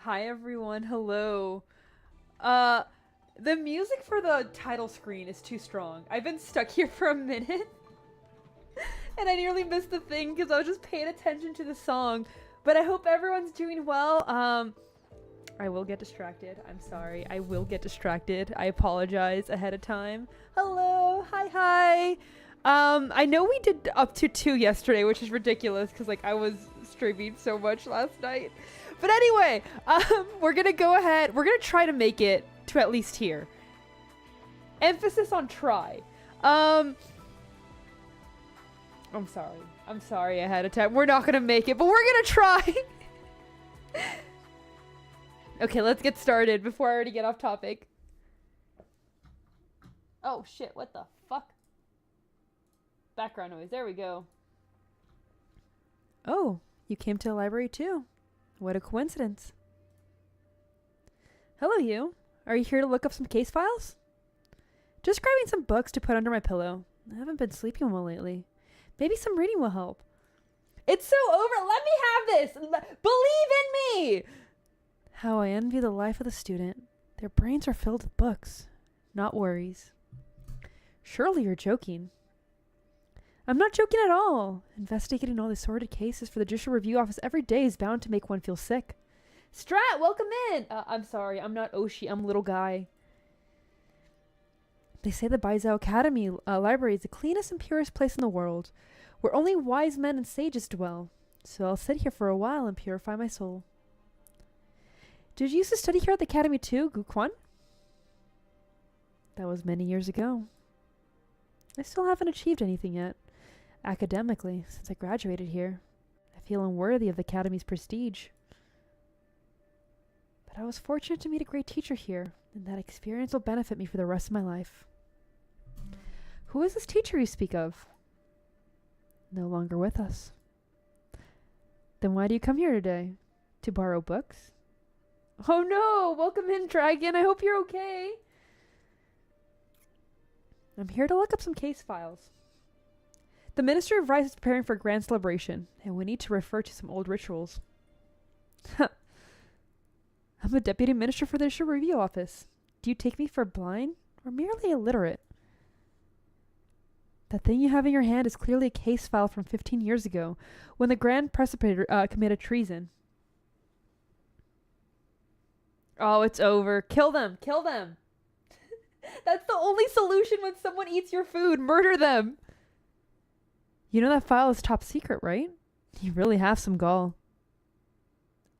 Hi everyone, hello. Uh, the music for the title screen is too strong. I've been stuck here for a minute. And I nearly missed the thing because I was just paying attention to the song. But I hope everyone's doing well. I will get distracted. I'm sorry. I will get distracted. I apologize ahead of time. Hello, hi. I know we did up to 2 yesterday, which is ridiculous because like I was streaming so much last night. But anyway, we're gonna go ahead. We're gonna try to make it to at least here. Emphasis on try. I'm sorry. I'm sorry ahead of time. We're not gonna make it, but we're gonna try. Okay, let's get started before I already get off topic. Oh shit, what the fuck? Background noise, there we go. Oh, you came to the library too. What a coincidence. Hello, you. Are you here to look up some case files? Just grabbing some books to put under my pillow. I haven't been sleeping well lately. Maybe some reading will help. It's so over. Let me have this. Believe in me. How I envy the life of the student. Their brains are filled with books, not worries. Surely you're joking. I'm not joking at all. Investigating all these sordid cases for the Judicial Review Office every day is bound to make one feel sick. Strat, welcome in! I'm sorry, I'm not Oshi, I'm little guy. They say the Baizhou Academy Library is the cleanest and purest place in the world, where only wise men and sages dwell. So I'll sit here for a while and purify my soul. Did you used to study here at the Academy too, Guquan? That was many years ago. I still haven't achieved anything yet. Academically, since I graduated here. I feel unworthy of the Academy's prestige. But I was fortunate to meet a great teacher here, and that experience will benefit me for the rest of my life. Who is this teacher you speak of? No longer with us. Then why do you come here today? To borrow books? Oh no! Welcome in, Dragon! I hope you're okay! I'm here to look up some case files. The Ministry of Rice is preparing for a grand celebration, and we need to refer to some old rituals. I'm a deputy minister for the Judicial Review Office. Do you take me for blind or merely illiterate? That thing you have in your hand is clearly a case file from 15 years ago, when the Grand Precipitator committed treason. Oh, it's over. Kill them! Kill them! That's the only solution when someone eats your food. Murder them! You know that file is top secret, right? You really have some gall.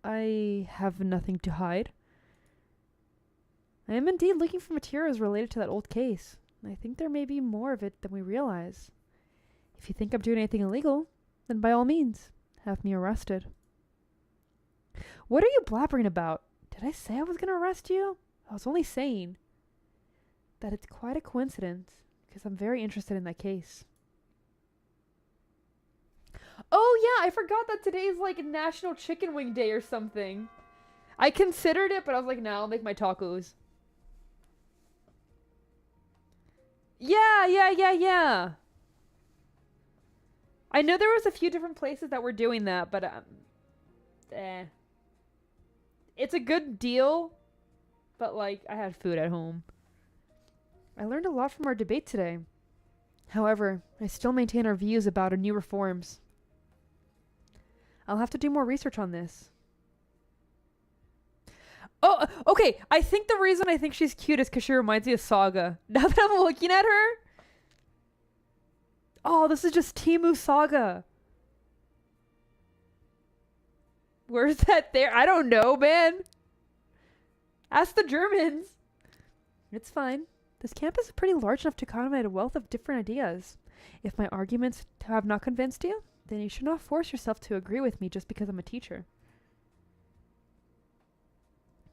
I have nothing to hide. I am indeed looking for materials related to that old case. I think there may be more of it than we realize. If you think I'm doing anything illegal, then by all means, have me arrested. What are you blabbering about? Did I say I was going to arrest you? I was only saying that it's quite a coincidence, because I'm very interested in that case. Oh yeah, I forgot that today is like National Chicken Wing Day or something. I considered it, but I was like, nah, I'll make my tacos. Yeah. I know there was a few different places that were doing that, but it's a good deal, but like I had food at home. I learned a lot from our debate today. However, I still maintain our views about our new reforms. I'll have to do more research on this. Oh, okay. I think the reason I think she's cute is because she reminds me of Saga. Now that I'm looking at her. Oh, this is just Timu Saga. Where's that there? I don't know, man. Ask the Germans. It's fine. This campus is pretty large enough to accommodate a wealth of different ideas. If my arguments have not convinced you, then you should not force yourself to agree with me just because I'm a teacher.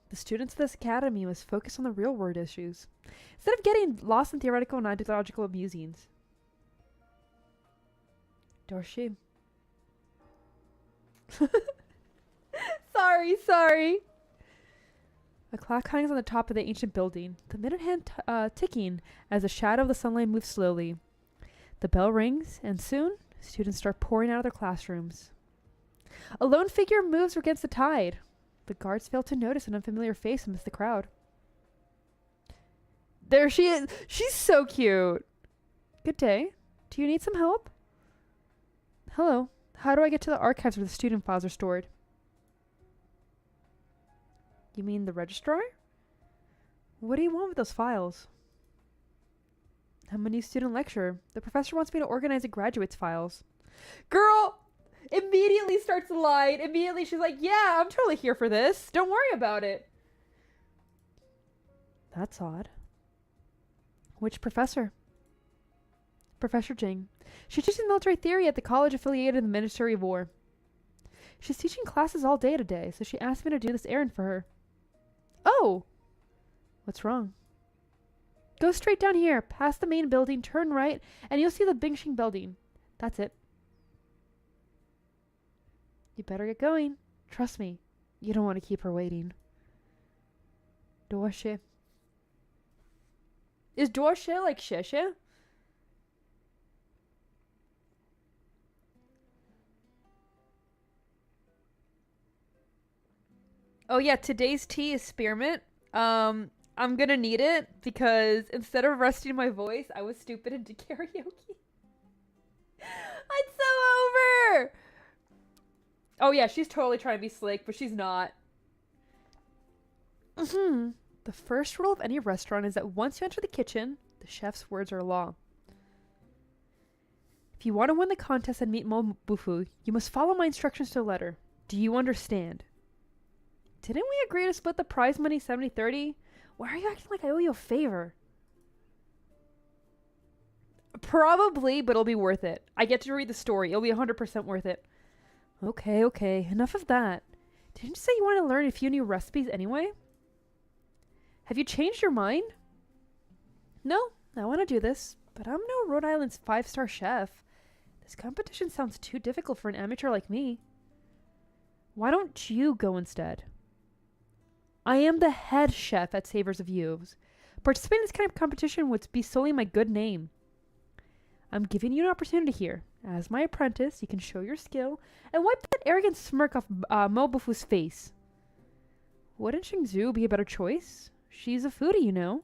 The students of this academy must focus on the real world issues, instead of getting lost in theoretical and ideological musings. Dorshi. Sorry. A clock hangs on the top of the ancient building, the minute hand ticking as the shadow of the sunlight moves slowly. The bell rings, and soon, students start pouring out of their classrooms. A lone figure moves against the tide. The guards failed to notice an unfamiliar face amidst the crowd. There she is. She's so cute. Good day. Do you need some help? Hello. How do I get to the archives where the student files are stored? You mean the registrar? What do you want with those files? I'm a new student lecturer. The professor wants me to organize the graduates' files. Girl! Immediately starts to lie. Immediately she's like, yeah, I'm totally here for this. Don't worry about it. That's odd. Which professor? Professor Jing. She teaches military theory at the college affiliated in the Ministry of War. She's teaching classes all day today, so she asked me to do this errand for her. Oh! What's wrong? Go straight down here, past the main building, turn right, and you'll see the Bingxing building. That's it. You better get going. Trust me, you don't want to keep her waiting. Dorshe. Is Dorshe like Sheshe? Oh yeah, today's tea is spearmint. I'm gonna need it because instead of resting my voice, I was stupid and did karaoke. It's so over! Oh yeah, she's totally trying to be slick, but she's not. The first rule of any restaurant is that once you enter the kitchen, the chef's words are law. If you want to win the contest and meet Mo Bufu, you must follow my instructions to the letter. Do you understand? Didn't we agree to split the prize money 70-30? Why are you acting like I owe you a favor? Probably, but it'll be worth it. I get to read the story. It'll be 100% worth it. Okay. Enough of that. Didn't you say you wanted to learn a few new recipes anyway? Have you changed your mind? No, I want to do this, but I'm no Rhode Island's 5-star chef. This competition sounds too difficult for an amateur like me. Why don't you go instead? I am the head chef at Savors of Youths. Participating in this kind of competition would be solely my good name. I'm giving you an opportunity here. As my apprentice, you can show your skill and wipe that arrogant smirk off Mo Bufu's face. Wouldn't Xingzhu be a better choice? She's a foodie, you know.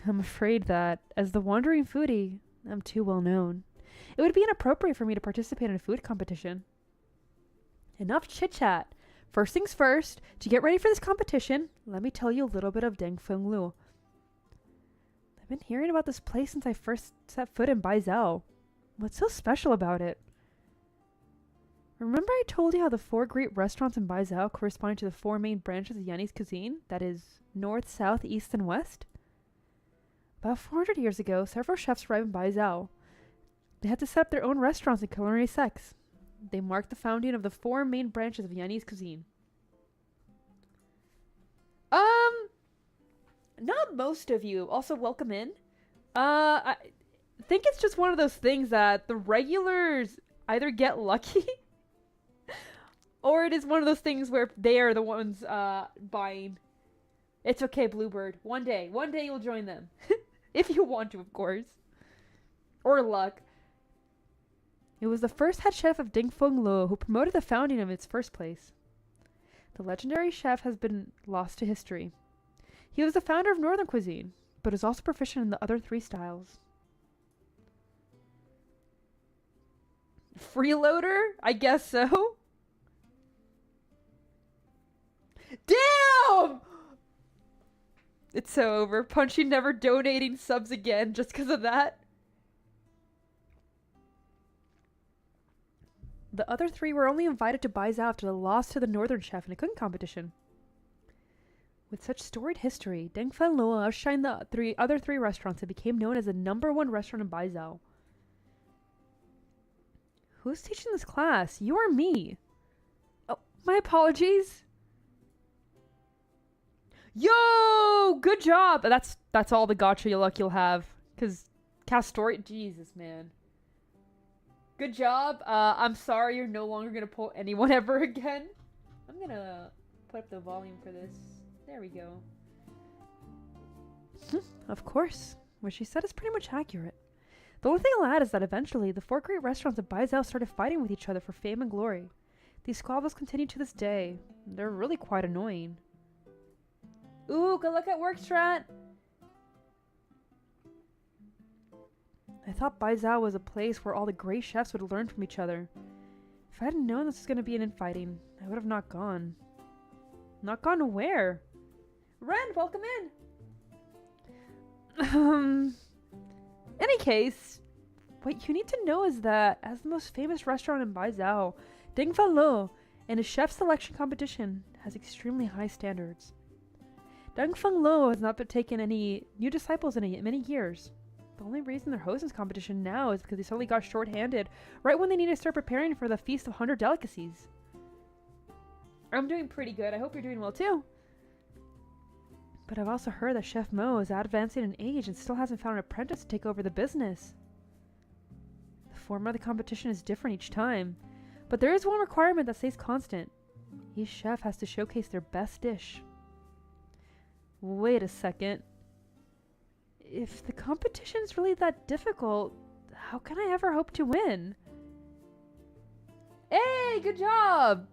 I'm afraid that, as the wandering foodie, I'm too well known. It would be inappropriate for me to participate in a food competition. Enough chit-chat. First things first, to get ready for this competition, let me tell you a little bit of Dengfeng Lu. I've been hearing about this place since I first set foot in Baizhou. What's so special about it? Remember I told you how the 4 great restaurants in Baizhou correspond to the 4 main branches of Chinese cuisine? That is, north, south, east, and west? About 400 years ago, several chefs arrived in Baizhou. They had to set up their own restaurants and culinary sects. They marked the founding of the 4 main branches of Chinese cuisine. Not most of you. Also, welcome in. I think it's just one of those things that the regulars either get lucky or it is one of those things where they are the ones buying. It's okay, Bluebird. One day you'll join them. If you want to, of course. Or luck. It was the first head chef of Dingfeng Lu who promoted the founding of its first place. The legendary chef has been lost to history. He was the founder of Northern cuisine, but is also proficient in the other 3 styles. Freeloader? I guess so. Damn! It's so over. Punchy never donating subs again just because of that. The other 3 were only invited to Baizhou after the loss to the Northern chef in a cooking competition. With such storied history, Dengfeng Lu outshined the other 3 restaurants and became known as the #1 restaurant in Baizhou. Who's teaching this class? You or me? Oh, my apologies. Yo! Good job! That's all the gacha luck you'll have. Because Castoria... Jesus, man. Good job. I'm sorry you're no longer going to pull anyone ever again. I'm going to put up the volume for this. There we go. Of course. What she said is pretty much accurate. The only thing I'll add is that eventually, the 4 great restaurants of Baizhou started fighting with each other for fame and glory. These squabbles continue to this day. They're really quite annoying. Ooh, good luck at work, Strat! I thought Baizhou was a place where all the great chefs would learn from each other. If I hadn't known this was going to be an infighting, I would have not gone. Not gone where? Ren, welcome in! Any case, what you need to know is that, as the most famous restaurant in Baizhou, Dingfan Lo, in a chef selection competition, has extremely high standards. Dingfan Lo has not been taken any new disciples in many years. The only reason they're hosting this competition now is because they suddenly got short-handed right when they need to start preparing for the Feast of 100 Delicacies. I'm doing pretty good. I hope you're doing well too. But I've also heard that Chef Mo is advancing in age and still hasn't found an apprentice to take over the business. The format of the competition is different each time, but there is one requirement that stays constant. Each chef has to showcase their best dish. Wait a second. If the competition is really that difficult, how can I ever hope to win? Hey, good job!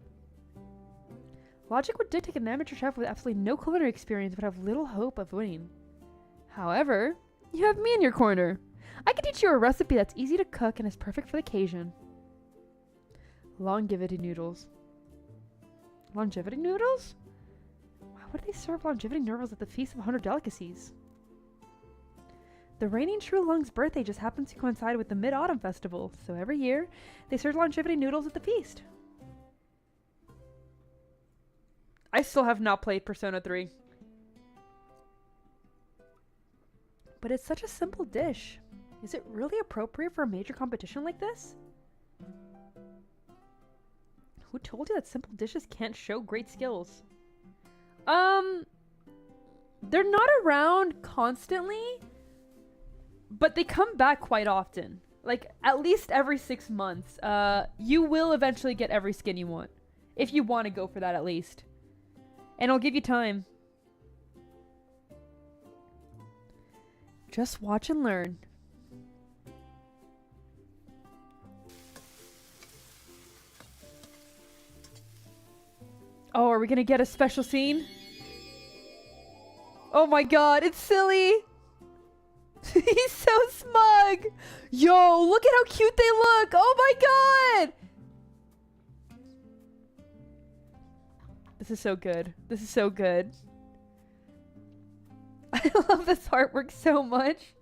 Logic would dictate an amateur chef with absolutely no culinary experience would have little hope of winning. However, you have me in your corner. I can teach you a recipe that's easy to cook and is perfect for the occasion. Longevity noodles. Longevity noodles? Why would they serve longevity noodles at the Feast of 100 Delicacies? The reigning True Lung's birthday just happens to coincide with the Mid-Autumn Festival, so every year, they serve longevity noodles at the feast. I still have not played Persona 3. But it's such a simple dish. Is it really appropriate for a major competition like this? Who told you that simple dishes can't show great skills? They're not around constantly, but they come back quite often. Like, at least every 6 months. You will eventually get every skin you want. If you want to go for that, at least. And I'll give you time. Just watch and learn. Oh, are we gonna get a special scene? Oh my god, it's silly! He's so smug! Yo, look at how cute they look! Oh my god! This is so good. This is so good. I love this artwork so much.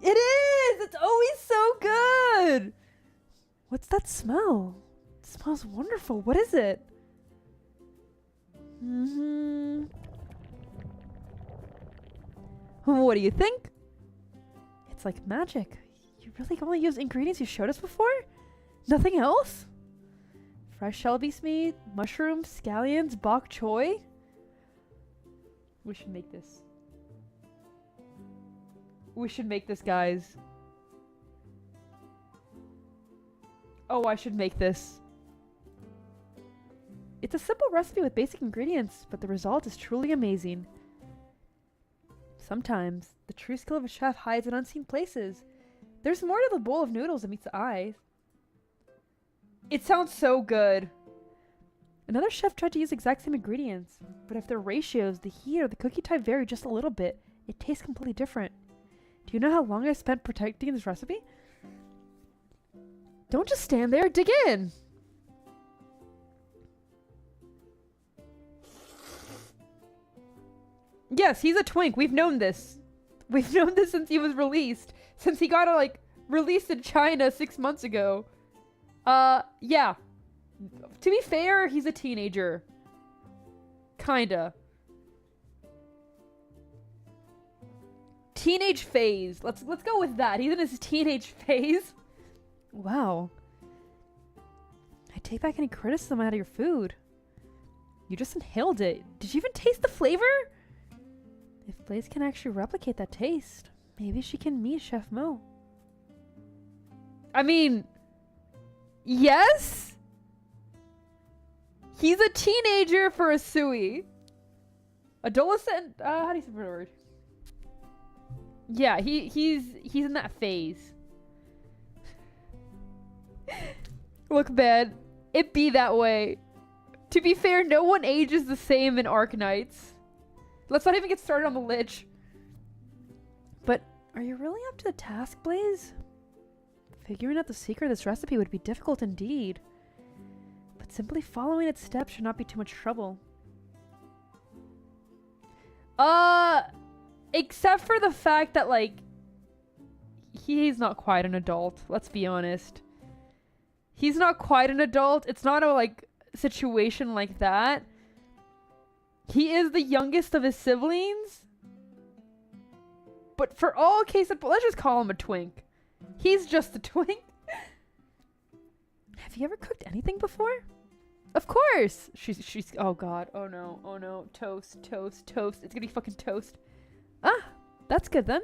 It is! It's always so good! What's that smell? It smells wonderful. What is it? What do you think? It's like magic. You really only use ingredients you showed us before? Nothing else? Fresh shell beast meat, mushrooms, scallions, bok choy? We should make this. We should make this, guys. Oh, I should make this. It's a simple recipe with basic ingredients, but the result is truly amazing. Sometimes, the true skill of a chef hides in unseen places. There's more to the bowl of noodles than meets the eye. It sounds so good. Another chef tried to use exact same ingredients, but if their ratios, the heat, or the cookie type vary just a little bit, it tastes completely different. Do you know how long I spent protecting this recipe? Don't just stand there, dig in! Yes, he's a twink. We've known this. We've known this since he was released. Since he got, like, released in China 6 months ago. Yeah. To be fair, he's a teenager. Kinda. Teenage phase. Let's go with that. He's in his teenage phase. Wow. I take back any criticism out of your food. You just inhaled it. Did you even taste the flavor? If Blaze can actually replicate that taste, maybe she can meet Chef Mo. I mean, yes? He's a teenager for a Sui. Adolescent, how do you say the word? Yeah, he's in that phase. Look, man, it be that way. To be fair, no one ages the same in ARKNIGHTS. Let's not even get started on the Lich. But are you really up to the task, Blaze? Figuring out the secret of this recipe would be difficult indeed. But simply following its steps should not be too much trouble. Except for the fact that, like, he's not quite an adult. Let's be honest. He's not quite an adult. It's not a, like, situation like that. He is the youngest of his siblings. But for all cases, let's just call him a twink. He's just a twink. Have you ever cooked anything before? Of course. She's, oh god. Oh no. Oh no. Toast, toast, toast. It's gonna be fucking toast. Ah, that's good then.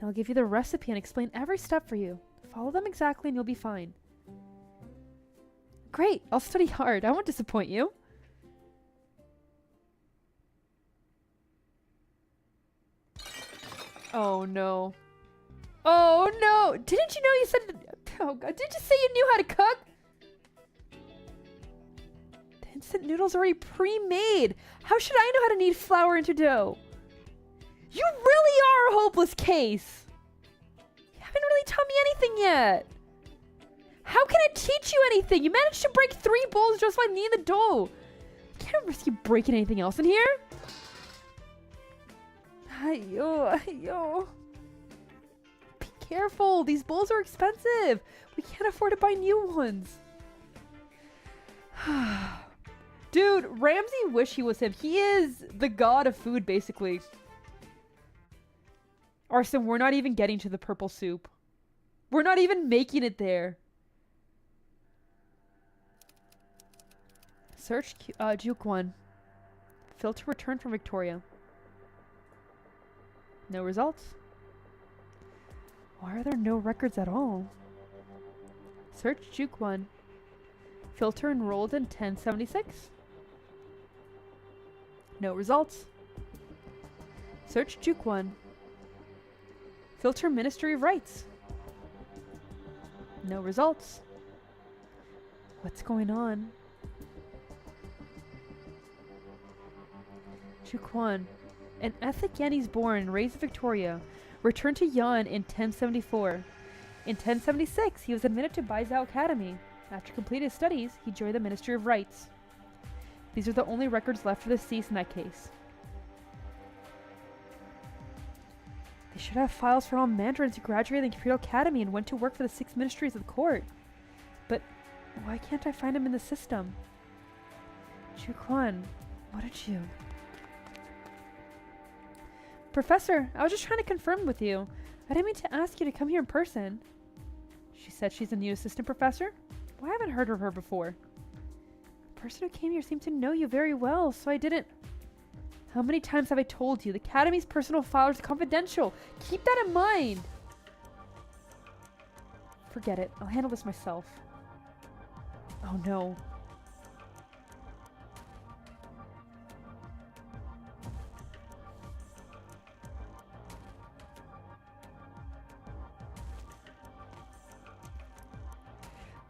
I'll give you the recipe and explain every step for you. Follow them exactly and you'll be fine. Great. I'll study hard. I won't disappoint you. Oh no. Oh no! Didn't you know you said... Oh god, did you say you knew how to cook? The instant noodles are already pre-made. How should I know how to knead flour into dough? You really are a hopeless case. You haven't really taught me anything yet. How can I teach you anything? You managed to break 3 bowls just by kneading the dough. I can't risk you breaking anything else in here. Ayo, ayo. Be careful. These bowls are expensive. We can't afford to buy new ones. Dude, Ramsey wish he was him. He is the god of food, basically. Arson, we're not even getting to the purple soup. We're not even making it there. Search Juke 1. Filter return from Victoria. No results. Why are there no records at all? Search Juke 1. Filter enrolled in 1076. No results. Search Juke 1. Filter Ministry of Rights. No results. What's going on? Juke 1. An Ethnic Yanni's born and raised in Victoria. Returned to Yan in 1074. In 1076, he was admitted to Baizhou Academy. After completing his studies, he joined the Ministry of Rights. These are the only records left for the deceased in that case. They should have files for all mandarins who graduated in the Imperial Academy and went to work for the 6 ministries of the court. But why can't I find them in the system? Juquan, what did you... Professor, I was just trying to confirm with you. I didn't mean to ask you to come here in person. She said she's a new assistant professor? Well, I haven't heard of her before. The person who came here seemed to know you very well, so I didn't... How many times have I told you? The Academy's personal files are confidential. Keep that in mind. Forget it. I'll handle this myself. Oh no.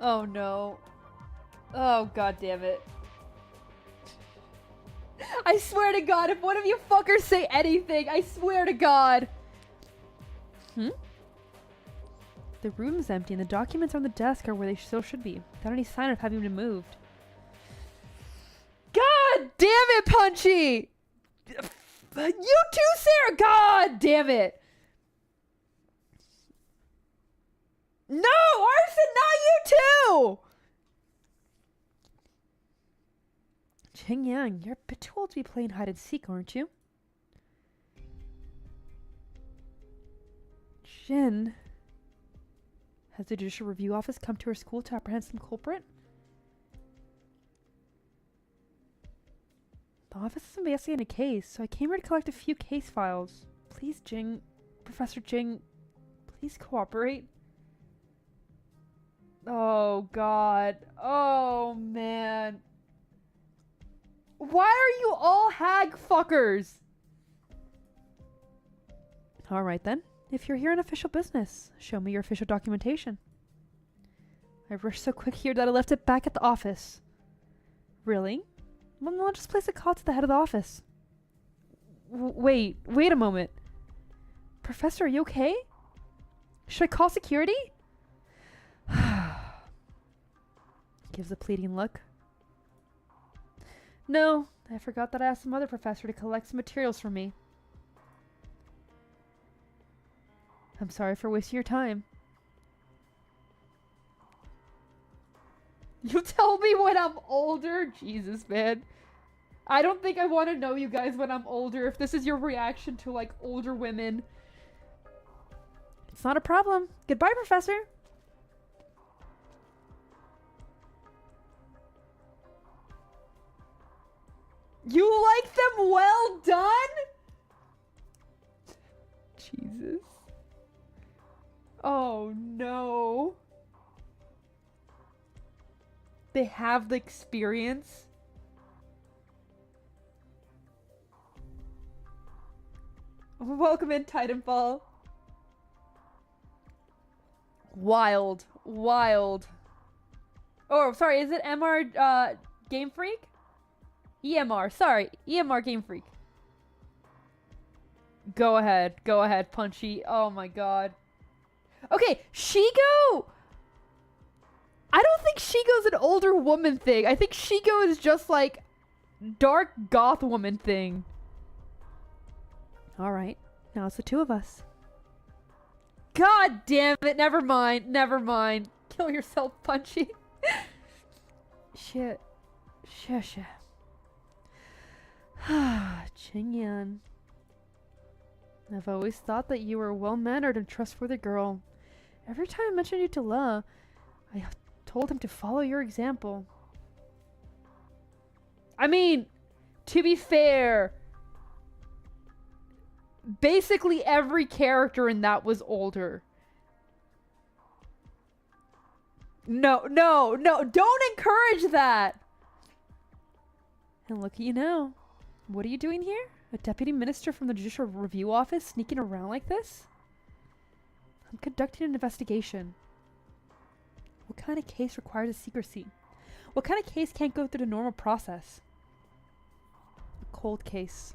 Oh no. Oh god damn it. I swear to god, if one of you fuckers say anything, I swear to god. The room's empty and the documents on the desk are where they still should be, without any sign of having been moved. God damn it, Punchy! You too, Sarah! God damn it! No! Arson, not you too! Cheng Yang, you're a bit too old to be playing hide and seek, aren't you? Jin. Has the Judicial Review Office come to her school to apprehend some culprit? The office is investigating a case, so I came here to collect a few case files. Please, Jing. Professor Jing, please cooperate. Oh, God. Oh, man. Why are you all hag fuckers? Alright then. If you're here on official business, show me your official documentation. I rushed so quick here that I left it back at the office. Really? Well, then I'll just place a call to the head of the office. Wait a moment. Professor, are you okay? Should I call security? Gives a pleading look. No, I forgot that I asked some other professor to collect some materials for me. I'm sorry for wasting your time. You tell me when I'm older? Jesus, man. I don't think I want to know you guys when I'm older, if this is your reaction to, like, older women. It's not a problem. Goodbye, Professor. You like them well done? Jesus. Oh, no. They have the experience. Welcome in, Titanfall. Wild. Wild. Oh, sorry, is it MR Game Freak? EMR, sorry. EMR Game Freak. Go ahead, Punchy. Oh my god. Okay, Shigo! I don't think Shigo's an older woman thing. I think Shigo is just like dark goth woman thing. Alright, now it's the two of us. God damn it, never mind. Kill yourself, Punchy. Shit. Qingyan. I've always thought that you were a well-mannered and trustworthy girl. Every time I mentioned you to La, I told him to follow your example. I mean, to be fair, basically every character in that was older. No, don't encourage that! And look at you now. What are you doing here? A deputy minister from the Judicial Review Office sneaking around like this? I'm conducting an investigation. What kind of case requires a secrecy? What kind of case can't go through the normal process? A cold case.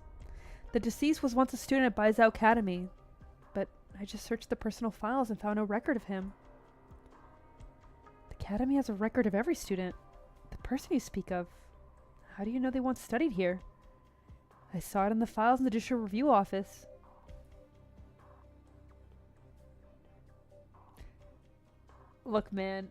The deceased was once a student at Baizhou Academy, but I just searched the personal files and found no record of him. The Academy has a record of every student. The person you speak of. How do you know they once studied here? I saw it in the files in the Judicial Review Office. Look, man.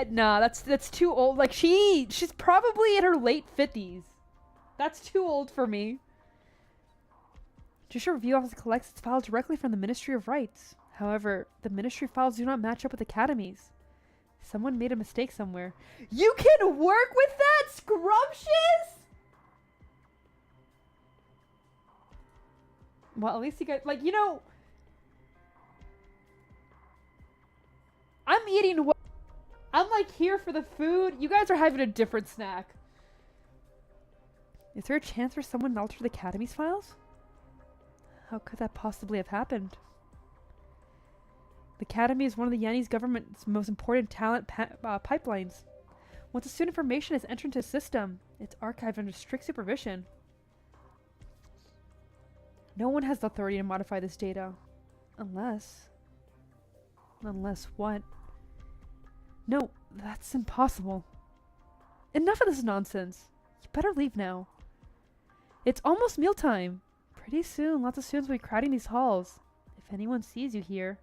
Nah, that's too old. Like, she's probably in her late 50s. That's too old for me. Judicial Review Office collects its files directly from the Ministry of Rights. However, the Ministry files do not match up with Academy's. Someone made a mistake somewhere. You can work with that, scrumptious? Well, at least you guys, like, you know, I'm eating what? I'm like here for the food. You guys are having a different snack. Is there a chance for someone to alter the Academy's files? How could that possibly have happened? The Academy is one of the Yanni's government's most important talent pipelines. Once a student information is entered into a system, it's archived under strict supervision. No one has the authority to modify this data. Unless... Unless what? No, that's impossible. Enough of this nonsense. You better leave now. It's almost mealtime. Pretty soon, lots of students will be crowding these halls. If anyone sees you here...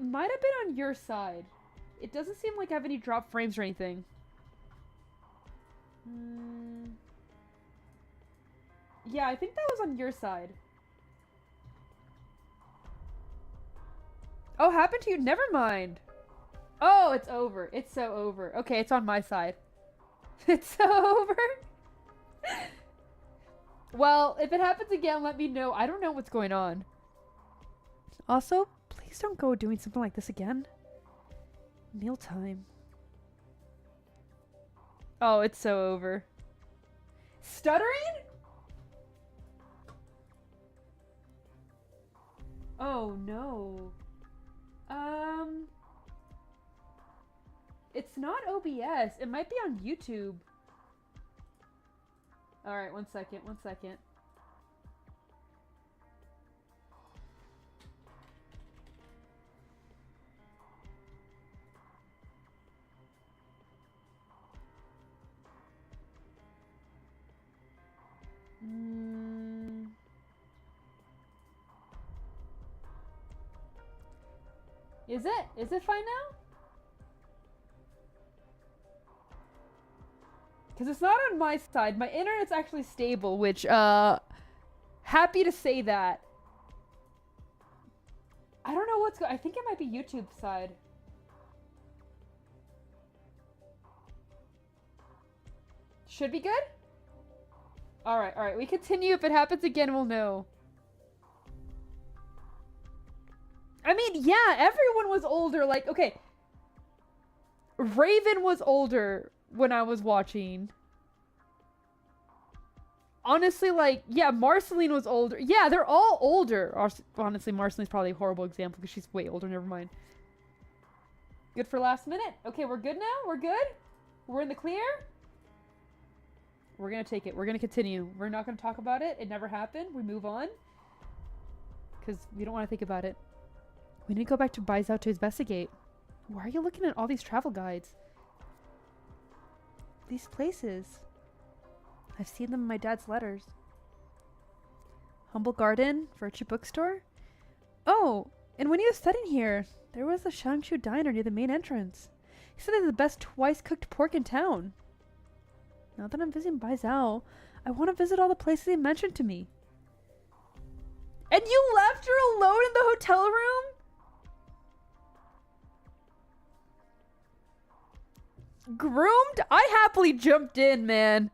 might have been on your side. It doesn't seem like I have any drop frames or anything. Yeah, I think that was on your side. Oh, happened to you? Never mind. Oh, it's over. It's so over. Okay, it's on my side. It's so over. Well, if it happens again, let me know. I don't know what's going on. Also, please don't go doing something like this again. Mealtime. Oh, it's so over. Stuttering? Oh no. It's not OBS. It might be on YouTube. Alright, one second, one second. Is it? Is it fine now? Because it's not on my side. My internet's actually stable, which, happy to say that. I don't know what's I think it might be YouTube side. Should be good? Alright, alright. We continue. If it happens again, we'll know. I mean, yeah, everyone was older. Like, okay. Raven was older when I was watching. Honestly, like, yeah, Marceline was older. Yeah, they're all older. Honestly, Marceline's probably a horrible example because she's way older. Never mind. Good for last minute. Okay, we're good now? We're good? We're in the clear? We're gonna take it. We're gonna continue. We're not gonna talk about it. It never happened. We move on. Because we don't want to think about it. We need to go back to Baizhou to investigate. Why are you looking at all these travel guides? These places. I've seen them in my dad's letters. Humble Garden, Virtue Bookstore. Oh, and when he was studying here, there was the Shangshu Diner near the main entrance. He said they had the best twice-cooked pork in town. Now that I'm visiting Baizhou, I want to visit all the places he mentioned to me. And you left her alone in the hotel room? Groomed? I happily jumped in, man.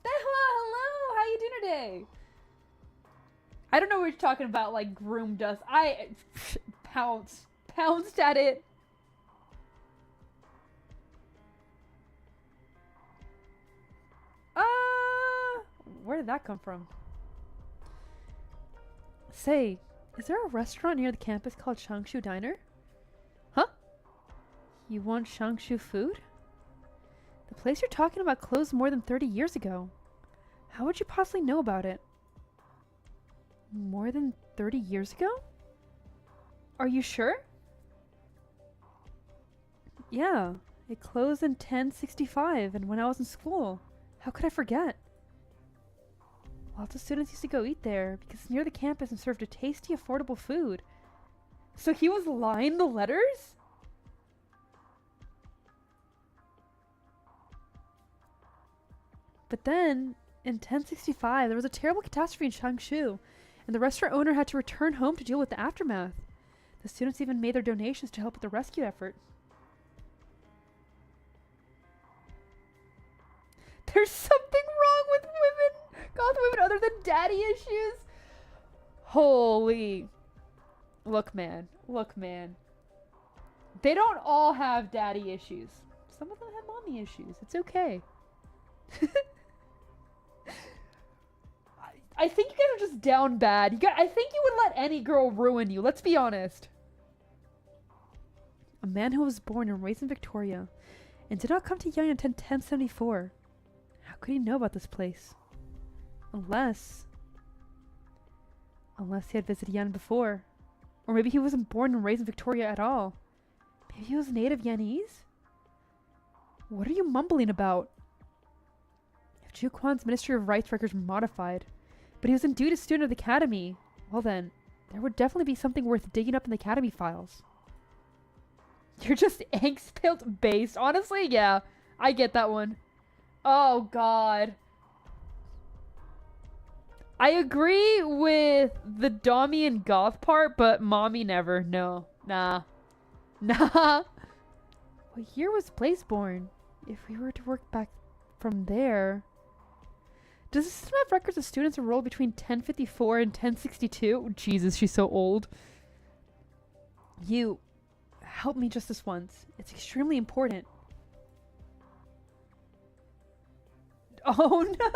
Hello, how you doing today? I don't know what you're talking about, like, groomed us. I pounced at it. Where did that come from? Say, is there a restaurant near the campus called Shangshu Diner? Huh? You want Shangshu food? The place you're talking about closed more than 30 years ago. How would you possibly know about it? More than 30 years ago? Are you sure? Yeah, it closed in 1065 and when I was in school. How could I forget? Lots of students used to go eat there because it's near the campus and served a tasty, affordable food. So he was lying the letters? But then, in 1065, there was a terrible catastrophe in Changshu, and the restaurant owner had to return home to deal with the aftermath. The students even made their donations to help with the rescue effort. There's something wrong with women, goth women, other than daddy issues. Holy. Look, man. Look, man. They don't all have daddy issues. Some of them have mommy issues. It's okay. I think you guys are just down bad. I think you would let any girl ruin you. Let's be honest. A man who was born and raised in Victoria and did not come to Yang until 1074. How could he know about this place? Unless he had visited Yan before. Or maybe he wasn't born and raised in Victoria at all. Maybe he was native Yanese? What are you mumbling about? If Ju Quan's Ministry of Rights records were modified, but he was indeed a student of the Academy, well then, there would definitely be something worth digging up in the Academy files. You're just angst-pilled based. Honestly, yeah. I get that one. Oh, God. I agree with the Dommy and Goth part, but Mommy never. No. Nah. Nah. What year was Blaze born? If we were to work back from there... Does the system have records of students enrolled between 1054 and 1062? Jesus, she's so old. You... help me just this once. It's extremely important. Oh no!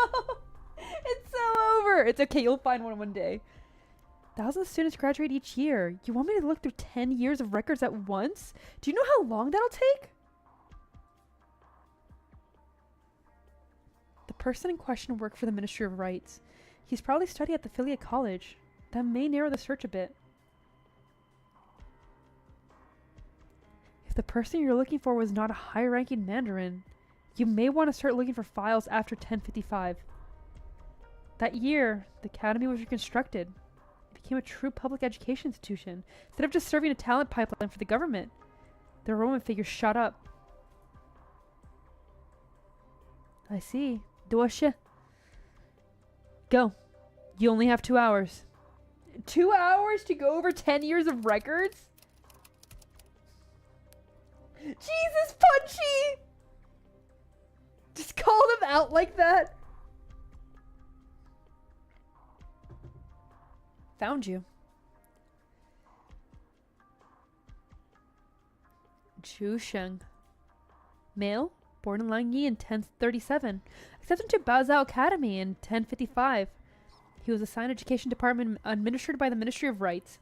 It's so over! It's okay, you'll find one day. Thousands of students graduate each year. You want me to look through 10 years of records at once? Do you know how long that'll take? The person in question worked for the Ministry of Rights. He's probably studying at the affiliate college. That may narrow the search a bit. If the person you're looking for was not a high-ranking Mandarin, you may want to start looking for files after 1055. That year, the academy was reconstructed. It became a true public education institution, instead of just serving a talent pipeline for the government. The enrollment figures shot up. I see. Dosha. Go. You only have 2 hours. 2 hours to go over 10 years of records? Jesus, Punchy! Just call them out like that. Found you. Zhu Sheng. Male, born in Langyi in 1037. Accepted to Baozhou Academy in 1055. He was assigned Education Department administered by the Ministry of Rights.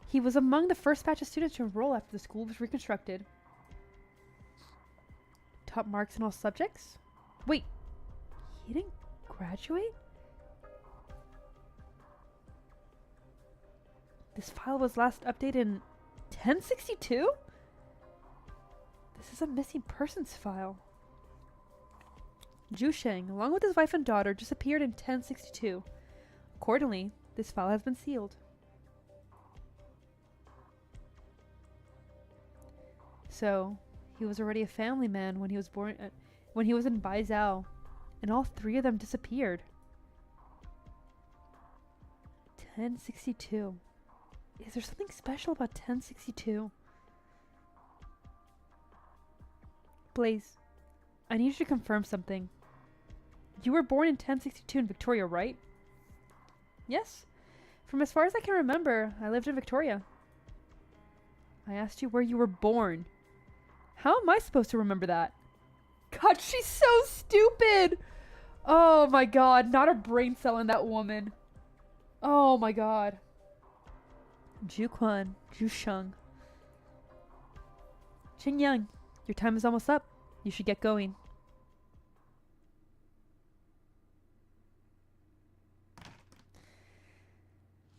He was among the first batch of students to enroll after the school was reconstructed. Top marks in all subjects? Wait, he didn't graduate? This file was last updated in 1062? This is a missing persons file. Zhu Sheng, along with his wife and daughter, disappeared in 1062. Accordingly, this file has been sealed. So, he was already a family man when he was born, when he was in Baizhou, and all 3 of them disappeared. 1062. Is there something special about 1062? Blaze, I need you to confirm something. You were born in 1062 in Victoria, right? Yes. From as far as I can remember, I lived in Victoria. I asked you where you were born. How am I supposed to remember that? God, she's so stupid! Oh my god, not a brain cell in that woman. Oh my god. Zhu Quan, Zhu Sheng. Qin Yang, your time is almost up. You should get going.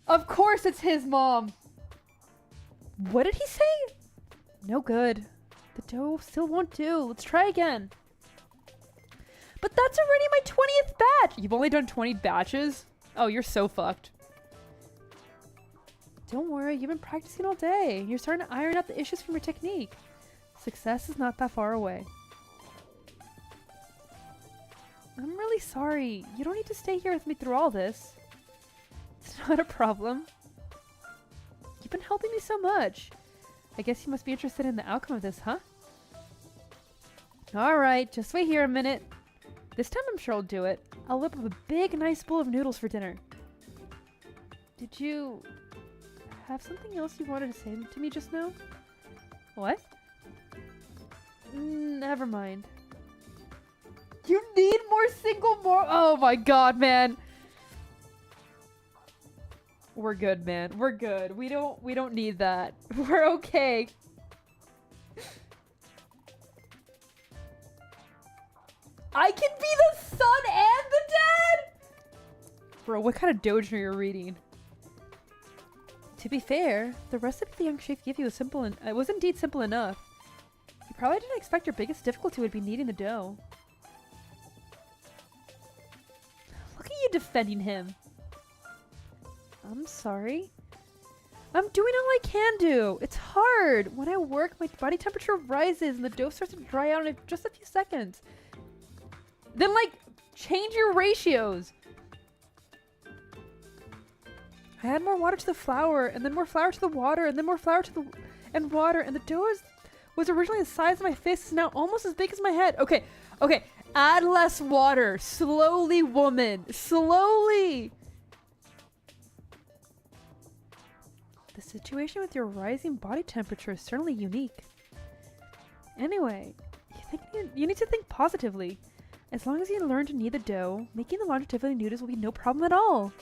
Of course it's his mom! What did he say? No good. The dough still won't do. Let's try again. But that's already my 20th batch! You've only done 20 batches? Oh, you're so fucked. Don't worry, you've been practicing all day. You're starting to iron out the issues from your technique. Success is not that far away. I'm really sorry. You don't need to stay here with me through all this. It's not a problem. You've been helping me so much. I guess you must be interested in the outcome of this, huh? Alright, just wait here a minute. This time I'm sure I'll do it. I'll whip up a big, nice bowl of noodles for dinner. Did you have something else you wanted to say to me just now? What? Never mind. You need more Oh my god, man. We're good, man. We're good. We don't need that. We're okay. I can be the son and the dad? Bro, what kind of dojo are you reading? To be fair, the recipe the young chef gave you was simple and it was indeed simple enough. You probably didn't expect your biggest difficulty would be kneading the dough. Look at you defending him. I'm sorry. I'm doing all I can do. It's hard. When I work, my body temperature rises and the dough starts to dry out in just a few seconds. Then, like, change your ratios. I add more water to the flour, and then more flour to the water, and then more flour to the water, and the dough was originally the size of my fist, is now almost as big as my head. Okay, okay. Add less water. Slowly, woman. Slowly. The situation with your rising body temperature is certainly unique. Anyway, you need to think positively. As long as you learn to knead the dough, making the longevity noodles will be no problem at all.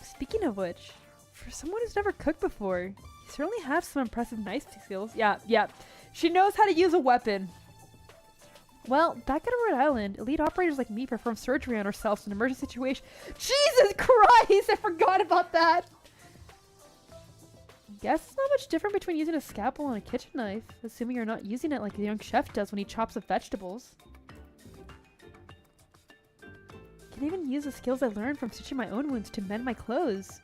Speaking of which, For someone who's never cooked before, you certainly have some impressive knife skills. Yeah. She knows how to use a weapon. Well, back at Rhode Island, elite operators like me perform surgery on ourselves in an emergency situation. Jesus Christ! I forgot about that! Guess it's not much different between using a scalpel and a kitchen knife, assuming you're not using it like the young chef does when he chops up vegetables. I can even use the skills I learned from stitching my own wounds to mend my clothes.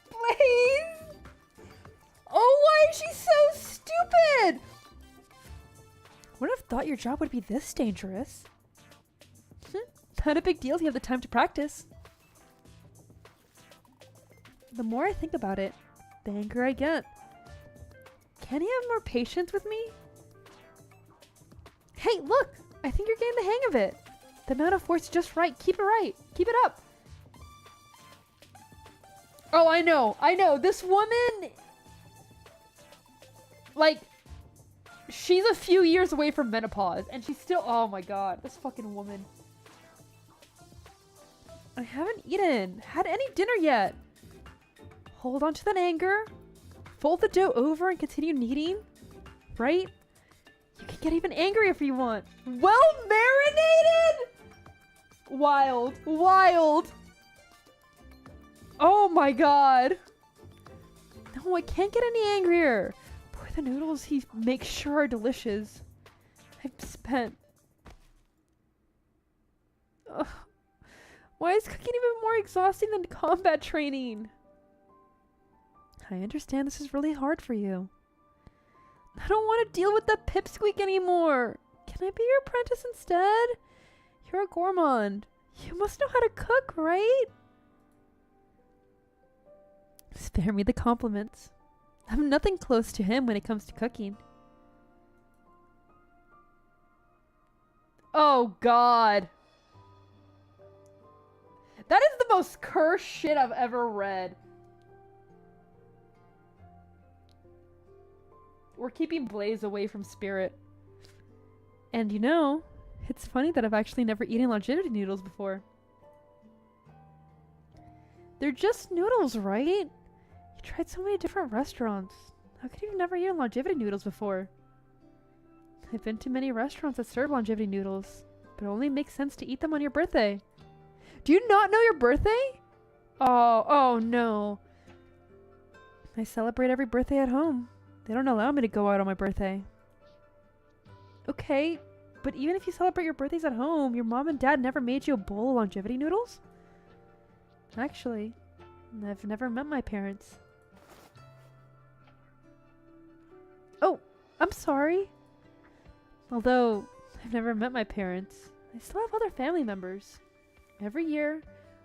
Please! Oh, why is she so stupid? Wouldn't have thought your job would be this dangerous. Not a big deal if you have the time to practice. The more I think about it, the angrier I get. Can you have more patience with me? Hey, look! I think you're getting the hang of it. The amount of force is just right. Keep it right. Keep it up. Oh, I know. This woman... Like... She's a few years away from menopause, and she's still... Oh my god, this fucking woman. I haven't had any dinner yet. Hold on to that anger. Fold the dough over and continue kneading. Right? You can get even angrier if you want. Well marinated! Wild. Oh my god. No, I can't get any angrier. The noodles he makes sure are delicious. I've spent... Ugh. Why is cooking even more exhausting than combat training? I understand this is really hard for you. I don't want to deal with that pipsqueak anymore. Can I be your apprentice instead? You're a gourmand. You must know how to cook, right? Spare me the compliments. I'm nothing close to him when it comes to cooking. Oh god. That is the most cursed shit I've ever read. We're keeping Blaze away from Spirit. And you know, it's funny that I've actually never eaten longevity noodles before. They're just noodles, right? You tried so many different restaurants. How could you have never eaten longevity noodles before? I've been to many restaurants that serve longevity noodles, but it only makes sense to eat them on your birthday. Do you not know your birthday? Oh no. I celebrate every birthday at home. They don't allow me to go out on my birthday. Okay, but even if you celebrate your birthdays at home, your mom and dad never made you a bowl of longevity noodles? Actually, I've never met my parents. Oh, I'm sorry. Although I've never met my parents, I still have other family members. Every year,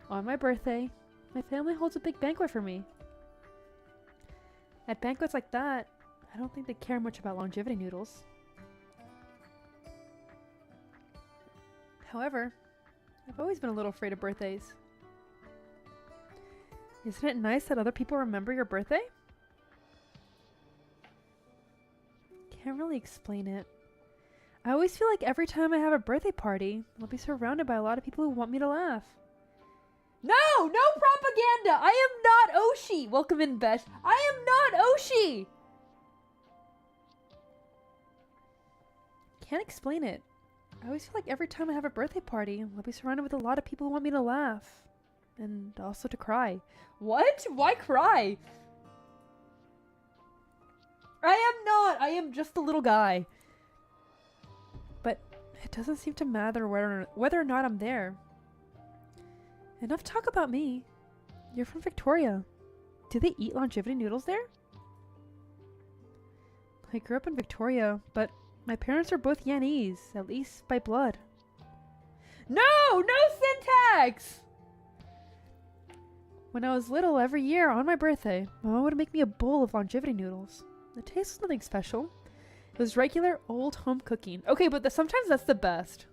on my birthday, my family holds a big banquet for me. At banquets like that, I don't think they care much about longevity noodles. However, I've always been a little afraid of birthdays. Isn't it nice that other people remember your birthday? Can't really explain it. I always feel like every time I have a birthday party, I'll be surrounded by a lot of people who want me to laugh. No! No propaganda! I am not Oshi! Welcome in, Besh. I am not Oshi! Can't explain it. I always feel like every time I have a birthday party, I'll be surrounded with a lot of people who want me to laugh. And also to cry. What? Why cry? I am not! I am just a little guy. But it doesn't seem to matter whether or not I'm there. Enough talk about me. You're from Victoria. Do they eat longevity noodles there? I grew up in Victoria, but my parents are both Yanese, at least by blood. No! No syntax! When I was little, every year on my birthday, my mom would make me a bowl of longevity noodles. The taste was nothing special. It was regular old home cooking. Okay, but sometimes that's the best.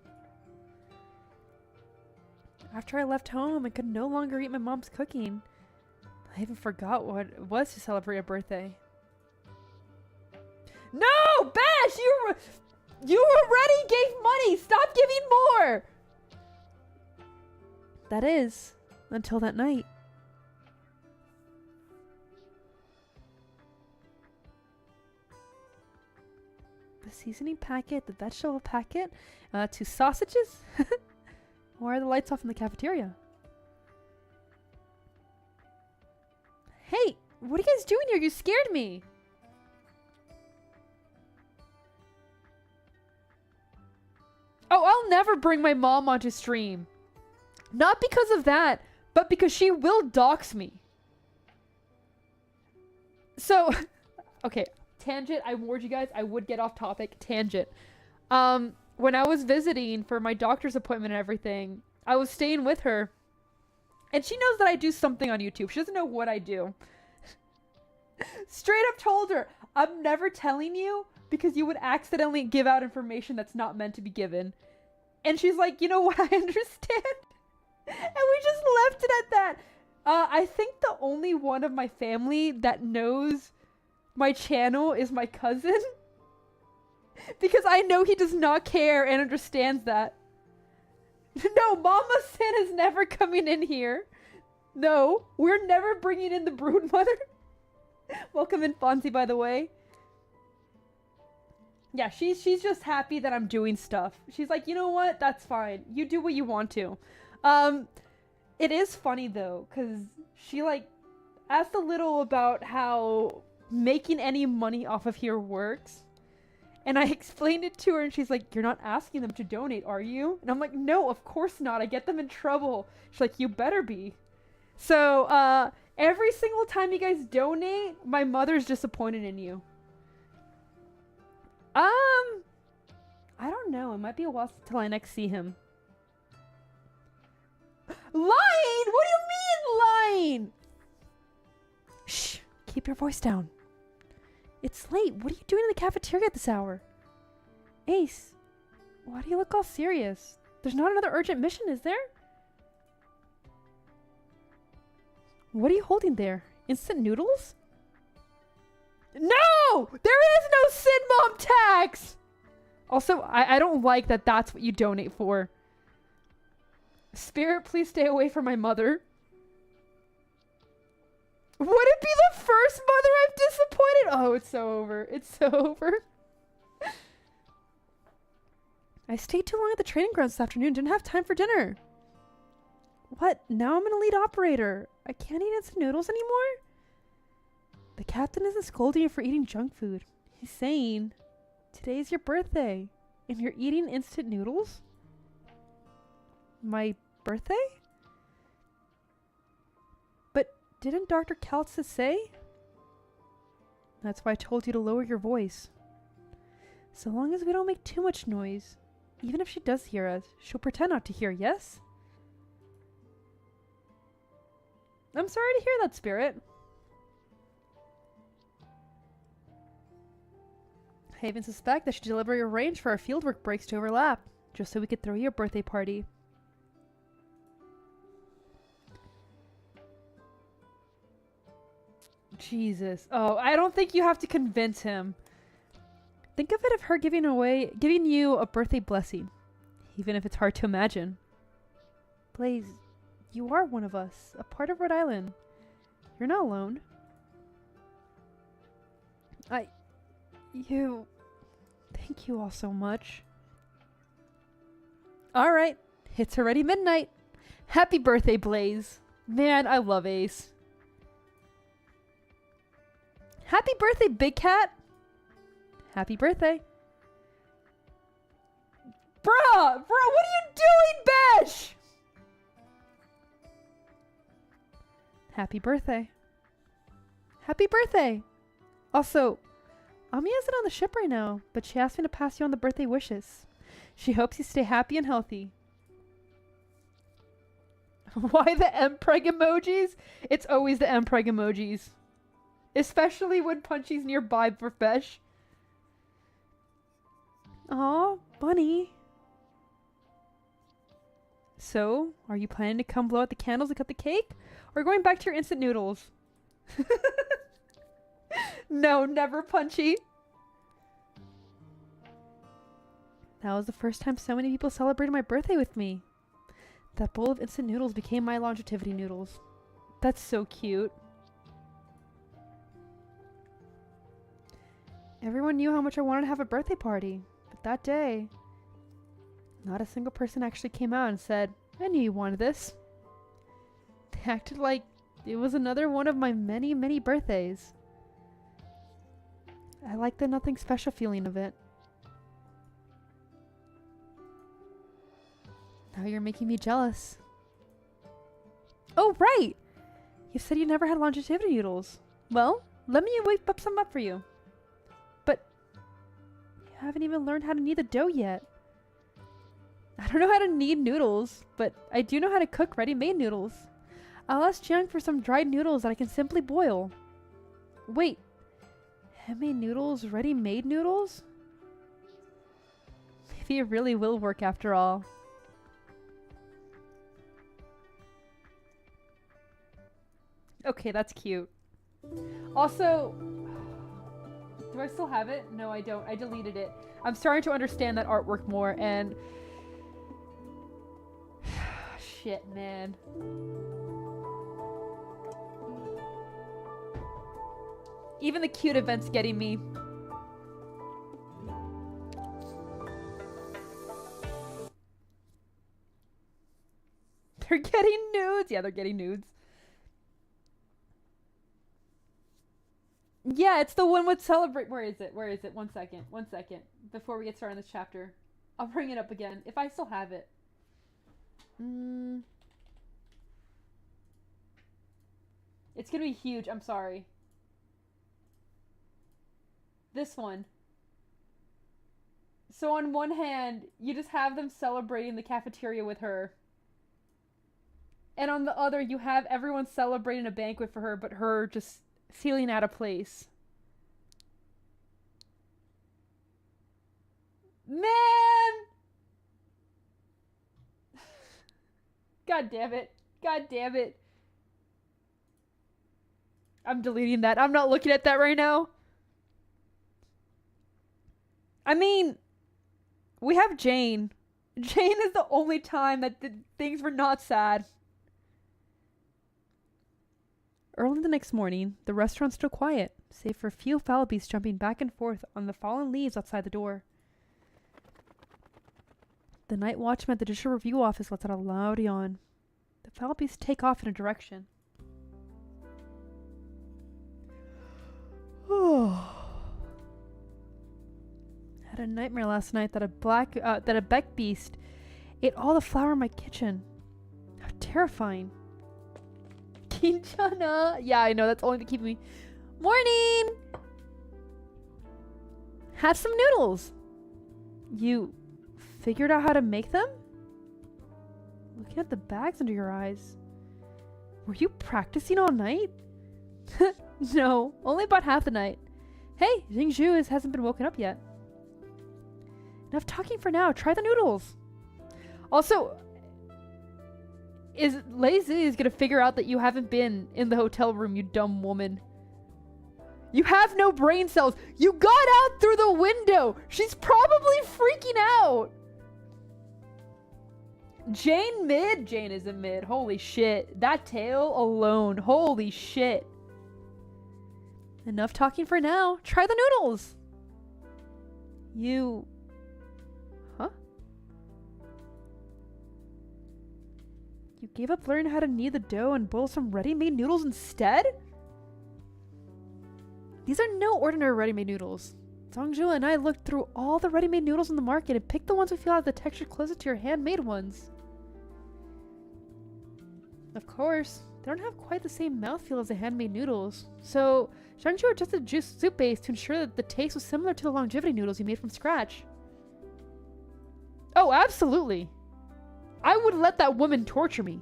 After I left home, I could no longer eat my mom's cooking. I even forgot what it was to celebrate a birthday. No! Bash! You already gave money! Stop giving more! That is, until that night. the seasoning packet, the vegetable packet, 2 sausages. Why are the lights off in the cafeteria? Hey, what are you guys doing here? You scared me. Oh, I'll never bring my mom onto stream. Not because of that, but because she will dox me. So, okay, tangent. I warned you guys I would get off topic. Tangent. When I was visiting for my doctor's appointment and everything, I was staying with her. And she knows that I do something on YouTube. She doesn't know what I do. Straight up told her, I'm never telling you because you would accidentally give out information that's not meant to be given. And she's like, you know what, I understand. And we just left it at that. I think the only one of my family that knows my channel is my cousin. Because I know he does not care and understands that. No, Mama Sin is never coming in here. No, we're never bringing in the brood mother. Welcome in, Fonzie, by the way. Yeah, she's just happy that I'm doing stuff. She's like, you know what? That's fine. You do what you want to. It is funny, though, because she, like, asked a little about how making any money off of here works. And I explained it to her, and she's like, you're not asking them to donate, are you? And I'm like, no, of course not. I get them in trouble. She's like, you better be. So, every single time you guys donate, my mother's disappointed in you. I don't know. It might be a while till I next see him. Lying? What do you mean lying? Shh. Keep your voice down. It's late. What are you doing in the cafeteria at this hour? Ace, why do you look all serious? There's not another urgent mission, is there? What are you holding there? Instant noodles? No! There is no Sid Mom tax! Also, I don't like that that's what you donate for. Spirit, please stay away from my mother. Would it be the first mother I've disappointed? Oh, it's so over. It's so over. I stayed too long at the training grounds this afternoon. Didn't have time for dinner. What? Now I'm an elite operator. I can't eat instant noodles anymore? The captain isn't scolding you for eating junk food. He's saying, today's your birthday, and you're eating instant noodles? My birthday? But didn't Dr. Kaltsis say? That's why I told you to lower your voice. So long as we don't make too much noise, even if she does hear us, she'll pretend not to hear, yes? I'm sorry to hear that, Spirit. I even suspect that she deliberately arranged for our fieldwork breaks to overlap, just so we could throw you a birthday party. Jesus. Oh, I don't think you have to convince him. Think of it of her giving you a birthday blessing, even if it's hard to imagine. Blaze, you are one of us, a part of Rhode Island. You're not alone. Thank you all so much. Alright, it's already midnight. Happy birthday, Blaze. Man, I love Ace. Happy birthday, Big Cat. Happy birthday. Bruh, what are you doing, Besh? Happy birthday. Happy birthday. Also, Ami isn't on the ship right now, but she asked me to pass you on the birthday wishes. She hopes you stay happy and healthy. Why the mpreg emojis? It's always the mpreg emojis. Especially when Punchy's nearby for Besh. Aw, Bunny. So, are you planning to come blow out the candles and cut the cake? Or going back to your instant noodles? No, never, Punchy. That was the first time so many people celebrated my birthday with me. That bowl of instant noodles became my longevity noodles. That's so cute. Everyone knew how much I wanted to have a birthday party, but that day, not a single person actually came out and said, I knew you wanted this. They acted like it was another one of my many, many birthdays. I like the nothing special feeling of it. Now you're making me jealous. Oh, right! You said you never had longevity noodles. Well, let me whip up some up for you. But you haven't even learned how to knead the dough yet. I don't know how to knead noodles, but I do know how to cook ready-made noodles. I'll ask Jiang for some dried noodles that I can simply boil. Wait, handmade noodles, ready-made noodles? Maybe it really will work after all. Okay, that's cute. Also, do I still have it? No, I don't. I deleted it. I'm starting to understand that artwork more, and shit, man. Even the cute event's getting me. They're getting nudes. Yeah, they're getting nudes. Yeah, it's the one with celebrate. Where is it? Where is it? 1 second. 1 second. Before we get started on this chapter. I'll bring it up again. If I still have it. It's gonna be huge. I'm sorry. This one. So on one hand, you just have them celebrating the cafeteria with her. And on the other, you have everyone celebrating a banquet for her, but her just feeling out of place. Man! God damn it. God damn it. I'm deleting that. I'm not looking at that right now. I mean, we have Jane. Jane is the only time that things were not sad. Early the next morning, the restaurant's still quiet, save for a few foul beasts jumping back and forth on the fallen leaves outside the door. The night watchman at the judicial review office lets out a loud yawn. The foul beasts take off in a direction. I had a nightmare last night that a beck beast ate all the flour in my kitchen. How terrifying. Kinchana. Yeah, I know, that's only to keep me. Morning! Have some noodles. You figured out how to make them? Looking at the bags under your eyes. Were you practicing all night? No, only about half the night. Hey, Jingzhu hasn't been woken up yet. Enough talking for now. Try the noodles. Also, Lazy is gonna figure out that you haven't been in the hotel room, you dumb woman. You have no brain cells. You got out through the window. She's probably freaking out. Jane mid? Jane isn't mid. Holy shit. That tail alone. Holy shit. Enough talking for now. Try the noodles. You... Huh? You gave up learning how to knead the dough and boil some ready-made noodles instead? These are no ordinary ready-made noodles. Zhongzhu and I looked through all the ready-made noodles in the market and picked the ones we feel have the texture closest to your handmade ones. Of course, they don't have quite the same mouthfeel as the handmade noodles, so Zhongzhu adjusted the juice soup base to ensure that the taste was similar to the longevity noodles you made from scratch. Oh, absolutely. I would let that woman torture me.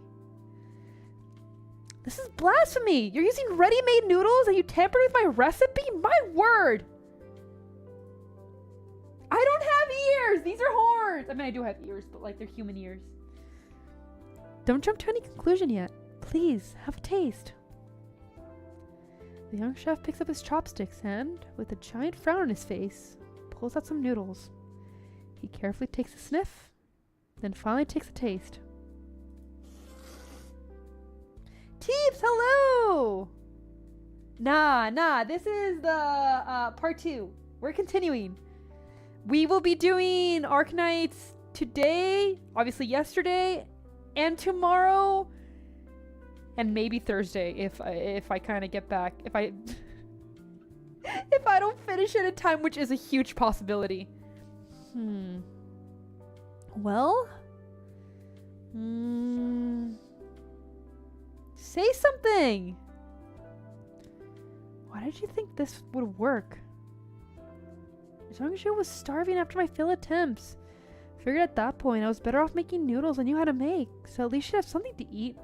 This is blasphemy! You're using ready-made noodles and you tampered with my recipe? My word! I don't have ears! These are horns! I mean, I do have ears, but like, they're human ears. Don't jump to any conclusion yet. Please, have a taste. The young chef picks up his chopsticks and, with a giant frown on his face, pulls out some noodles. He carefully takes a sniff, then finally takes a taste. Teeps, hello! Nah, this is the, part 2. we're continuing. We will be doing Arknights today, obviously yesterday, and tomorrow, and maybe Thursday if I kind of get back. If I if I don't finish it in time, which is a huge possibility. Well, say something. Why did you think this would work? Jeongju was starving after my failed attempts. Figured at that point I was better off making noodles I knew how to make, so at least she'd have something to eat.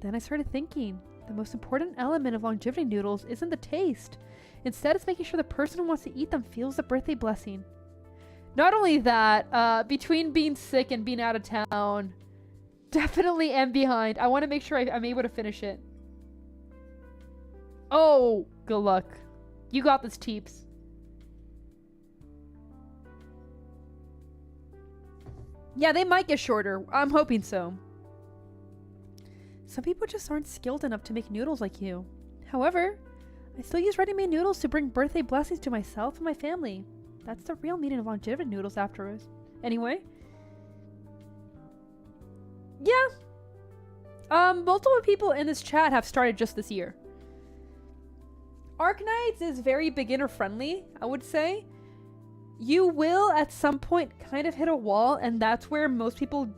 Then I started thinking, the most important element of longevity noodles isn't the taste. Instead, it's making sure the person who wants to eat them feels the birthday blessing. Not only that, between being sick and being out of town, definitely am behind. I want to make sure I'm able to finish it. Oh, good luck. You got this, Teeps. Yeah, they might get shorter. I'm hoping so. Some people just aren't skilled enough to make noodles like you. However, I still use ready-made noodles to bring birthday blessings to myself and my family. That's the real meaning of longevity noodles afterwards. Anyway. Yeah. Multiple people in this chat have started just this year. Arknights is very beginner friendly, I would say. You will at some point kind of hit a wall, and that's where most people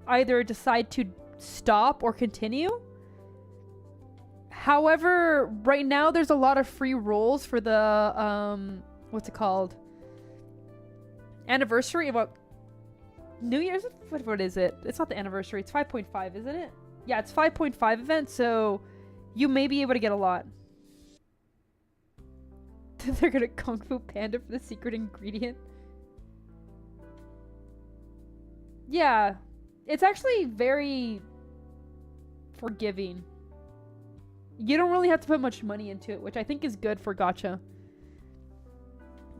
either decide to stop or continue. However, right now there's a lot of free rolls for the what's it called? Anniversary of what? New Year's? What is it? It's not the anniversary. It's 5.5, isn't it? Yeah, it's 5.5 event, so you may be able to get a lot. They're gonna Kung Fu Panda for the secret ingredient. Yeah. It's actually very forgiving. You don't really have to put much money into it, which I think is good for gacha.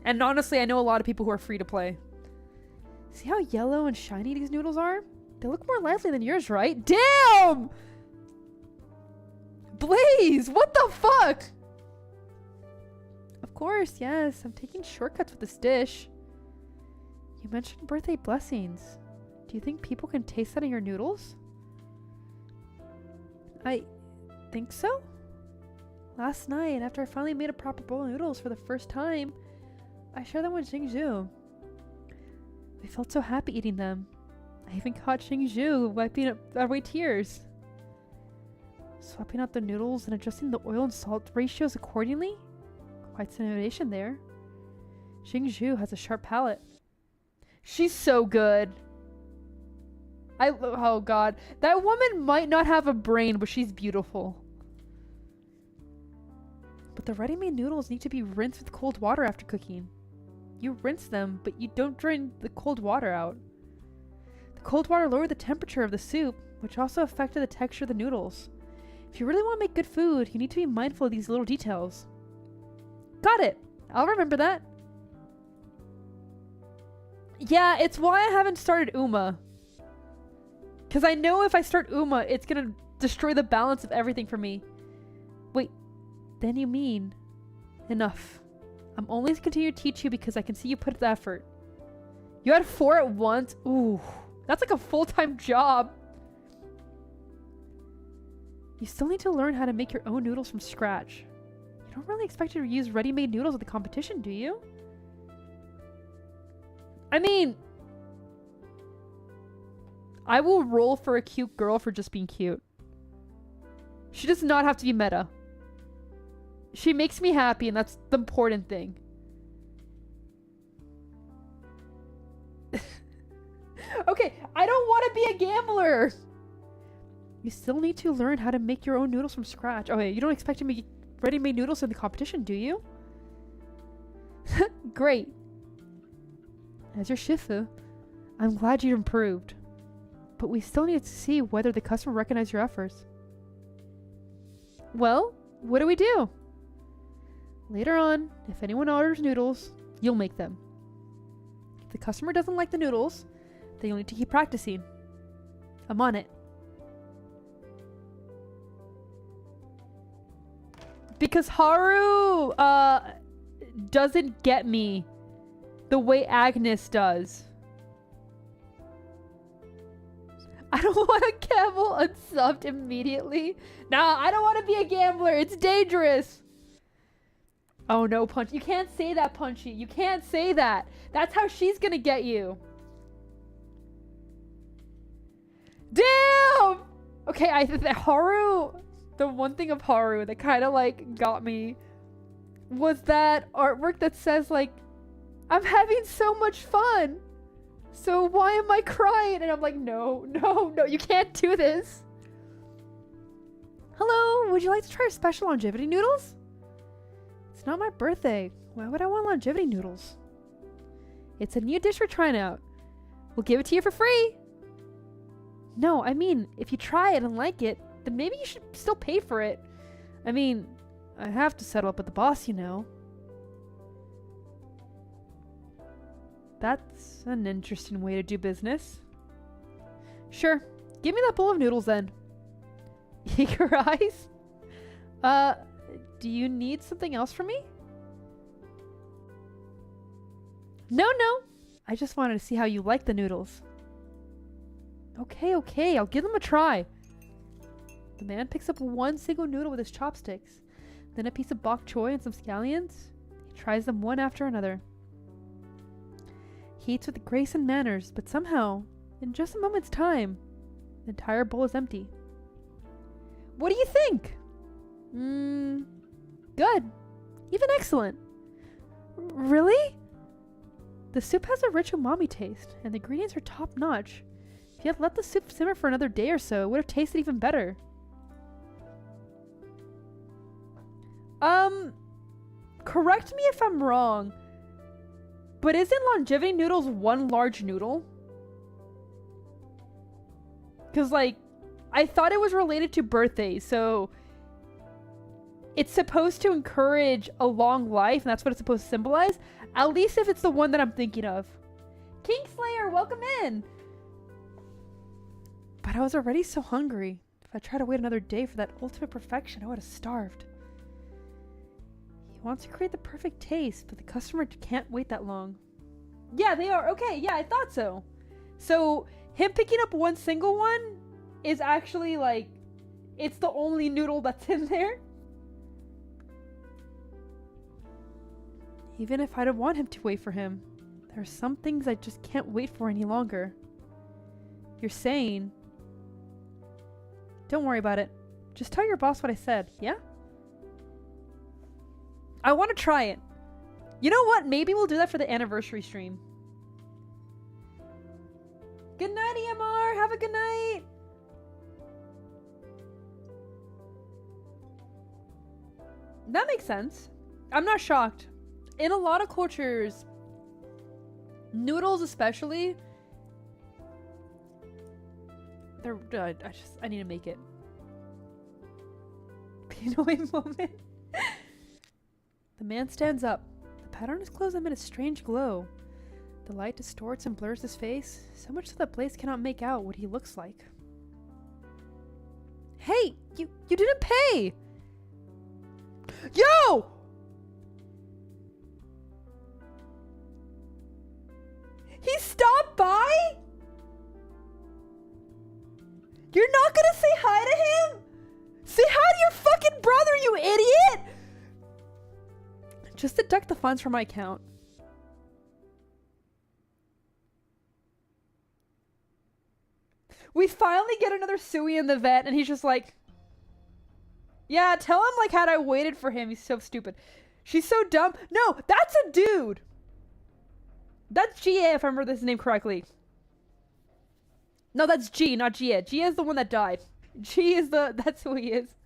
And honestly, I know a lot of people who are free to play. See how yellow and shiny these noodles are? They look more lively than yours, right? Damn! Blaze, what the fuck? Of course, yes. I'm taking shortcuts with this dish. You mentioned birthday blessings. Do you think people can taste that in your noodles? I think so. Last night, after I finally made a proper bowl of noodles for the first time, I shared them with Jingju. We felt so happy eating them. I even caught Jingju wiping away tears. Swapping out the noodles and adjusting the oil and salt ratios accordingly? Quite some innovation there. Jingju has a sharp palate. She's so good. Oh god. That woman might not have a brain, but she's beautiful. But the ready-made noodles need to be rinsed with cold water after cooking. You rinse them, but you don't drain the cold water out. The cold water lowered the temperature of the soup, which also affected the texture of the noodles. If you really want to make good food, you need to be mindful of these little details. Got it! I'll remember that. Yeah, it's why I haven't started Uma. Because I know if I start Uma, it's gonna destroy the balance of everything for me. Wait, then you mean... Enough. I'm only to continue to teach you because I can see you put the effort. You had 4 at once? Ooh, that's like a full-time job. You still need to learn how to make your own noodles from scratch. You don't really expect to use ready-made noodles at the competition, do you? I mean... I will roll for a cute girl for just being cute. She does not have to be meta. She makes me happy, and that's the important thing. Okay, I don't want to be a gambler! You still need to learn how to make your own noodles from scratch. Okay, you don't expect to make ready-made noodles in the competition, do you? Great. As your shifu, I'm glad you improved. But we still need to see whether the customer recognizes your efforts. Well, what do we do? Later on, if anyone orders noodles, you'll make them. If the customer doesn't like the noodles, then you'll need to keep practicing. I'm on it. Because Haru, doesn't get me the way Agnes does. I don't want to gamble unsubbed immediately. Nah, I don't want to be a gambler. It's dangerous. Oh no, Punchy. You can't say that, Punchy. You can't say that. That's how she's gonna get you. Damn! Okay, Haru, the one thing of Haru that kind of like got me was that artwork that says like, I'm having so much fun. So why am I crying? And I'm like, no, no, no, you can't do this. Hello, would you like to try our special longevity noodles? It's not my birthday. Why would I want longevity noodles? It's a new dish we're trying out. We'll give it to you for free. No, I mean, if you try it and like it, then maybe you should still pay for it. I mean, I have to settle up with the boss, you know. That's an interesting way to do business. Sure, give me that bowl of noodles then. Eager eyes? Do you need something else from me? No, no. I just wanted to see how you like the noodles. Okay, okay, I'll give them a try. The man picks up one single noodle with his chopsticks, then a piece of bok choy and some scallions. He tries them one after another. He eats with grace and manners, but somehow, in just a moment's time, the entire bowl is empty. What do you think? Good. Even excellent. Really? The soup has a rich umami taste, and the ingredients are top-notch. If you had let the soup simmer for another day or so, it would have tasted even better. Correct me if I'm wrong, but isn't longevity noodles one large noodle? Because, like, I thought it was related to birthdays, so it's supposed to encourage a long life, and that's what it's supposed to symbolize. At least if it's the one that I'm thinking of. Kingslayer, welcome in! But I was already so hungry. If I tried to wait another day for that ultimate perfection, I would have starved. He wants to create the perfect taste, but the customer can't wait that long. Yeah, they are. Okay, yeah, I thought so. So, him picking up one single one is actually, like, it's the only noodle that's in there. Even if I don't want him to wait for him, there are some things I just can't wait for any longer. You're saying... Don't worry about it. Just tell your boss what I said, yeah? I want to try it. You know what? Maybe we'll do that for the anniversary stream. Good night, EMR. Have a good night. That makes sense. I'm not shocked. In a lot of cultures, noodles especially, they're I need to make it. Pinoy moment. The man stands up. The pattern on his clothes emit a strange glow. The light distorts and blurs his face, so much so that Blaze cannot make out what he looks like. Hey, you didn't pay! Yo! He stopped by? You're not gonna say hi to him? Say hi to your fucking brother, you idiot! Just deduct the funds from my account. We finally get another Sui in the vet, and he's just like, yeah, tell him like had I waited for him. He's so stupid. She's so dumb. No, that's a dude. That's Gia, if I remember this name correctly. No, that's G, not Gia. Gia is the one that died. G is that's who he is.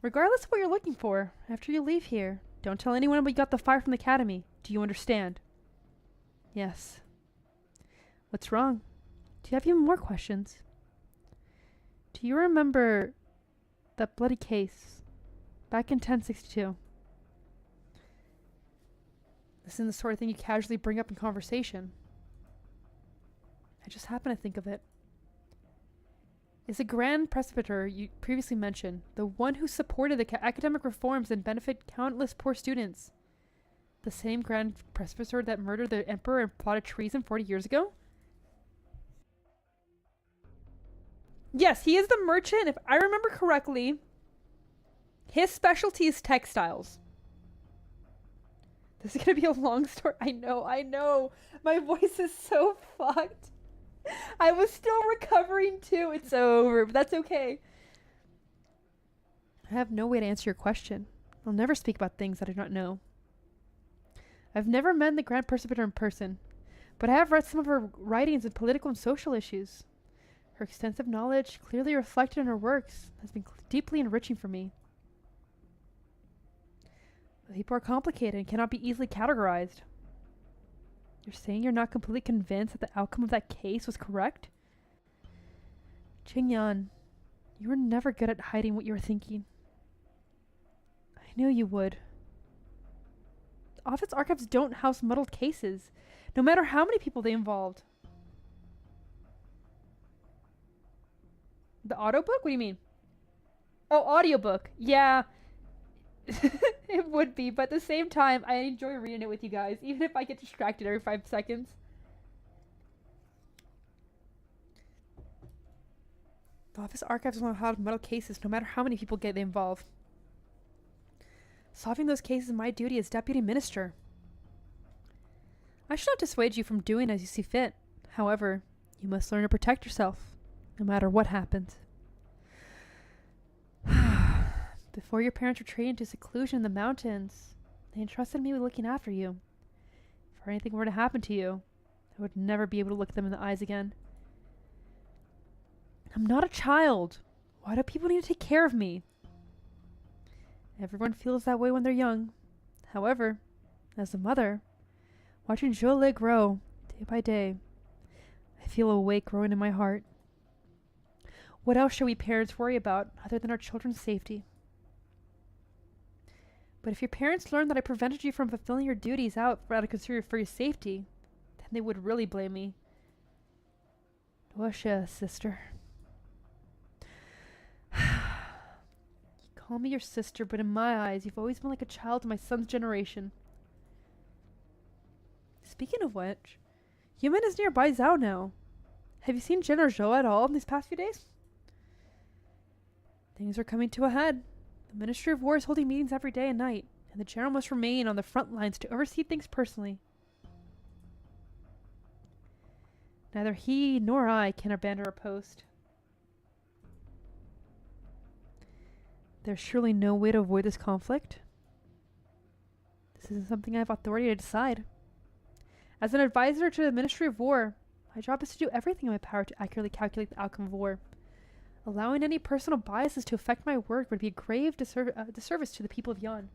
Regardless of what you're looking for, after you leave here, don't tell anyone we got the fire from the academy. Do you understand? Yes. What's wrong? Do you have even more questions? Do you remember that bloody case back in 1062? This isn't the sort of thing you casually bring up in conversation. I just happen to think of it. is the Grand Presbyter you previously mentioned, the one who supported the academic reforms and benefited countless poor students. The same Grand Presbyter that murdered the Emperor and plotted treason 40 years ago? Yes, he is the merchant. If I remember correctly, his specialty is textiles. This is going to be a long story. I know. My voice is so fucked. I was still recovering too. It's over, but that's okay. I have no way to answer your question. I'll never speak about things that I do not know. I've never met the Grand Presbyter in person, but I have read some of her writings on political and social issues. Her extensive knowledge, clearly reflected in her works, has been deeply enriching for me. People are complicated and cannot be easily categorized. You're saying you're not completely convinced that the outcome of that case was correct? Jingyan, you were never good at hiding what you were thinking. I knew you would. The office archives don't house muddled cases, no matter how many people they involved. The audiobook? What do you mean? Oh, audiobook. Yeah. It would be, but at the same time, I enjoy reading it with you guys, even if I get distracted every 5 seconds. The office archives will have muddled cases, no matter how many people get involved. Solving those cases is my duty as deputy minister. I should not dissuade you from doing as you see fit. However, you must learn to protect yourself, no matter what happens. Before your parents retreated into seclusion in the mountains, they entrusted me with looking after you. If anything were to happen to you, I would never be able to look them in the eyes again. I'm not a child. Why do people need to take care of me? Everyone feels that way when they're young. However, as a mother, watching Jolie grow day by day, I feel a weight growing in my heart. What else should we parents worry about other than our children's safety? But if your parents learned that I prevented you from fulfilling your duties out of concern for your safety, then they would really blame me. Washa, sister. You call me your sister, but in my eyes, you've always been like a child of my son's generation. Speaking of which, Yumen is nearby Zhao now. Have you seen Jin or Zhou at all in these past few days? Things are coming to a head. The Ministry of War is holding meetings every day and night, and the general must remain on the front lines to oversee things personally. Neither he nor I can abandon our post. There's surely no way to avoid this conflict. This isn't something I have authority to decide. As an advisor to the Ministry of War, my job is to do everything in my power to accurately calculate the outcome of war. Allowing any personal biases to affect my work would be a grave disservice to the people of Yan.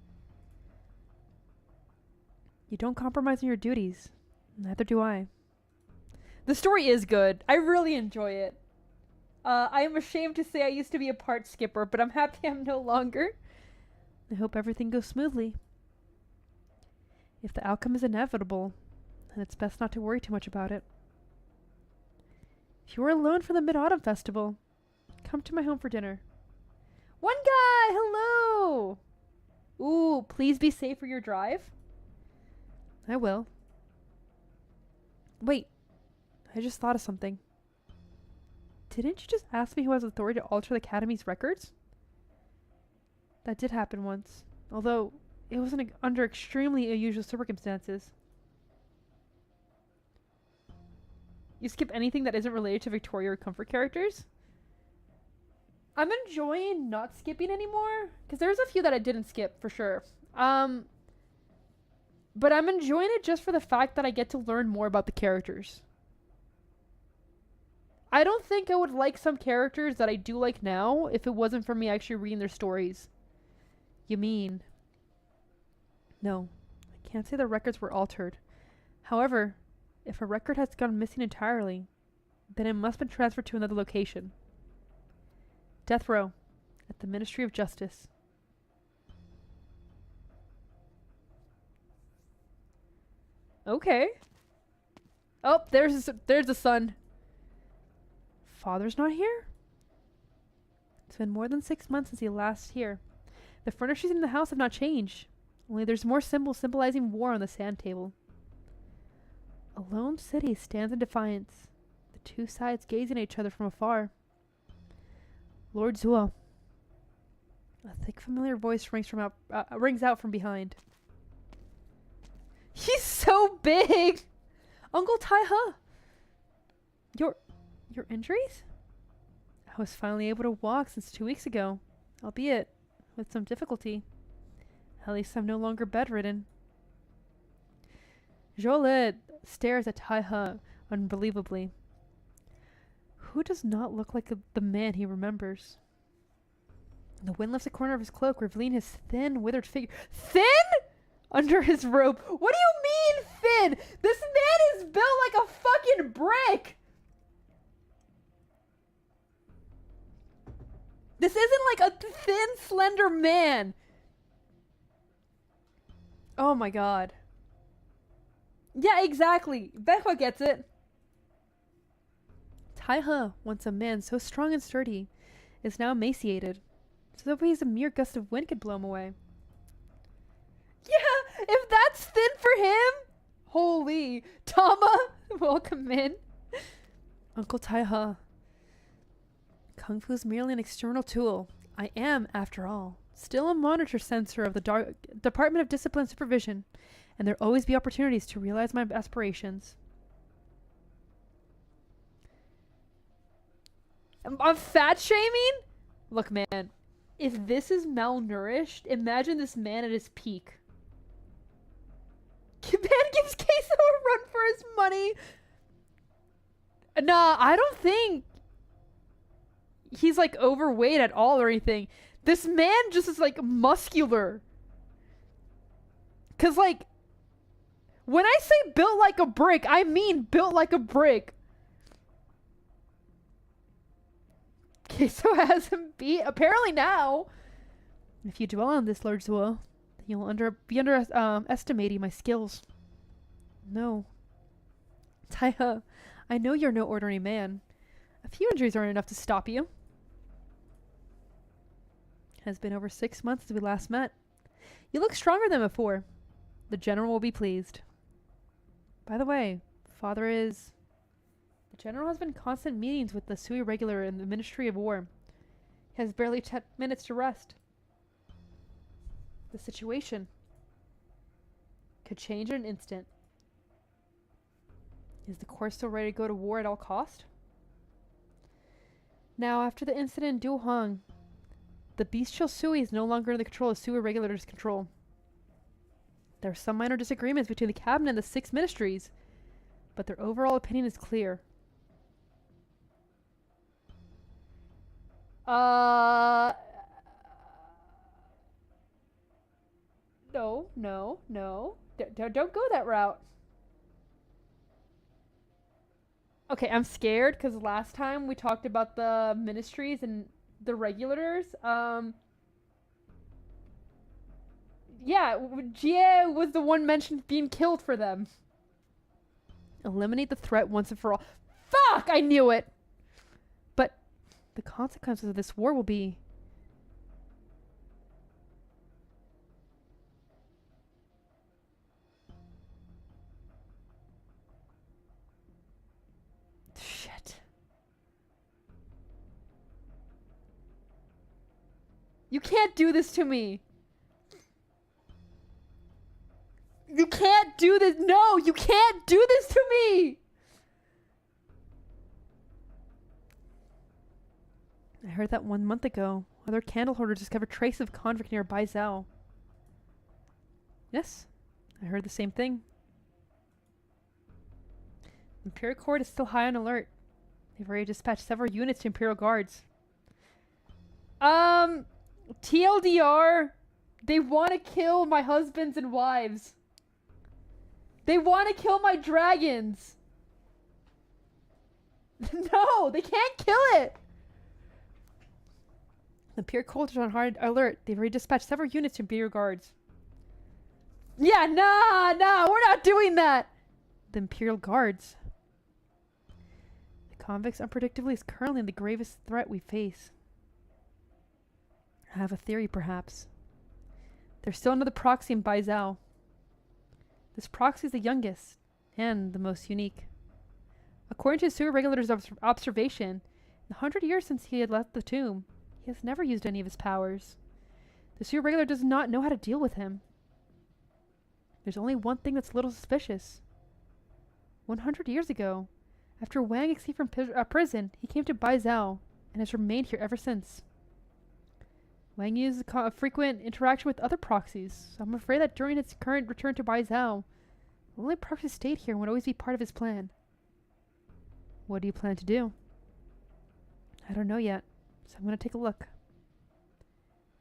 You don't compromise on your duties. Neither do I. The story is good. I really enjoy it. I am ashamed to say I used to be a part skipper, but I'm happy I'm no longer. I hope everything goes smoothly. If the outcome is inevitable, then it's best not to worry too much about it. If you are alone for the Mid-Autumn Festival, come to my home for dinner. One guy! Hello! Ooh, please be safe for your drive. I will. Wait. I just thought of something. Didn't you just ask me who has authority to alter the Academy's records? That did happen once. Although, it was under extremely unusual circumstances. You skip anything that isn't related to Victoria or Comfort characters? I'm enjoying not skipping anymore, because there's a few that I didn't skip, for sure. But I'm enjoying it just for the fact that I get to learn more about the characters. I don't think I would like some characters that I do like now if it wasn't for me actually reading their stories. You mean? No, I can't say the records were altered. However, if a record has gone missing entirely, then it must have been transferred to another location. Death row at the Ministry of Justice. Okay. Oh, there's the sun. Father's not here? It's been more than 6 months since he last here. The furnishings in the house have not changed. Only there's more symbols symbolizing war on the sand table. A lone city stands in defiance, the two sides gazing at each other from afar. Lord Zua. A thick, familiar voice rings out from behind. He's so big! Uncle Taiha! Your injuries? I was finally able to walk since 2 weeks ago, albeit with some difficulty. At least I'm no longer bedridden. Jolette stares at Taiha unbelievably. Who does not look like the man he remembers? The wind lifts a corner of his cloak, revealing his thin, withered figure. Thin?! Under his robe. What do you mean, thin? This man is built like a fucking brick! This isn't like a thin, slender man. Oh my god. Yeah, exactly. Becca gets it. Taiha, once a man so strong and sturdy, is now emaciated, so that he's a mere gust of wind could blow him away. Yeah, if that's thin for him! Holy. Tama, welcome in. Uncle Taiha. Kung Fu's merely an external tool. I am, after all, still a monitor censor of the Department of Discipline Supervision, and there'll always be opportunities to realize my aspirations. I'm fat shaming? Look, man, if this is malnourished, imagine this man at his peak. Man gives Queso a run for his money. Nah, I don't think he's like overweight at all or anything. This man just is like muscular. Cause like, when I say built like a brick, I mean built like a brick. Queso has him beat, apparently now. If you dwell on this, Lord Zua, then you'll be underestimating my skills. No. Taiha, I know you're no ordinary man. A few injuries aren't enough to stop you. It has been over 6 months since we last met. You look stronger than before. The general will be pleased. By the way, father is... The general has been in constant meetings with the Sui Regular and the Ministry of War. He has barely 10 minutes to rest. The situation could change in an instant. Is the court still ready to go to war at all cost? Now, after the incident in Duhong, the bestial Sui is no longer in the control of Sui Regulators' control. There are some minor disagreements between the cabinet and the 6 ministries, but their overall opinion is clear. No. Don't go that route. Okay, I'm scared because last time we talked about the ministries and the regulators. Yeah, Jie was the one mentioned being killed for them. Eliminate the threat once and for all. Fuck! I knew it! But the consequences of this war will be... Shit. You can't do this to me! You can't do this! No! You can't do this to me! I heard that 1 month ago, other candle hoarders discovered traces of convict near Baizhou. Yes, I heard the same thing. Imperial Court is still high on alert. They've already dispatched several units to Imperial Guards. TLDR, they want to kill my husbands and wives. They want to kill my dragons. No, they can't kill it. The Imperial Court is on high alert. They've already dispatched several units to Imperial Guards. Yeah, nah, we're not doing that. The Imperial Guards. The convicts unpredictably is currently the gravest threat we face. I have a theory, perhaps. There's still another proxy in Baizhou. This proxy is the youngest and the most unique. According to Sewer Regulator's observation, in the 100 years since he had left the tomb, he has never used any of his powers. The Sewer Regulator does not know how to deal with him. There's only one thing that's a little suspicious. 100 years ago, after Wang escaped from prison, he came to Baizhou and has remained here ever since. Wang used a frequent interaction with other proxies, so I'm afraid that during his current return to Baizhou, the only proxy stayed here and would always be part of his plan. What do you plan to do? I don't know yet, so I'm going to take a look.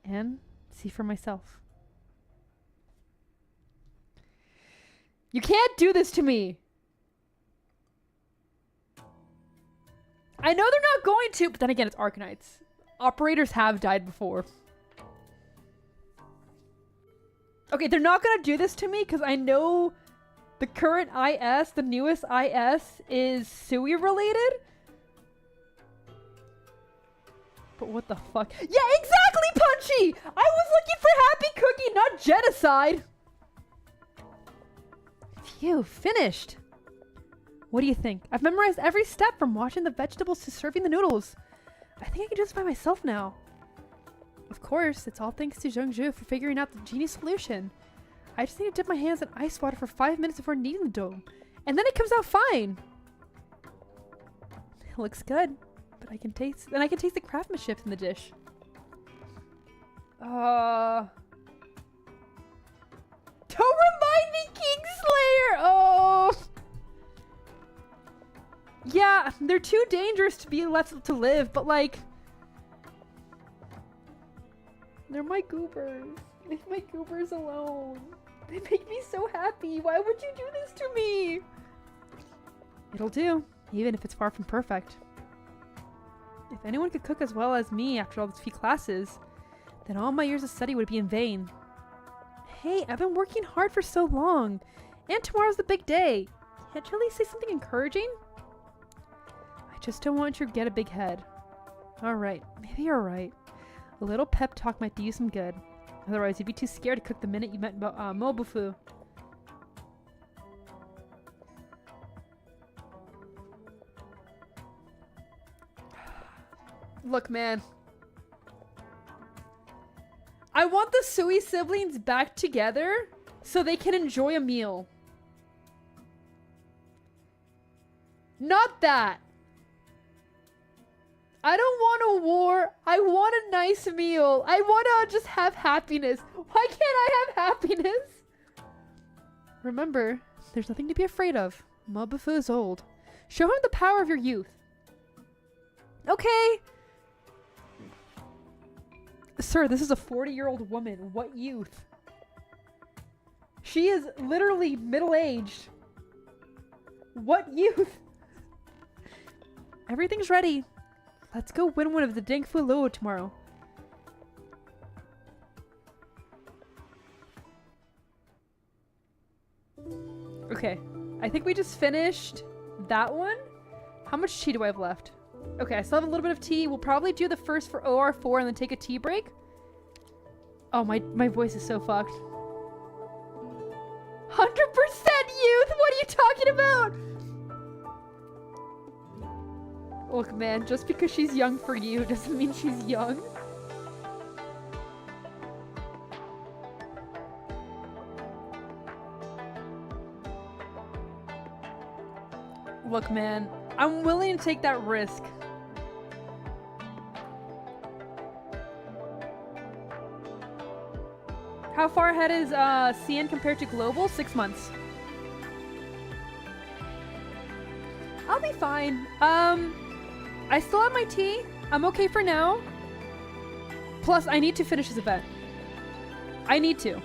And see for myself. You can't do this to me! I know they're not going to, but then again, it's ARKNIGHTS. Operators have died before. Okay, they're not gonna do this to me because I know the current IS, the newest IS, is Sui related. But what the fuck? Yeah, exactly, Punchy! I was looking for Happy Cookie, not genocide! Phew, finished. What do you think? I've memorized every step from washing the vegetables to serving the noodles. I think I can do this by myself now. Of course, it's all thanks to Zhengzhu for figuring out the genius solution. I just need to dip my hands in ice water for 5 minutes before kneading the dough. And then it comes out fine. It looks good. But I can taste the craftsmanship in the dish. Don't remind me, Kingslayer! Oh! Yeah, they're too dangerous to be left to live, but like... They're my goobers. Leave my goobers alone. They make me so happy. Why would you do this to me? It'll do, even if it's far from perfect. If anyone could cook as well as me after all these few classes, then all my years of study would be in vain. Hey, I've been working hard for so long, and tomorrow's the big day. Can't you at least say something encouraging? I just don't want you to get a big head. Alright, maybe you're right. A little pep talk might do you some good. Otherwise, you'd be too scared to cook the minute you met Mobufu. Look, man. I want the Sui siblings back together so they can enjoy a meal. Not that. I don't want a war. I want a nice meal. I want to just have happiness. Why can't I have happiness? Remember, there's nothing to be afraid of. Mobufu is old. Show him the power of your youth. Okay. Sir, this is a 40-year-old woman. What youth? She is literally middle-aged. What youth? Everything's ready. Let's go win one of the Deng Fu Luo tomorrow. Okay. I think we just finished that one. How much tea do I have left? Okay, I still have a little bit of tea. We'll probably do the first for OR4 and then take a tea break. Oh, my voice is so fucked. 100% youth! What are you talking about? Look, man, just because she's young for you doesn't mean she's young. Look, man, I'm willing to take that risk. How far ahead is CN compared to Global? 6 months. I'll be fine. I still have my tea. I'm okay for now. Plus, I need to finish this event. I need to.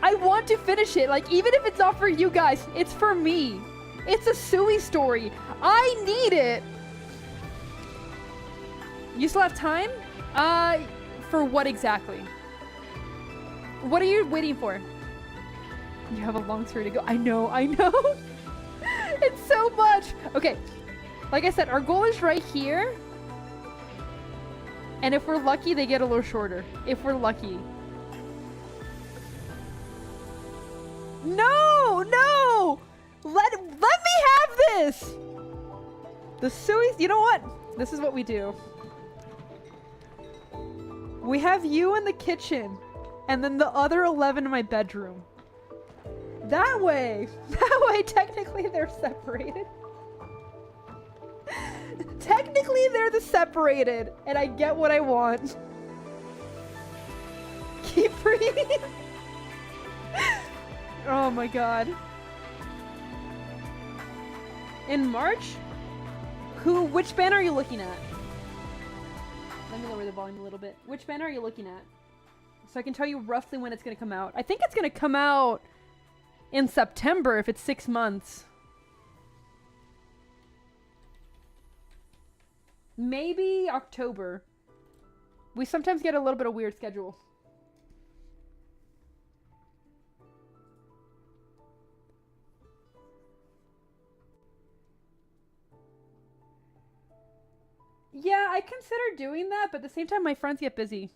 I want to finish it. Like, even if it's not for you guys, it's for me. It's a Sui story. I need it. You still have time? For what exactly? What are you waiting for? You have a long story to go. I know. It's so much. Okay. Like I said, our goal is right here. And if we're lucky, they get a little shorter. If we're lucky. No! No! Let me have this! The Sui's, you know what? This is what we do. We have you in the kitchen, and then the other 11 in my bedroom. That way, technically they're separated. Technically they're the separated, and I get what I want. Keep breathing. Oh my god. In March? Which band are you looking at? Let me lower the volume a little bit. Which band are you looking at? So I can tell you roughly when it's gonna come out. I think it's gonna come out in September if it's 6 months. Maybe October. We sometimes get a little bit of weird schedule. Yeah, I consider doing that, but at the same time my friends get busy.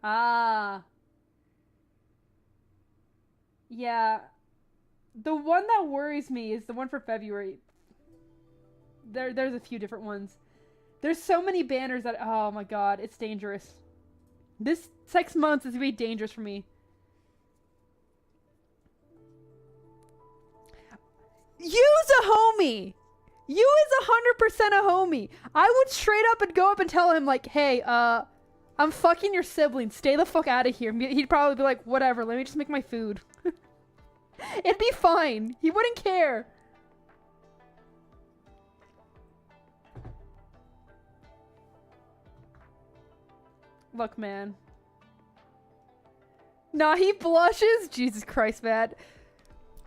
Ah. Yeah. The one that worries me is the one for February. There's a few different ones. There's so many banners that, oh my god, it's dangerous. This 6 months is gonna be dangerous for me. Use a homie! You is 100% a homie. I would straight up and go up and tell him like, hey, I'm fucking your sibling. Stay the fuck out of here. He'd probably be like, whatever, let me just make my food. It'd be fine. He wouldn't care. Look, man. Nah, he blushes? Jesus Christ, man.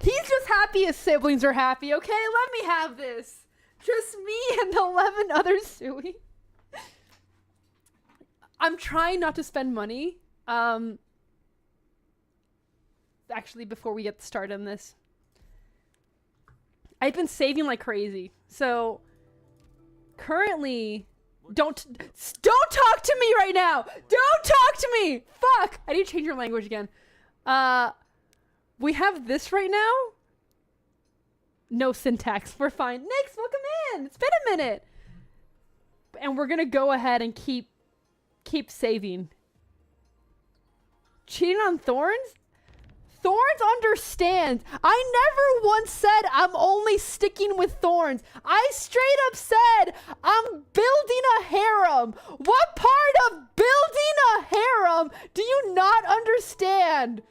He's just happy his siblings are happy, okay? Let me have this. Just me and the 11 other Sui. I'm trying not to spend money. Actually, before we get started on this. I've been saving like crazy. So, currently... Don't talk to me right now! Don't talk to me! Fuck! I need to change your language again. We have this right now. No syntax. We're fine. Nix, welcome in! It's been a minute! And we're gonna go ahead and keep saving. Cheating on Thorns? Thorns understands. I never once said I'm only sticking with Thorns. I straight up said I'm building a harem. What part of building a harem do you not understand?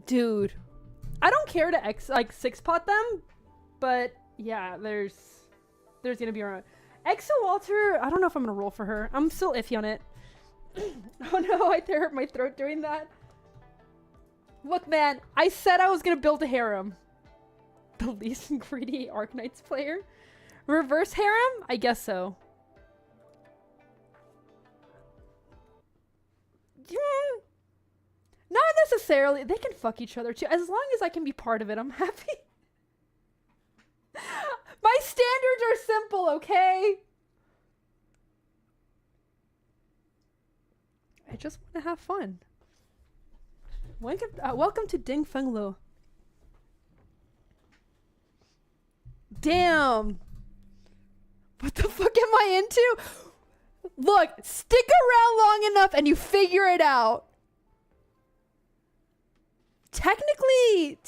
Dude, I don't care to six pot them, but yeah, there's gonna be around. Exo Walter, I don't know if I'm gonna roll for her. I'm still iffy on it. Oh no, I hurt my throat doing that. Look, man, I said I was gonna build a harem. The least greedy ARKNIGHTS player? Reverse harem? I guess so. Not necessarily. They can fuck each other too. As long as I can be part of it, I'm happy. My standards are simple, okay? I just want to have fun. Welcome to Ding Feng Lo. Damn. What the fuck am I into? Look, stick around long enough and you figure it out. Technically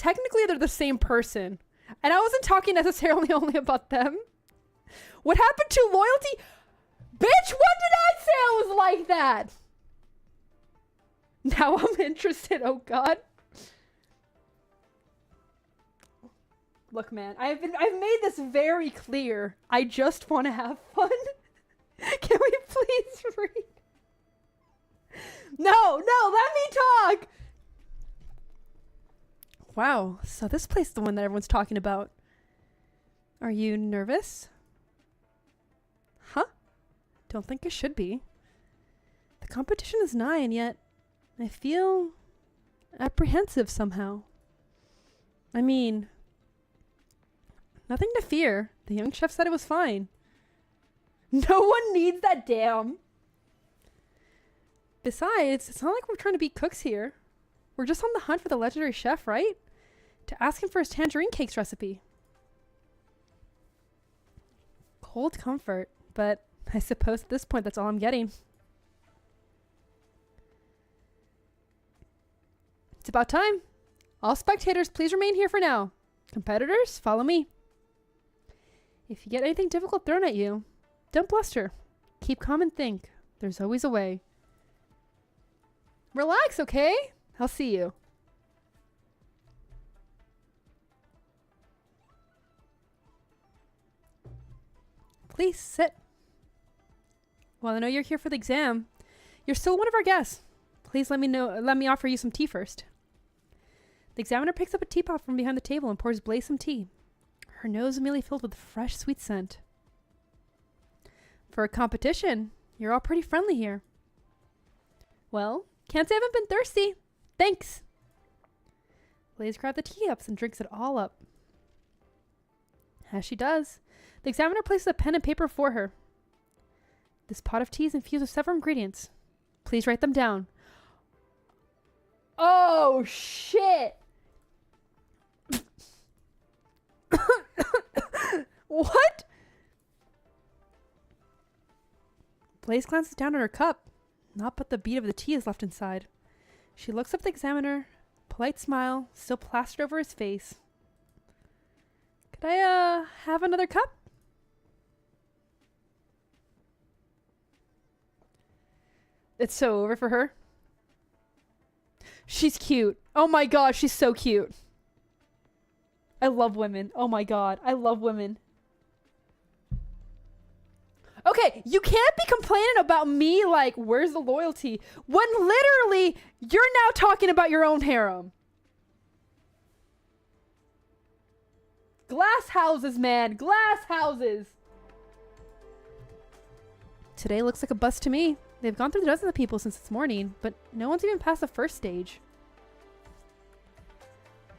they're the same person. And I wasn't talking necessarily only about them. What happened to loyalty? Bitch, what did I say I was like that? Now I'm interested, oh god. Look, man, I've made this very clear. I just want to have fun. Can we please read? No, let me talk! Wow, so this place is the one that everyone's talking about. Are you nervous? Huh? Don't think I should be. The competition is nigh, and yet I feel apprehensive somehow. I mean, nothing to fear. The young chef said it was fine. No one needs that damn. Besides, it's not like we're trying to be cooks here. We're just on the hunt for the legendary chef, right? To ask him for his tangerine cakes recipe. Cold comfort, but I suppose at this point that's all I'm getting. It's about time. All spectators, please remain here for now. Competitors, follow me. If you get anything difficult thrown at you, don't bluster. Keep calm and think. There's always a way. Relax, okay? I'll see you. Please sit. Well, I know you're here for the exam. You're still one of our guests. Please let me offer you some tea first. The examiner picks up a teapot from behind the table and pours Blaze some tea. Her nose immediately filled with fresh, sweet scent. For a competition, you're all pretty friendly here. Well, can't say I haven't been thirsty. Thanks. Blaze grabs the tea cups and drinks it all up. As she does, the examiner places a pen and paper for her. This pot of tea is infused with several ingredients. Please write them down. Oh, shit! What? Blaze glances down at her cup. Not but the bead of the tea is left inside. She looks up at the examiner. Polite smile, still plastered over his face. Could I, have another cup? It's so over for her. She's cute. Oh my god, she's so cute. I love women. Oh my god, I love women. Okay, you can't be complaining about me like, where's the loyalty? When literally, you're now talking about your own harem. Glass houses, man. Glass houses. Today looks like a bust to me. They've gone through dozens of people since this morning, but no one's even past the first stage.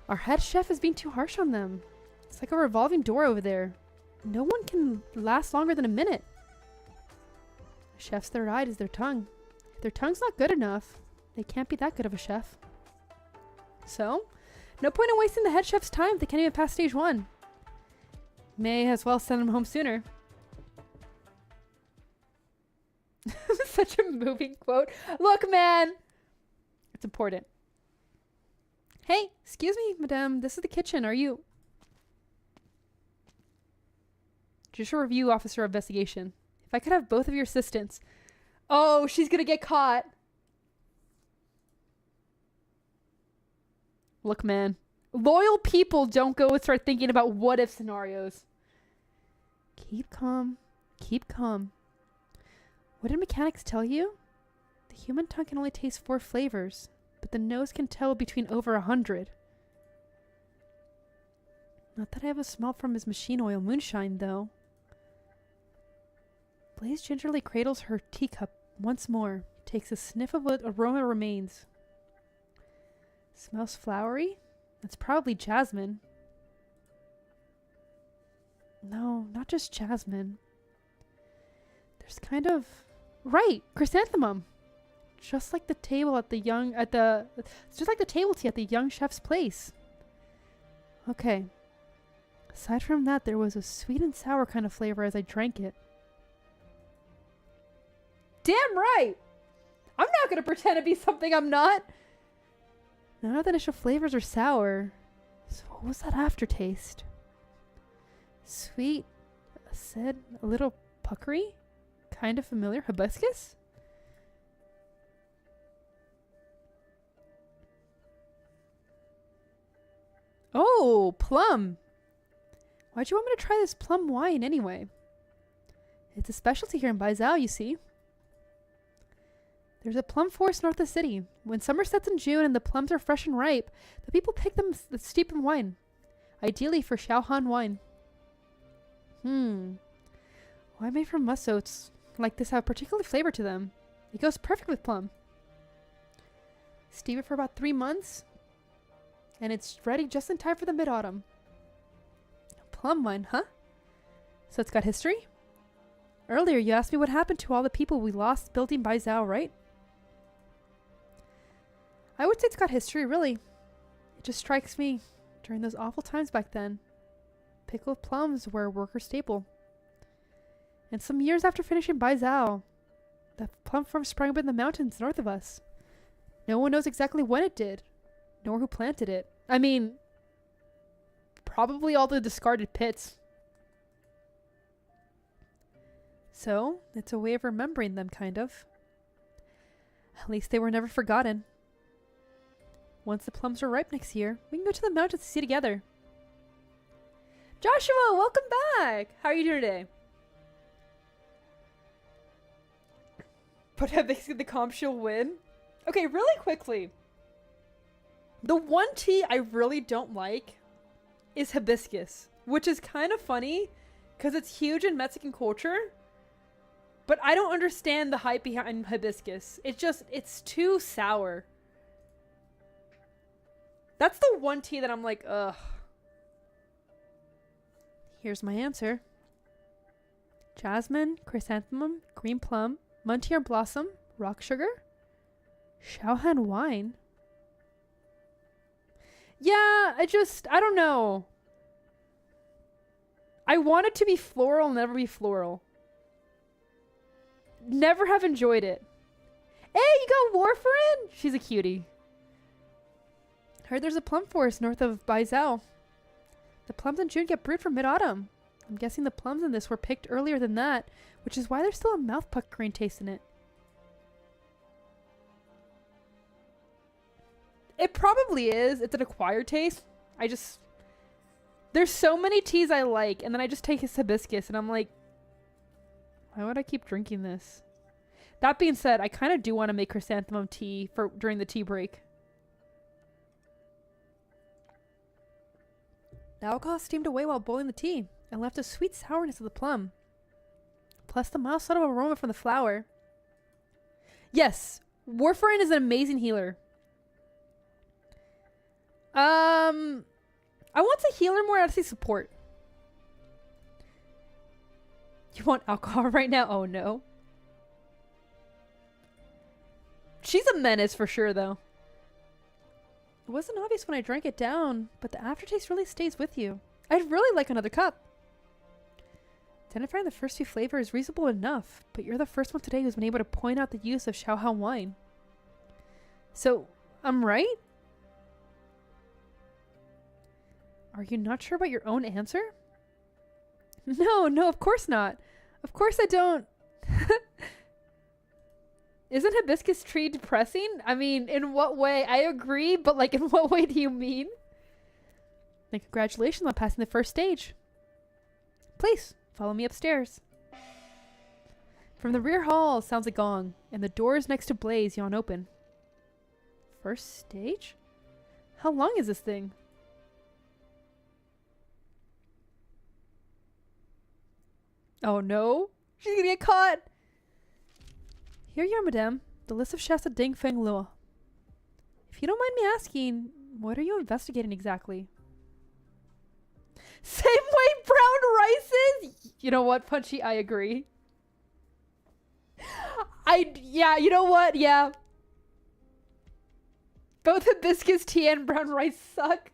Our head chef is being too harsh on them. It's like a revolving door over there. No one can last longer than a minute. The chef's third eye is their tongue. If their tongue's not good enough, they can't be that good of a chef. So, no point in wasting the head chef's time if they can't even pass stage 1. May as well send them home sooner. Such a moving quote. Look, man! It's important. Hey, excuse me, madame. This is the kitchen. Are you... Judicial Review Officer of Investigation. If I could have both of your assistants. Oh, she's gonna get caught. Look, man. Loyal people don't go and start thinking about what-if scenarios. Keep calm. Keep calm. What did mechanics tell you? The human tongue can only taste 4 flavors, but the nose can tell between over 100. Not that I have a smell from his machine oil moonshine, though. Blaze gingerly cradles her teacup once more, takes a sniff of what aroma remains. Smells flowery? That's probably jasmine. No, not just jasmine. There's kind of... Right, chrysanthemum. Just like the table at the young... just like the table tea at the young chef's place. Okay. Aside from that, there was a sweet and sour kind of flavor as I drank it. Damn right! I'm not gonna pretend to be something I'm not! None of the initial flavors are sour. So what was that aftertaste? Sweet, acid, a little puckery? Kind of familiar. Hibiscus? Oh, plum! Why'd you want me to try this plum wine anyway? It's a specialty here in Baizhou, you see. There's a plum forest north of the city. When summer sets in June and the plums are fresh and ripe, the people pick them to steep in wine. Ideally for Shaohan wine. Wine made from musk oats like this have a particular flavor to them. It goes perfect with plum. Steep it for about 3 months, and it's ready just in time for the mid-autumn. Plum wine, huh? So it's got history? Earlier, you asked me what happened to all the people we lost building Bai Zhao, right? I would say it's got history, really. It just strikes me, during those awful times back then, pickled plums were a worker staple. And some years after finishing Bai Zhao, the plum farm sprang up in the mountains north of us. No one knows exactly when it did, nor who planted it. I mean, probably all the discarded pits. So, it's a way of remembering them, kind of. At least they were never forgotten. Once the plums are ripe next year, we can go to the mountains to see together. Joshua, welcome back! How are you doing today? But basically the comp she'll win. Okay, really quickly. The one tea I really don't like is hibiscus, which is kind of funny because it's huge in Mexican culture. But I don't understand the hype behind hibiscus. It's too sour. That's the one tea that I'm like, ugh. Here's my answer. Jasmine, chrysanthemum, green plum, Montier blossom, rock sugar, Shaohan wine. Yeah, I don't know. I want it to be floral, never be floral. Never have enjoyed it. Hey, you got Warfarin? She's a cutie. Heard there's a plum forest north of Bai Zhao. The plums in June get brewed for mid-autumn. I'm guessing the plums in this were picked earlier than that, which is why there's still a mouth-puckering taste in it. It probably is. It's an acquired taste. There's so many teas I like, and then I just take his hibiscus, and I'm like, why would I keep drinking this? That being said, I kind of do want to make chrysanthemum tea during the tea break. The alcohol steamed away while boiling the tea and left a sweet sourness of the plum, plus the mild subtle aroma from the flower. Yes, warfarin is an amazing healer. I want to healer more. I'd say support. You want alcohol right now? Oh no. She's a menace for sure, though. It wasn't obvious when I drank it down, but the aftertaste really stays with you. I'd really like another cup. Identifying the first few flavors is reasonable enough, but you're the first one today who's been able to point out the use of Shaohan wine. So, I'm right? Are you not sure about your own answer? No, of course not. Of course I don't. Isn't hibiscus tree depressing? I mean, in what way? I agree, but like, in what way do you mean? Then congratulations on passing the first stage. Please, follow me upstairs. From the rear hall sounds a gong, and the doors next to Blaze yawn open. First stage? How long is this thing? Oh no, she's gonna get caught. Here you are, madame. The list of chefs at Ding Feng Luo. If you don't mind me asking, what are you investigating exactly? Same way brown rice is? You know what, Punchy? I agree. Yeah, you know what? Yeah. Both hibiscus tea and brown rice suck.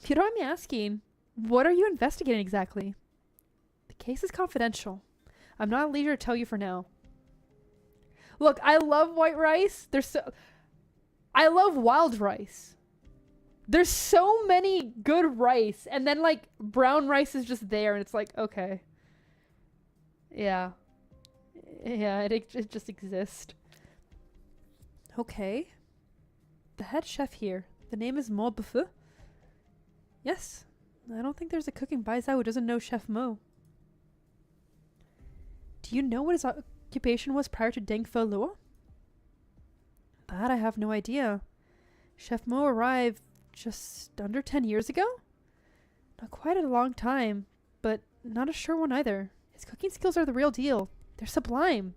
If you don't mind me asking, what are you investigating exactly? The case is confidential. I'm not at leisure to tell you for now. Look, I love white rice. I love wild rice. There's so many good rice, and then like brown rice is just there, and it's like, okay. Yeah, it just exists. Okay. The head chef here. The name is Mo Buffet. Yes. I don't think there's a cooking Baizai who doesn't know Chef Mo. Do you know what his occupation was prior to Deng Fe Luo? That I have no idea. Chef Mo arrived just under 10 years ago? Not quite a long time, but not a sure one either. His cooking skills are the real deal. They're sublime.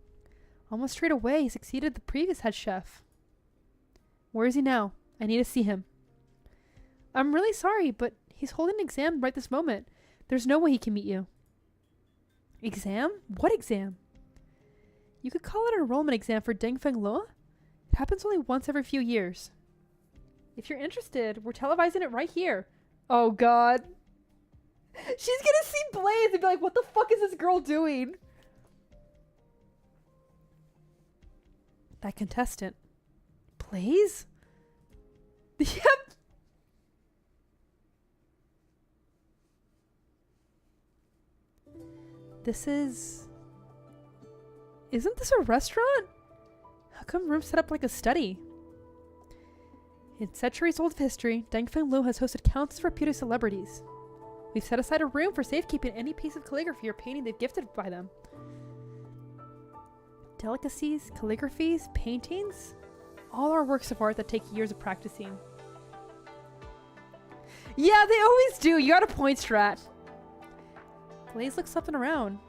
Almost straight away, he succeeded the previous head chef. Where is he now? I need to see him. I'm really sorry, but he's holding an exam right this moment. There's no way he can meet you. Exam? What exam? You could call it an enrollment exam for Dengfeng Lo. It happens only once every few years. If you're interested, we're televising it right here. Oh god. She's gonna see Blaze and be like, what the fuck is this girl doing? That contestant. Blaze? Yep. This is... Isn't this a restaurant? How come rooms set up like a study? In centuries old history, Dengfeng Lu has hosted countless reputed celebrities. We've set aside a room for safekeeping any piece of calligraphy or painting they've gifted by them. Delicacies, calligraphies, paintings, all are works of art that take years of practicing. Yeah, they always do. You got a point, Strat. Blaze looks up and around.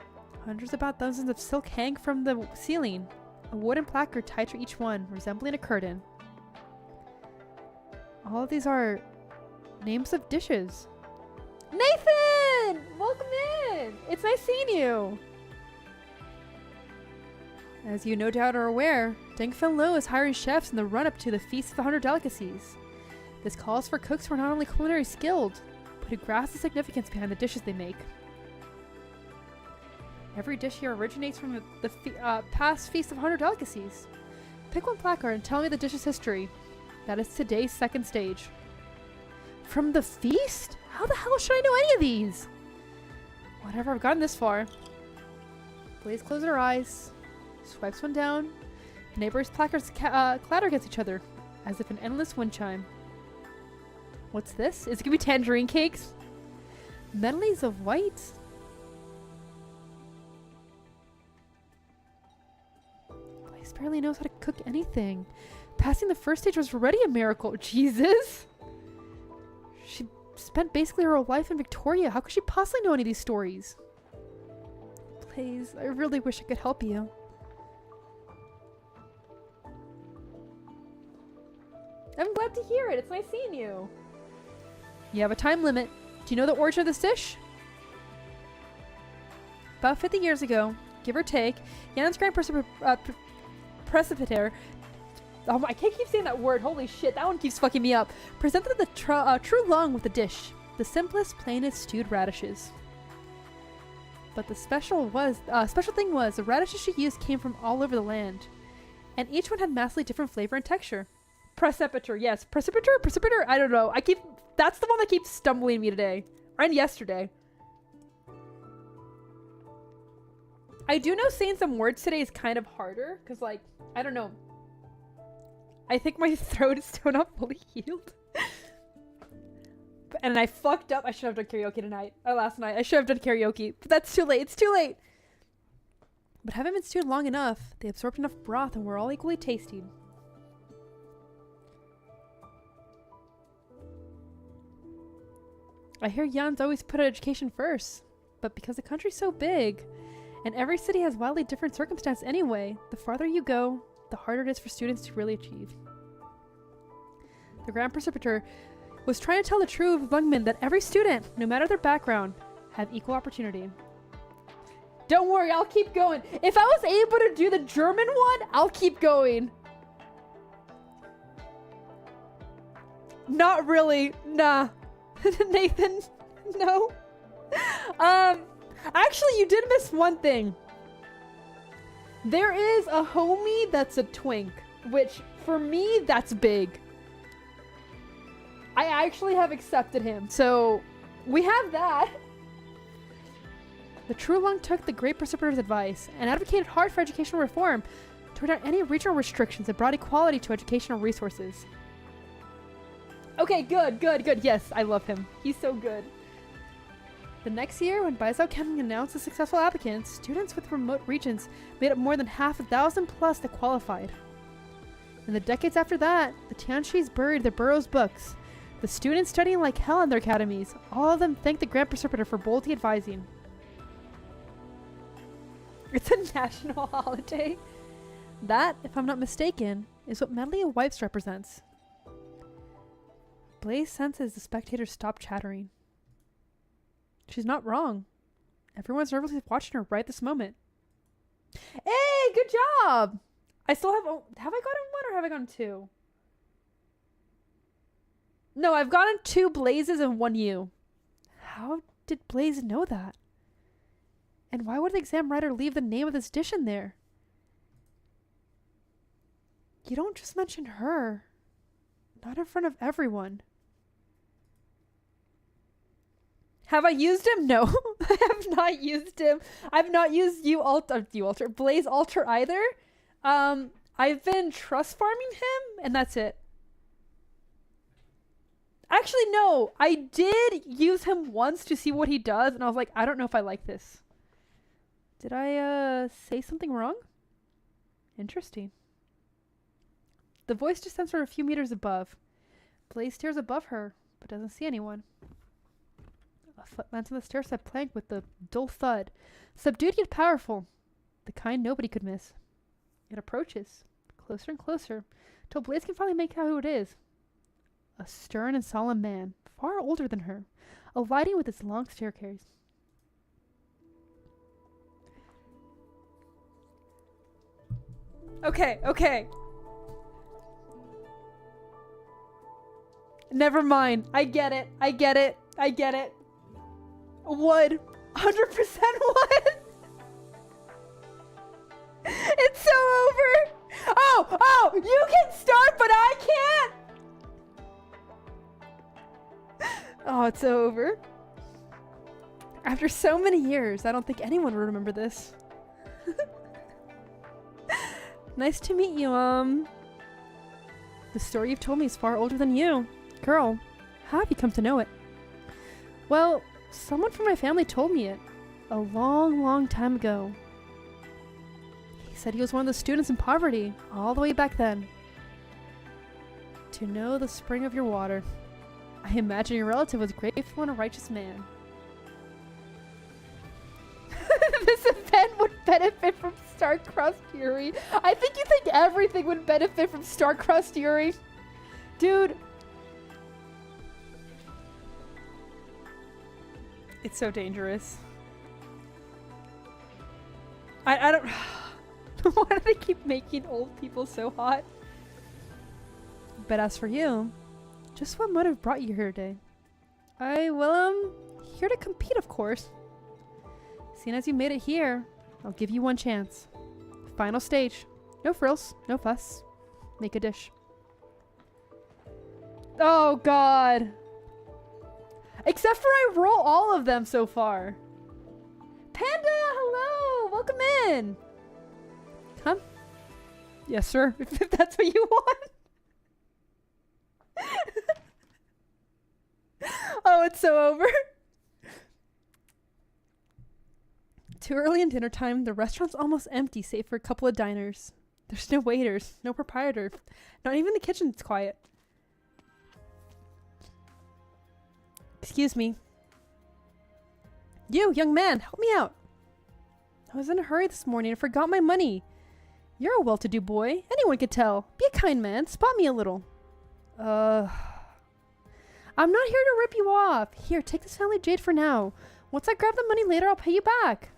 Hundreds, about dozens of silk hang from the ceiling. A wooden placard tied to each one, resembling a curtain. All of these are names of dishes. Nathan! Welcome in! It's nice seeing you! As you no doubt are aware, Dengfeng Lo is hiring chefs in the run-up to the Feast of the 100 Delicacies. This calls for cooks who are not only culinary skilled, but who grasp the significance behind the dishes they make. Every dish here originates from the past Feast of 100 Delicacies. Pick one placard and tell me the dish's history. That is today's second stage. From the feast? How the hell should I know any of these? Whatever, I've gotten this far. Blaze closes her eyes, swipes one down. The neighbors' placards clatter against each other, as if an endless wind chime. What's this? Is it gonna be tangerine cakes? Medleys of white? Blaze barely knows how to cook anything. Passing the first stage was already a miracle. Jesus! She spent basically her whole life in Victoria. How could she possibly know any of these stories? Blaze, I really wish I could help you. I'm glad to hear it. It's nice seeing you. You have a time limit. Do you know the origin of this dish? About 50 years ago, give or take, Yan's grand precipitator. Oh, I can't keep saying that word. Holy shit, that one keeps fucking me up. Presented the true long with the dish. The simplest, plainest stewed radishes. But the special thing was the radishes she used came from all over the land, and each one had massively different flavor and texture. Precipitator, yes, precipitator. I don't know. That's the one that keeps stumbling me today and yesterday. I do know saying some words today is kind of harder because, like, I don't know. I think my throat is still not fully healed. And I fucked up. I should have done karaoke tonight. Or last night. I should have done karaoke. But that's too late. It's too late. But having been stewed long enough, they absorbed enough broth and were all equally tasty. I hear Jan's always put education first. But because the country's so big, and every city has wildly different circumstances anyway, the farther you go, the harder it is for students to really achieve. The Grand Precipitator was trying to tell the truth of young men that every student, no matter their background, have equal opportunity. Don't worry, I'll keep going. If I was able to do the German one, I'll keep going. Not really. Nah. Nathan, no. Actually, you did miss one thing. There is a homie that's a twink, which for me, that's big. I actually have accepted him, so we have that. The True Lung took the Great Precipitator's advice and advocated hard for educational reform, tore down any regional restrictions and brought equality to educational resources. Okay, good. Yes, I love him. He's so good. The next year, when Baizhou County announced the successful applicants, students with remote regions made up more than 1,000 plus that qualified. In the decades after that, the Tianshis buried their borough's books. The students studying like hell in their academies, all of them thanked the Grand Precipitator for boldly advising. It's a national holiday. That, if I'm not mistaken, is what Medley of Wipes represents. Blaze senses the spectators stop chattering. She's not wrong. Everyone's nervously watching her right this moment. Hey, good job! I still have I gotten one or have I gotten two? No, I've gotten 2 Blazes and 1 U. How did Blaze know that? And why would the exam writer leave the name of this dish in there? You don't just mention her. Not in front of everyone. Have I used him? No. I have not used him. I've not used Blaze Alter either. I've been trust farming him, and that's it. Actually, no. I did use him once to see what he does, and I was like, I don't know if I like this. Did I, say something wrong? Interesting. The voice just sounds from a few meters above. Blaze stares above her, but doesn't see anyone. A foot lands on the stair-step plank with the dull thud. Subdued yet powerful. The kind nobody could miss. It approaches, closer and closer, till Blaze can finally make out who it is. A stern and solemn man, far older than her, alighting with its long staircase. Okay. Never mind. I get it. Wood. 100% wood. It's so over. Oh, you can start, but I can't. Oh, it's so over. After so many years, I don't think anyone will remember this. Nice to meet you, The story you've told me is far older than you. Girl, how have you come to know it? Well, someone from my family told me it. A long, long time ago. He said he was one of the students in poverty, all the way back then. To know the spring of your water. I imagine your relative was grateful and a righteous man. This event would benefit from star-crossed Yuri. I think you think everything would benefit from star-crossed Yuri. Dude. It's so dangerous. I don't... Why do they keep making old people so hot? But as for you, just what motive brought you here today? Here to compete, of course. Seeing as you made it here, I'll give you one chance. Final stage. No frills, no fuss. Make a dish. Oh, God. Except for I roll all of them so far. Panda, hello! Welcome in! Come. Yes, sir. If that's what you want. Oh, it's so over. Too early in dinner time, the restaurant's almost empty save for a couple of diners. There's no waiters, no proprietor. Not even the kitchen's quiet. Excuse me. You, young man, help me out. I was in a hurry this morning and forgot my money. You're a well-to-do boy. Anyone could tell. Be a kind man. Spot me a little. I'm not here to rip you off. Here, take this family jade for now. Once I grab the money later, I'll pay you back.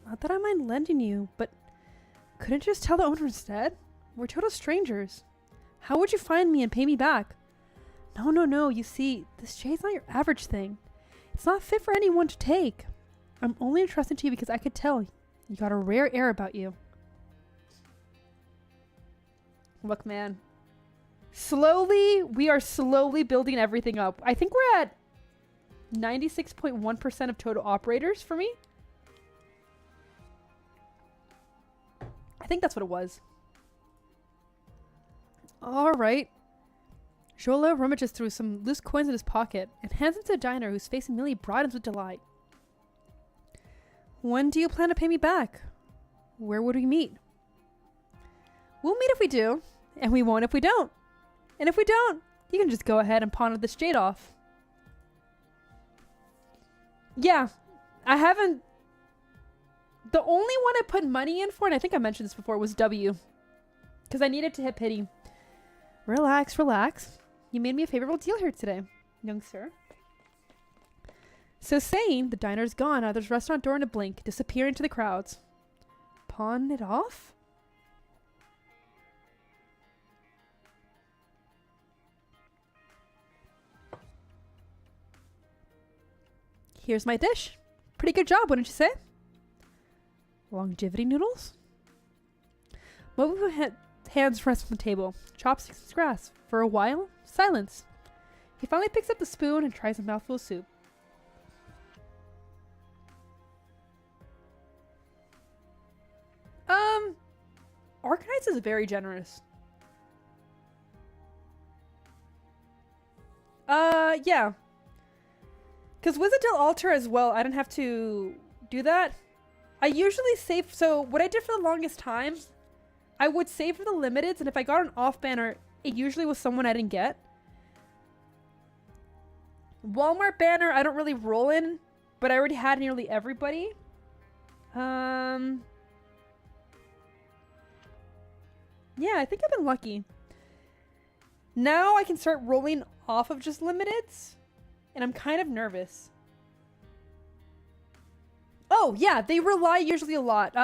Not that I mind lending you, but couldn't you just tell the owner instead? We're total strangers. How would you find me and pay me back? No. You see, this jade's not your average thing. It's not fit for anyone to take. I'm only entrusted to you because I could tell you got a rare air about you. Look, man. We are slowly building everything up. I think we're at 96.1% of total operators for me. I think that's what it was. Alright. Jola rummages through some loose coins in his pocket and hands them to the diner whose face immediately broadens with delight. When do you plan to pay me back? Where would we meet? We'll meet if we do, and we won't if we don't. And if we don't, you can just go ahead and pawn this jade off. Yeah, I haven't... The only one I put money in for, and I think I mentioned this before, was W. Because I needed to hit pity. Relax. You made me a favorable deal here today, young sir. So saying, the diner's gone out of the restaurant door in a blink, disappearing into the crowds. Pawn it off? Here's my dish. Pretty good job, wouldn't you say? Longevity noodles? Mobu hands rest on the table. Chopsticks and grass. For a while, silence. He finally picks up the spoon and tries a mouthful of soup. ARKNIGHTS is very generous. Yeah. Because Wizard Del Altar as well, I didn't have to do that. I usually save, so what I did for the longest time, I would save for the limiteds, and if I got an off banner, it usually was someone I didn't get. Walmart banner, I don't really roll in, but I already had nearly everybody. Yeah, I think I've been lucky. Now I can start rolling off of just limiteds, and I'm kind of nervous. Oh, yeah, they rely usually a lot.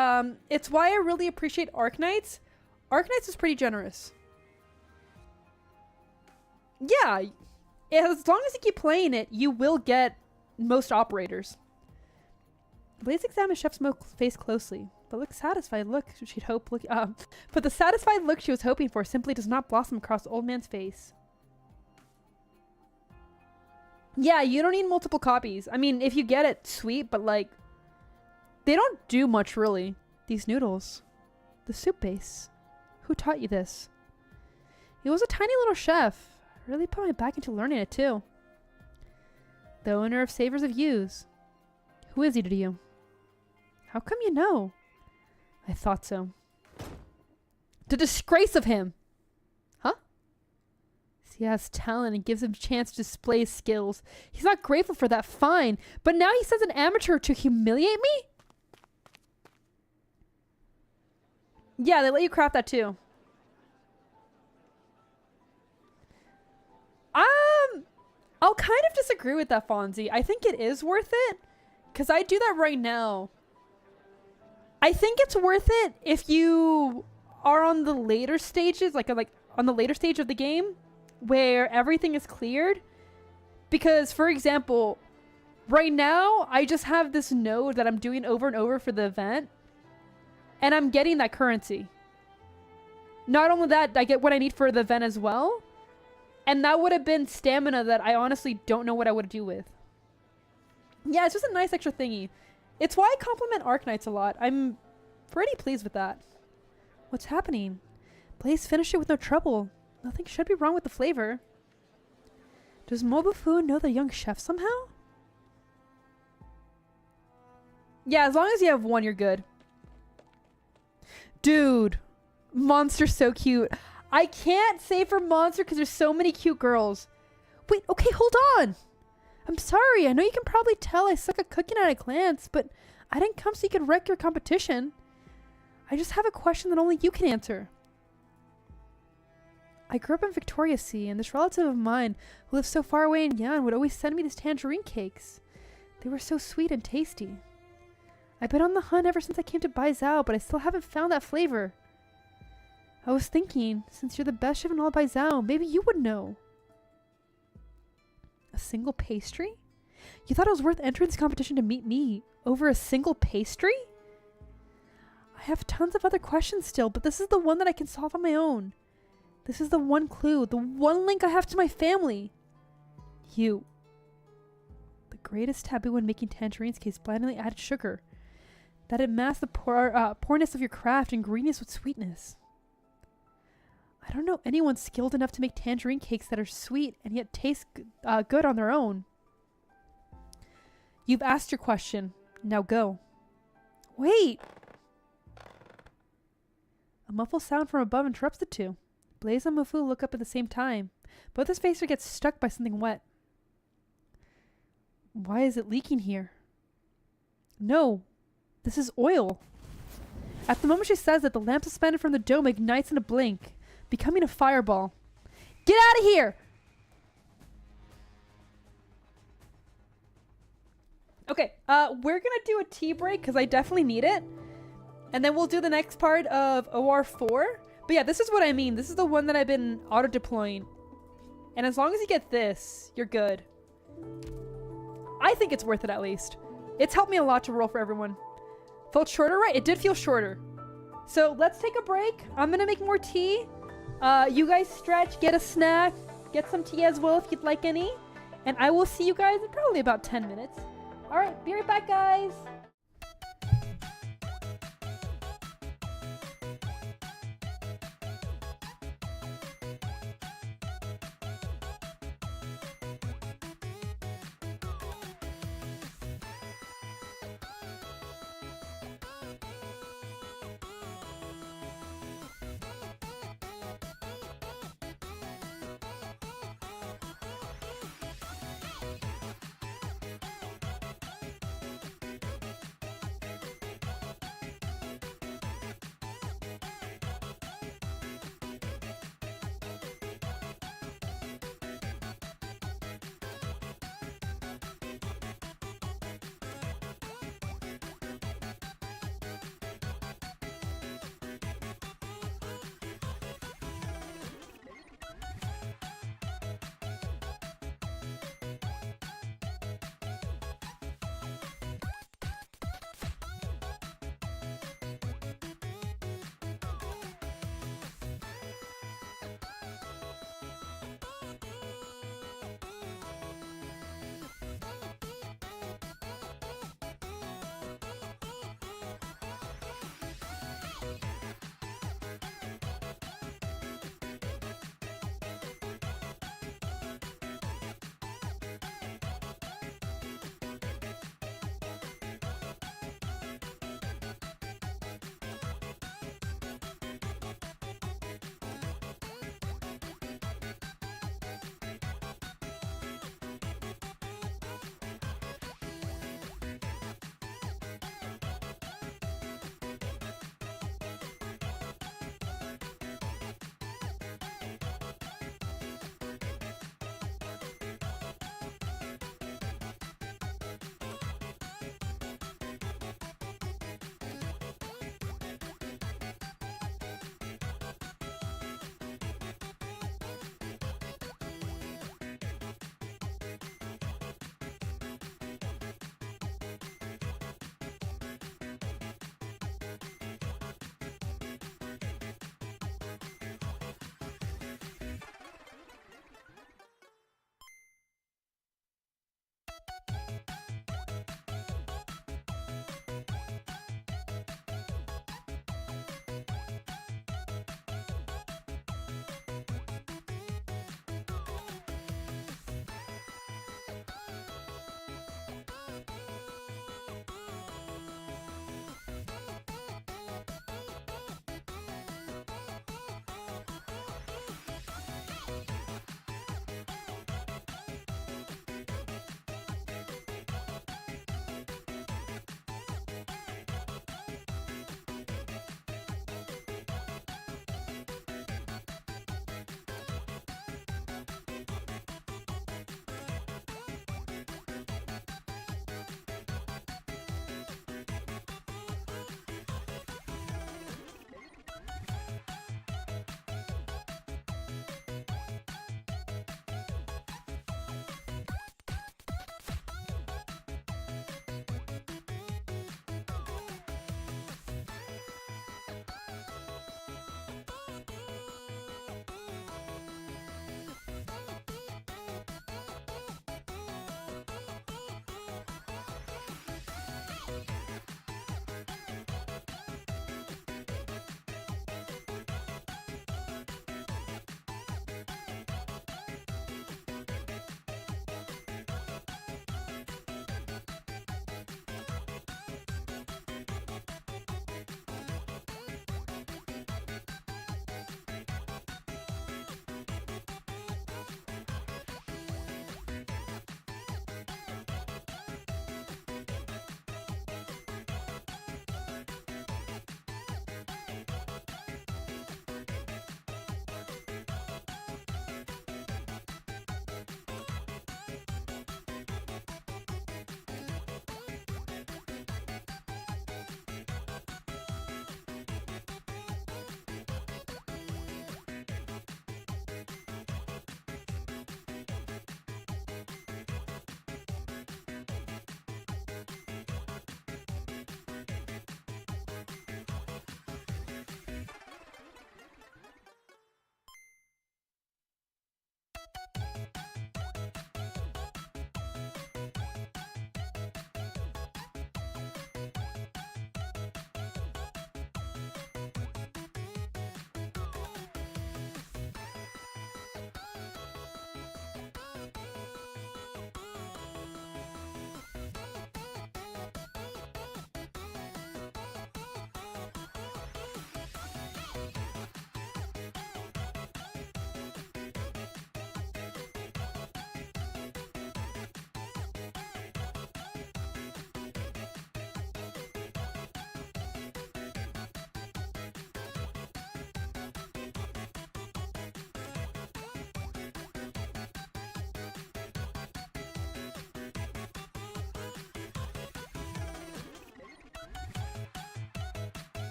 It's why I really appreciate ARKNIGHTS. ARKNIGHTS is pretty generous. Yeah, as long as you keep playing it, you will get most operators. Blaze examines Chef's face closely, but the satisfied look she was hoping for simply does not blossom across the old man's face. Yeah, you don't need multiple copies. I mean, if you get it, sweet, but like, they don't do much really. These noodles. The soup base. Who taught you this? He was a tiny little chef. I really put my back into learning it too. The owner of Savors of Yews. Who is he to you? How come you know? I thought so. The disgrace of him! Huh? He has talent and gives him a chance to display his skills. He's not grateful for that, fine. But now he sends an amateur to humiliate me? Yeah, they let you craft that too. I'll kind of disagree with that, Fonzie. I think it is worth it. Because I do that right now. I think it's worth it if you are on the later stages, like on the later stage of the game, where everything is cleared. Because, for example, right now, I just have this node that I'm doing over and over for the event. And I'm getting that currency. Not only that, I get what I need for the event as well. And that would have been stamina that I honestly don't know what I would do with. Yeah, it's just a nice extra thingy. It's why I compliment ARKNIGHTS a lot. I'm pretty pleased with that. What's happening? Blaze finished it with no trouble. Nothing should be wrong with the flavor. Does Mobufu know the young chef somehow? Yeah, as long as you have one, you're good. Dude, Monster's so cute. I can't say for Monster because there's so many cute girls. Wait, okay, hold on. I'm sorry. I know you can probably tell I suck at cooking at a glance, but I didn't come so you could wreck your competition. I just have a question that only you can answer. I grew up in Victoria Sea, and this relative of mine who lives so far away in Yan would always send me these tangerine cakes. They were so sweet and tasty. I've been on the hunt ever since I came to Baizhou, but I still haven't found that flavor. I was thinking, since you're the best chef in all Baizhou, maybe you would know. A single pastry? You thought it was worth entering this competition to meet me over a single pastry? I have tons of other questions still, but this is the one that I can solve on my own. This is the one clue, the one link I have to my family. You. The greatest taboo when making tangerines case blindly added sugar. That it masked the poorness of your craft, ingredients with sweetness. I don't know anyone skilled enough to make tangerine cakes that are sweet and yet taste good on their own. You've asked your question. Now go. Wait! A muffled sound from above interrupts the two. Blaze and Mufu look up at the same time. Both his faces get stuck by something wet. Why is it leaking here? No, this is oil. At the moment she says that, the lamp suspended from the dome ignites in a blink, becoming a fireball. Get out of here! Okay, we're gonna do a tea break because I definitely need it. And then we'll do the next part of OR4. But yeah, this is what I mean. This is the one that I've been auto-deploying. And as long as you get this, you're good. I think it's worth it at least. It's helped me a lot to roll for everyone. Felt shorter, right? It did feel shorter. So let's take a break. I'm gonna make more tea. You guys stretch, get a snack, get some tea as well if you'd like any. And I will see you guys in probably about 10 minutes. Alright, be right back, guys.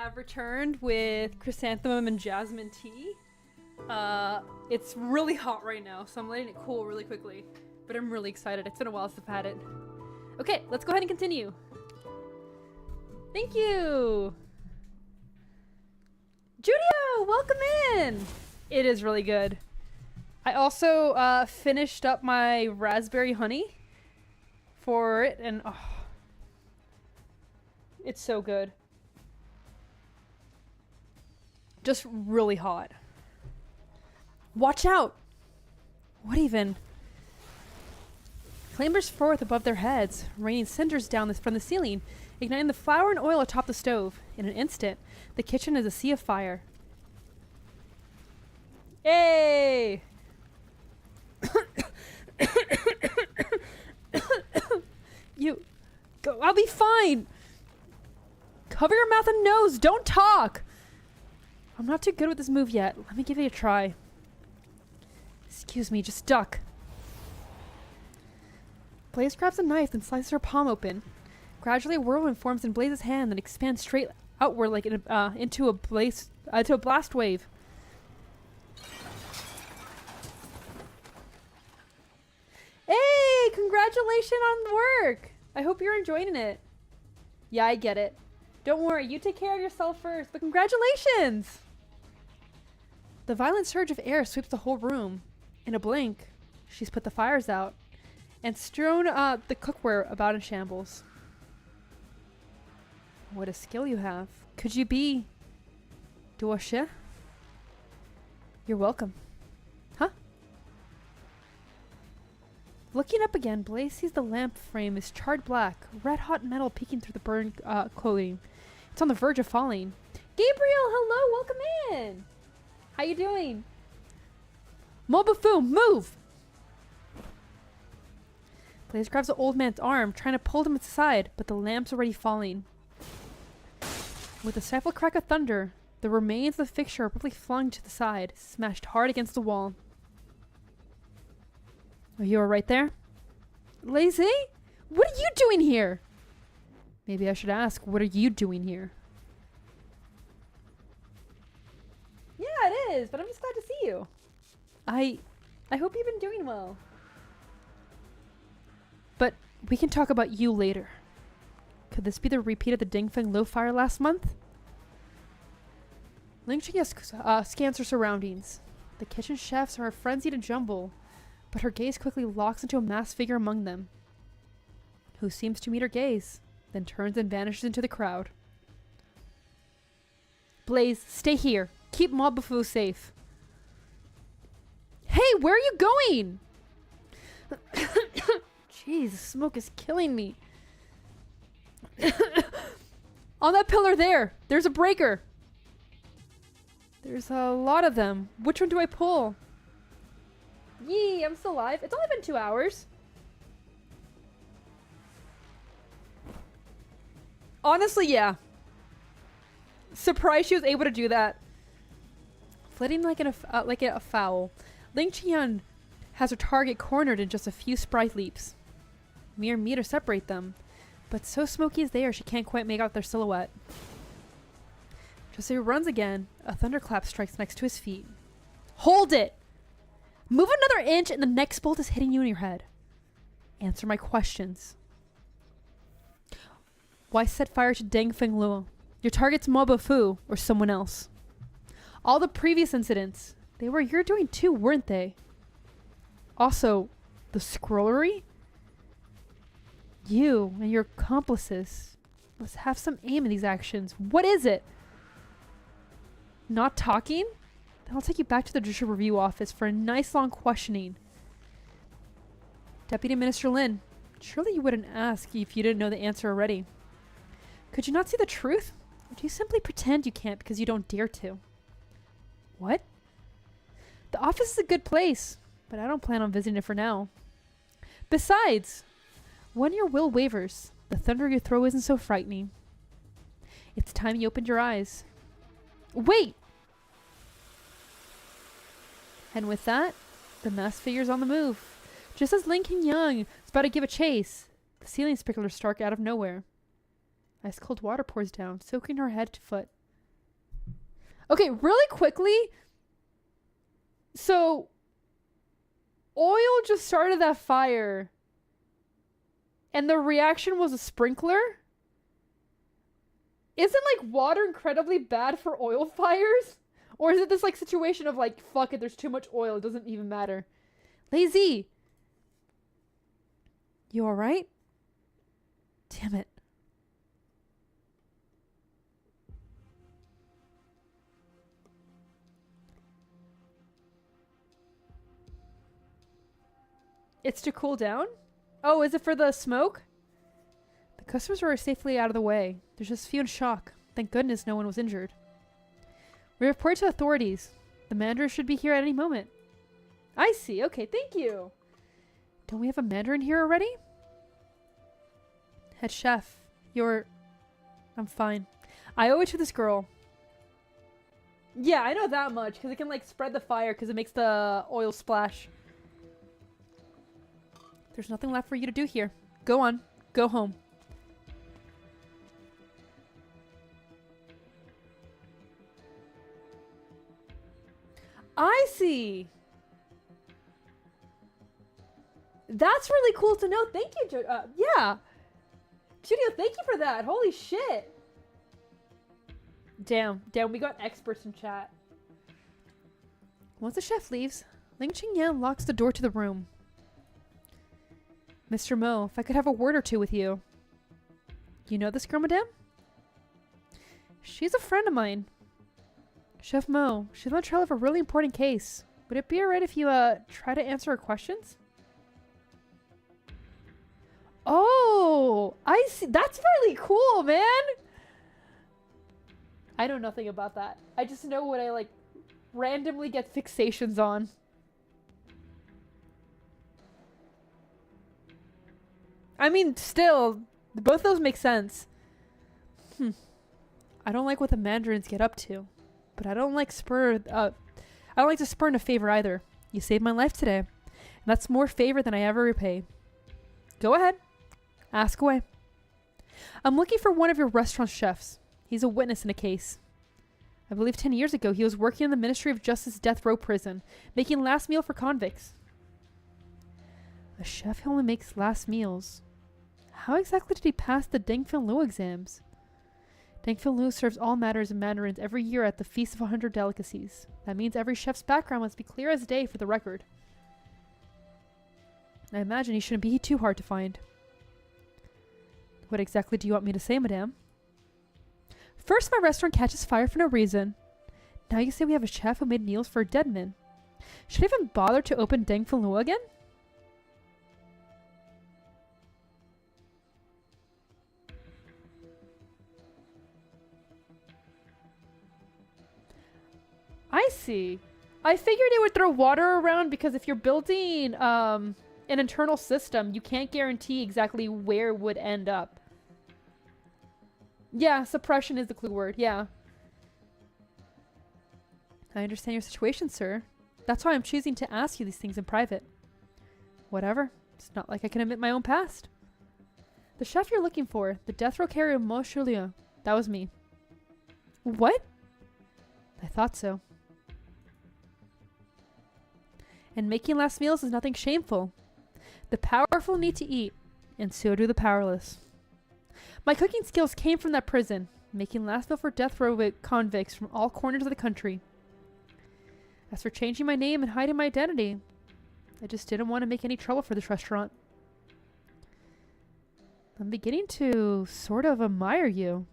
have returned with chrysanthemum and jasmine tea. It's really hot right now, so I'm letting it cool really quickly. But I'm really excited. It's been a while since I've had it. Okay, let's go ahead and continue. Thank you! Judio, welcome in! It is really good. I also finished up my raspberry honey for it, and oh, it's so good. Just really hot. Watch out! What even? Flame bursts forth above their heads, raining cinders down from the ceiling, igniting the flour and oil atop the stove. In an instant, the kitchen is a sea of fire. Yay! You go. I'll be fine. Cover your mouth and nose. Don't talk. I'm not too good with this move yet. Let me give it a try. Excuse me, just duck. Blaze grabs a knife and slices her palm open. Gradually, a whirlwind forms in Blaze's hand and expands straight outward like into a blast wave. Hey, congratulations on the work. I hope you're enjoying it. Yeah, I get it. Don't worry, you take care of yourself first, but congratulations! The violent surge of air sweeps the whole room. In a blink, she's put the fires out and strewn the cookware about in shambles. What a skill you have. Could you be Duoshe? You're welcome. Huh? Looking up again, Blaze sees the lamp frame is charred black, red-hot metal peeking through the burned coating. It's on the verge of falling. Gabriel, hello, welcome in. How you doing? Mobufu, move! Blaze grabs the old man's arm, trying to pull him aside, but the lamp's already falling. With a stifled crack of thunder, the remains of the fixture are abruptly flung to the side, smashed hard against the wall. Are you alright there? Lazy? What are you doing here? Maybe I should ask, what are you doing here? Yeah, it is, but I'm just glad to see you. I hope you've been doing well. But we can talk about you later. Could this be the repeat of the Dingfeng Lo fire last month? Ling Qingya scans her surroundings. The kitchen chefs are a frenzied jumble, but her gaze quickly locks into a masked figure among them, who seems to meet her gaze, then turns and vanishes into the crowd. Blaze, stay here. Keep Mobufu safe. Hey, where are you going? Jeez, the smoke is killing me. On that pillar there, there's a breaker. There's a lot of them. Which one do I pull? Yee, I'm still alive. It's only been 2 hours. Honestly, yeah. Surprised she was able to do that. Flitting like a fowl, Ling Qian has her target cornered in just a few sprite leaps. Mere meters separate them, but so smoky as they are, she can't quite make out their silhouette. Just as he runs again, a thunderclap strikes next to his feet. Hold it! Move another inch and the next bolt is hitting you in your head. Answer my questions. Why set fire to Dingfeng Luo? Your target's Mobufu or someone else. All the previous incidents, they were your doing too, weren't they? Also, the scrollery? You and your accomplices must have some aim in these actions. What is it? Not talking? Then I'll take you back to the judicial review office for a nice long questioning. Deputy Minister Lin, surely you wouldn't ask if you didn't know the answer already. Could you not see the truth? Or do you simply pretend you can't because you don't dare to? What? The office is a good place, but I don't plan on visiting it for now. Besides, when your will wavers, the thunder you throw isn't so frightening. It's time you opened your eyes. Wait! And with that, the masked figure's on the move. Just as Ling Qingyang is about to give a chase, the ceiling sprinklers start out of nowhere. Ice cold water pours down, soaking her head to foot. Okay, really quickly. So, oil just started that fire. And the reaction was a sprinkler? Isn't, like, water incredibly bad for oil fires? Or is it this, like, situation of, like, fuck it, there's too much oil, it doesn't even matter? Lazy! You alright? Damn it. It's to cool down? Oh, is it for the smoke? The customers were safely out of the way. There's just a few in shock. Thank goodness no one was injured. We report to authorities. The manager should be here at any moment. I see. Okay, thank you. Don't we have a mandarin here already? Head chef, I'm fine. I owe it to this girl. Yeah, I know that much, because it can, like, spread the fire, because it makes the oil splash. There's nothing left for you to do here. Go on. Go home. I see. That's really cool to know. Thank you, yeah. Studio, thank you for that. Holy shit. Damn, we got experts in chat. Once the chef leaves, Ling Qingyan locks the door to the room. Mr. Mo, if I could have a word or two with you. You know this girl, madame? She's a friend of mine. Chef Mo, she's on trial of a really important case. Would it be alright if you, try to answer her questions? Oh, I see. That's really cool, man. I know nothing about that. I just know what I, like, randomly get fixations on. I mean, still, both of those make sense. I don't like what the mandarins get up to, but I don't like to spurn a favor either. You saved my life today, and that's more favor than I ever repay. Go ahead. Ask away. I'm looking for one of your restaurant chefs. He's a witness in a case. I believe 10 years ago he was working in the Ministry of Justice death row prison, making last meal for convicts. A chef who only makes last meals. How exactly did he pass the Deng Fin Lu exams? Deng Fin Lu serves all matters and mandarins every year at the Feast of 100 Delicacies. That means every chef's background must be clear as day for the record. I imagine he shouldn't be too hard to find. What exactly do you want me to say, madame? First, my restaurant catches fire for no reason. Now you say we have a chef who made meals for a dead man. Should I even bother to open Deng Fin Lu again? I see. I figured it would throw water around because if you're building an internal system, you can't guarantee exactly where it would end up. Yeah, suppression is the clue word, yeah. I understand your situation, sir. That's why I'm choosing to ask you these things in private. Whatever. It's not like I can admit my own past. The chef you're looking for, the death row carrier Mo Shiliu, that was me. What? I thought so. And making last meals is nothing shameful. The powerful need to eat, and so do the powerless. My cooking skills came from that prison, making last meal for death row convicts from all corners of the country. As for changing my name and hiding my identity, I just didn't want to make any trouble for this restaurant. I'm beginning to sort of admire you.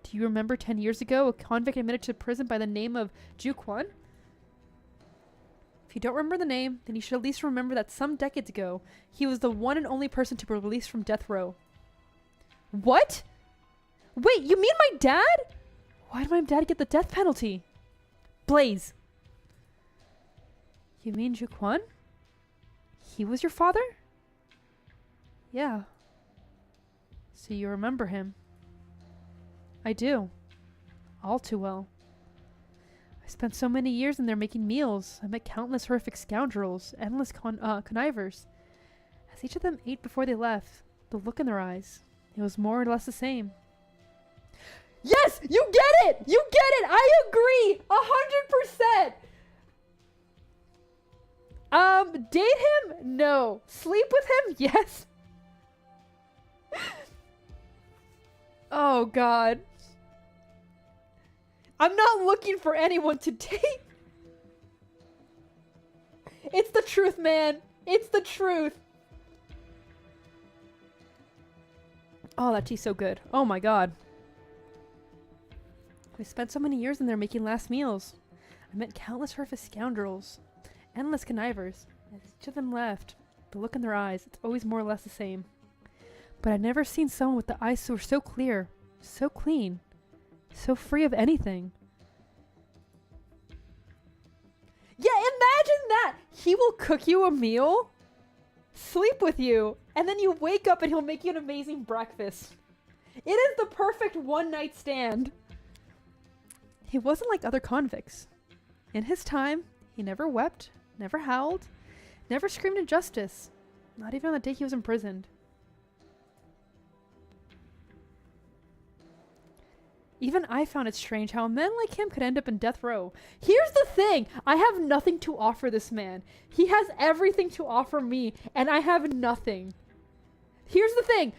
Do you remember 10 years ago a convict admitted to prison by the name of Ju Quan? If you don't remember the name, then you should at least remember that some decades ago, he was the one and only person to be released from death row. What? Wait, you mean my dad? Why did my dad get the death penalty? Blaze. You mean Ju Quan? He was your father? Yeah. So you remember him? I do. All too well. I spent so many years in there making meals. I met countless horrific scoundrels, endless connivers. As each of them ate before they left, the look in their eyes, it was more or less the same. Yes, you get it! You get it! I agree! 100%! Date him? No. Sleep with him? Yes. Oh, God. I'm not looking for anyone to date. It's the truth, man. It's the truth. Oh, that tea's so good. Oh my god. We spent so many years in there making last meals. I met countless horrific scoundrels. Endless connivers. As each of them left, the look in their eyes, it's always more or less the same. But I'd never seen someone with the eyes who were so clear, so clean, so free of anything. Yeah, imagine that! He will cook you a meal, sleep with you, and then you wake up and he'll make you an amazing breakfast. It is the perfect one-night stand. He wasn't like other convicts. In his time, he never wept, never howled, never screamed injustice, not even on the day he was imprisoned. Even I found it strange how a man like him could end up in death row. Here's the thing! I have nothing to offer this man. He has everything to offer me, and I have nothing. Here's the thing.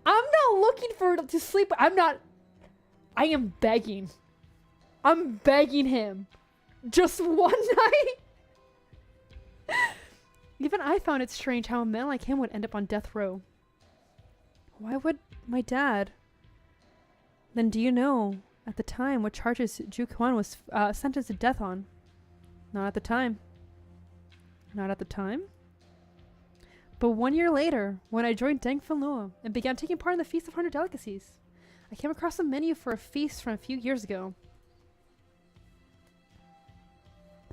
I'm not looking to sleep. I am begging. I'm begging him. Just one night? Even I found it strange how a man like him would end up on death row. Why would my dad... Then do you know, at the time, what charges Ju Kwan was sentenced to death on? Not at the time. Not at the time? But 1 year later, when I joined Deng Philnua and began taking part in the Feast of 100 Delicacies, I came across a menu for a feast from a few years ago.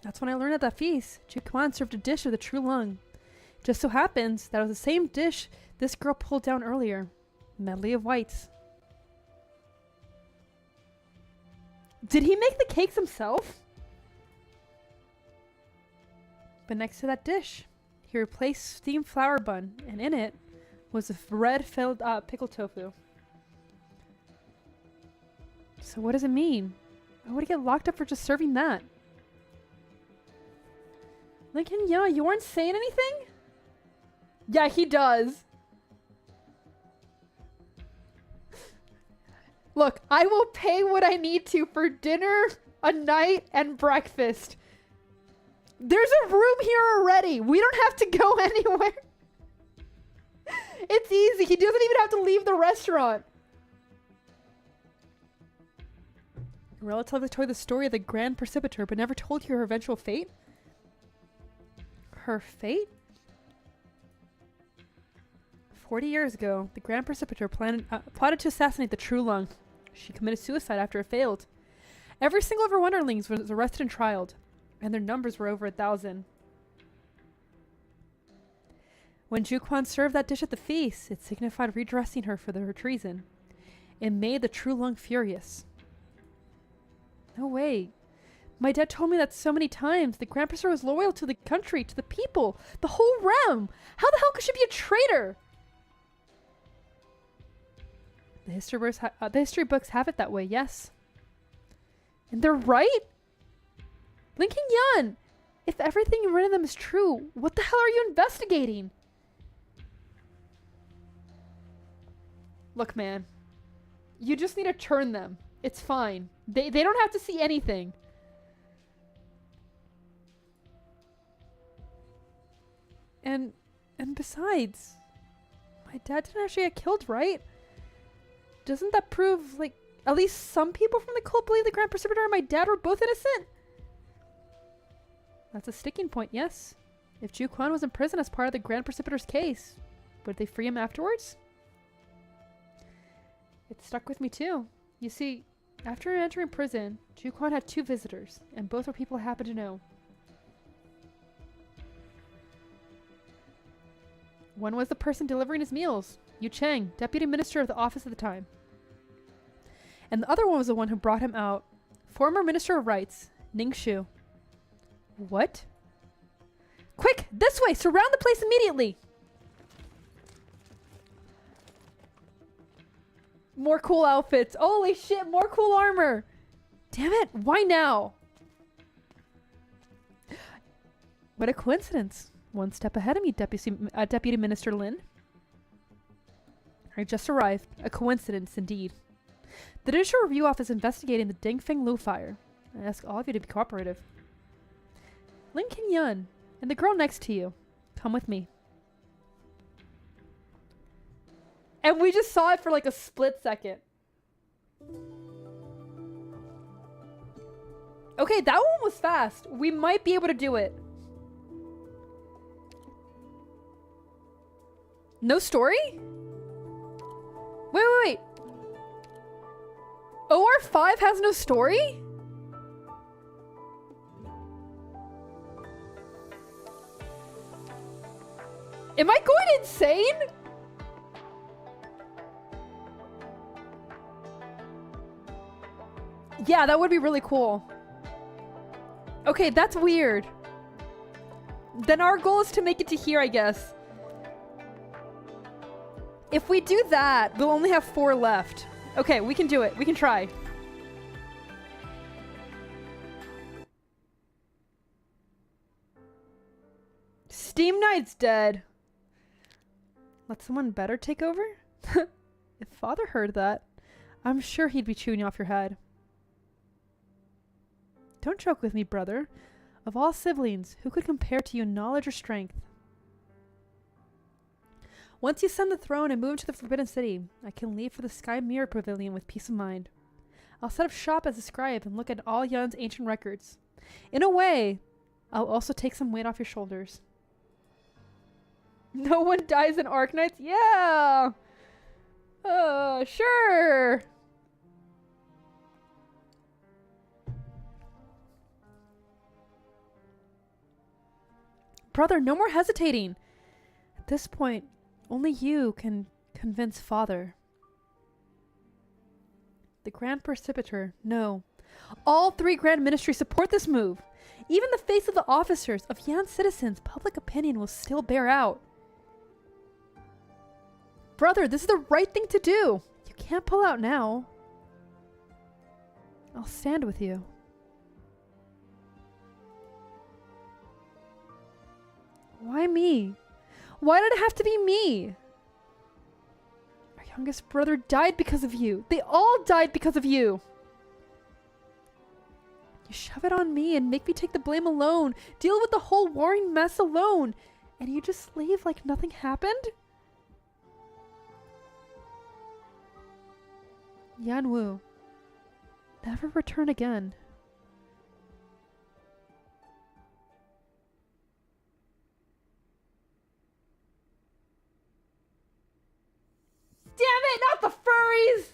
That's when I learned at that feast, Ju Kwan served a dish of the true lung. Just so happens that it was the same dish this girl pulled down earlier. Medley of whites. Did he make the cakes himself? But next to that dish, he replaced steamed flour bun, and in it was a red filled pickled tofu. So what does it mean? Why would he get locked up for just serving that? Lincoln, yeah, you weren't saying anything? Yeah, he does. Look, I will pay what I need to for dinner, a night, and breakfast. There's a room here already. We don't have to go anywhere. It's easy. He doesn't even have to leave the restaurant. A relative told the story of the Grand Precipitator, but never told you her eventual fate. Her fate? 40 years ago, the Grand Precipitator plotted to assassinate the True Lung. She committed suicide after it failed. Every single of her wonderlings was arrested and trialed, and their numbers were over 1,000. When Ju Kwan served that dish at the feast, it signified redressing her for her treason. It made the True Lung furious. No way. My dad told me that so many times. The Grand Precipitator was loyal to the country, to the people, the whole realm. How the hell could she be a traitor? The history books have it that way, yes. And they're right? Lincoln Yun, if everything written in them is true, what the hell are you investigating? Look, man. You just need to turn them. It's fine. They don't have to see anything. And besides, my dad didn't actually get killed, right? Doesn't that prove, like, at least some people from the cult believe the Grand Precipitator and my dad were both innocent? That's a sticking point, yes. If Ju Kwan was in prison as part of the Grand Precipitator's case, would they free him afterwards? It stuck with me too. You see, after entering prison, Ju Kwan had 2 visitors, and both were people I happen to know. One was the person delivering his meals, Yu Cheng, deputy minister of the office at the time. And the other one was the one who brought him out, former minister of rights, Ning Shu. What? Quick, this way! Surround the place immediately! More cool outfits. Holy shit, more cool armor. Damn it, why now? What a coincidence. One step ahead of me, Deputy Minister Lin. I just arrived. A coincidence, indeed. The Judicial Review Office is investigating the Dingfeng Lu fire. I ask all of you to be cooperative. Lin Qingyun, and the girl next to you. Come with me. And we just saw it for like a split second. Okay, that one was fast. We might be able to do it. No story? Wait. OR5 has no story? Am I going insane? Yeah, that would be really cool. Okay, that's weird. Then our goal is to make it to here, I guess. If we do that, we'll only have 4 left. Okay, we can do it. We can try. Steam Knight's dead. Let someone better take over? If Father heard that, I'm sure he'd be chewing off your head. Don't joke with me, brother. Of all siblings, who could compare to you in knowledge or strength? Once you ascend the throne and move into the Forbidden City, I can leave for the Sky Mirror Pavilion with peace of mind. I'll set up shop as a scribe and look at all Yun's ancient records. In a way, I'll also take some weight off your shoulders. No one dies in ARKNIGHTS? Yeah! Sure! Brother, no more hesitating! At this point, only you can convince Father. The Grand Precipitor, no. All 3 Grand Ministries support this move. Even the face of the officers, of Yan's citizens, public opinion will still bear out. Brother, this is the right thing to do. You can't pull out now. I'll stand with you. Why me? Why did it have to be me? Our youngest brother died because of you. They all died because of you. You shove it on me and make me take the blame alone. Deal with the whole warring mess alone. And you just leave like nothing happened? Yanwu, never return again. Damn it, not the furries!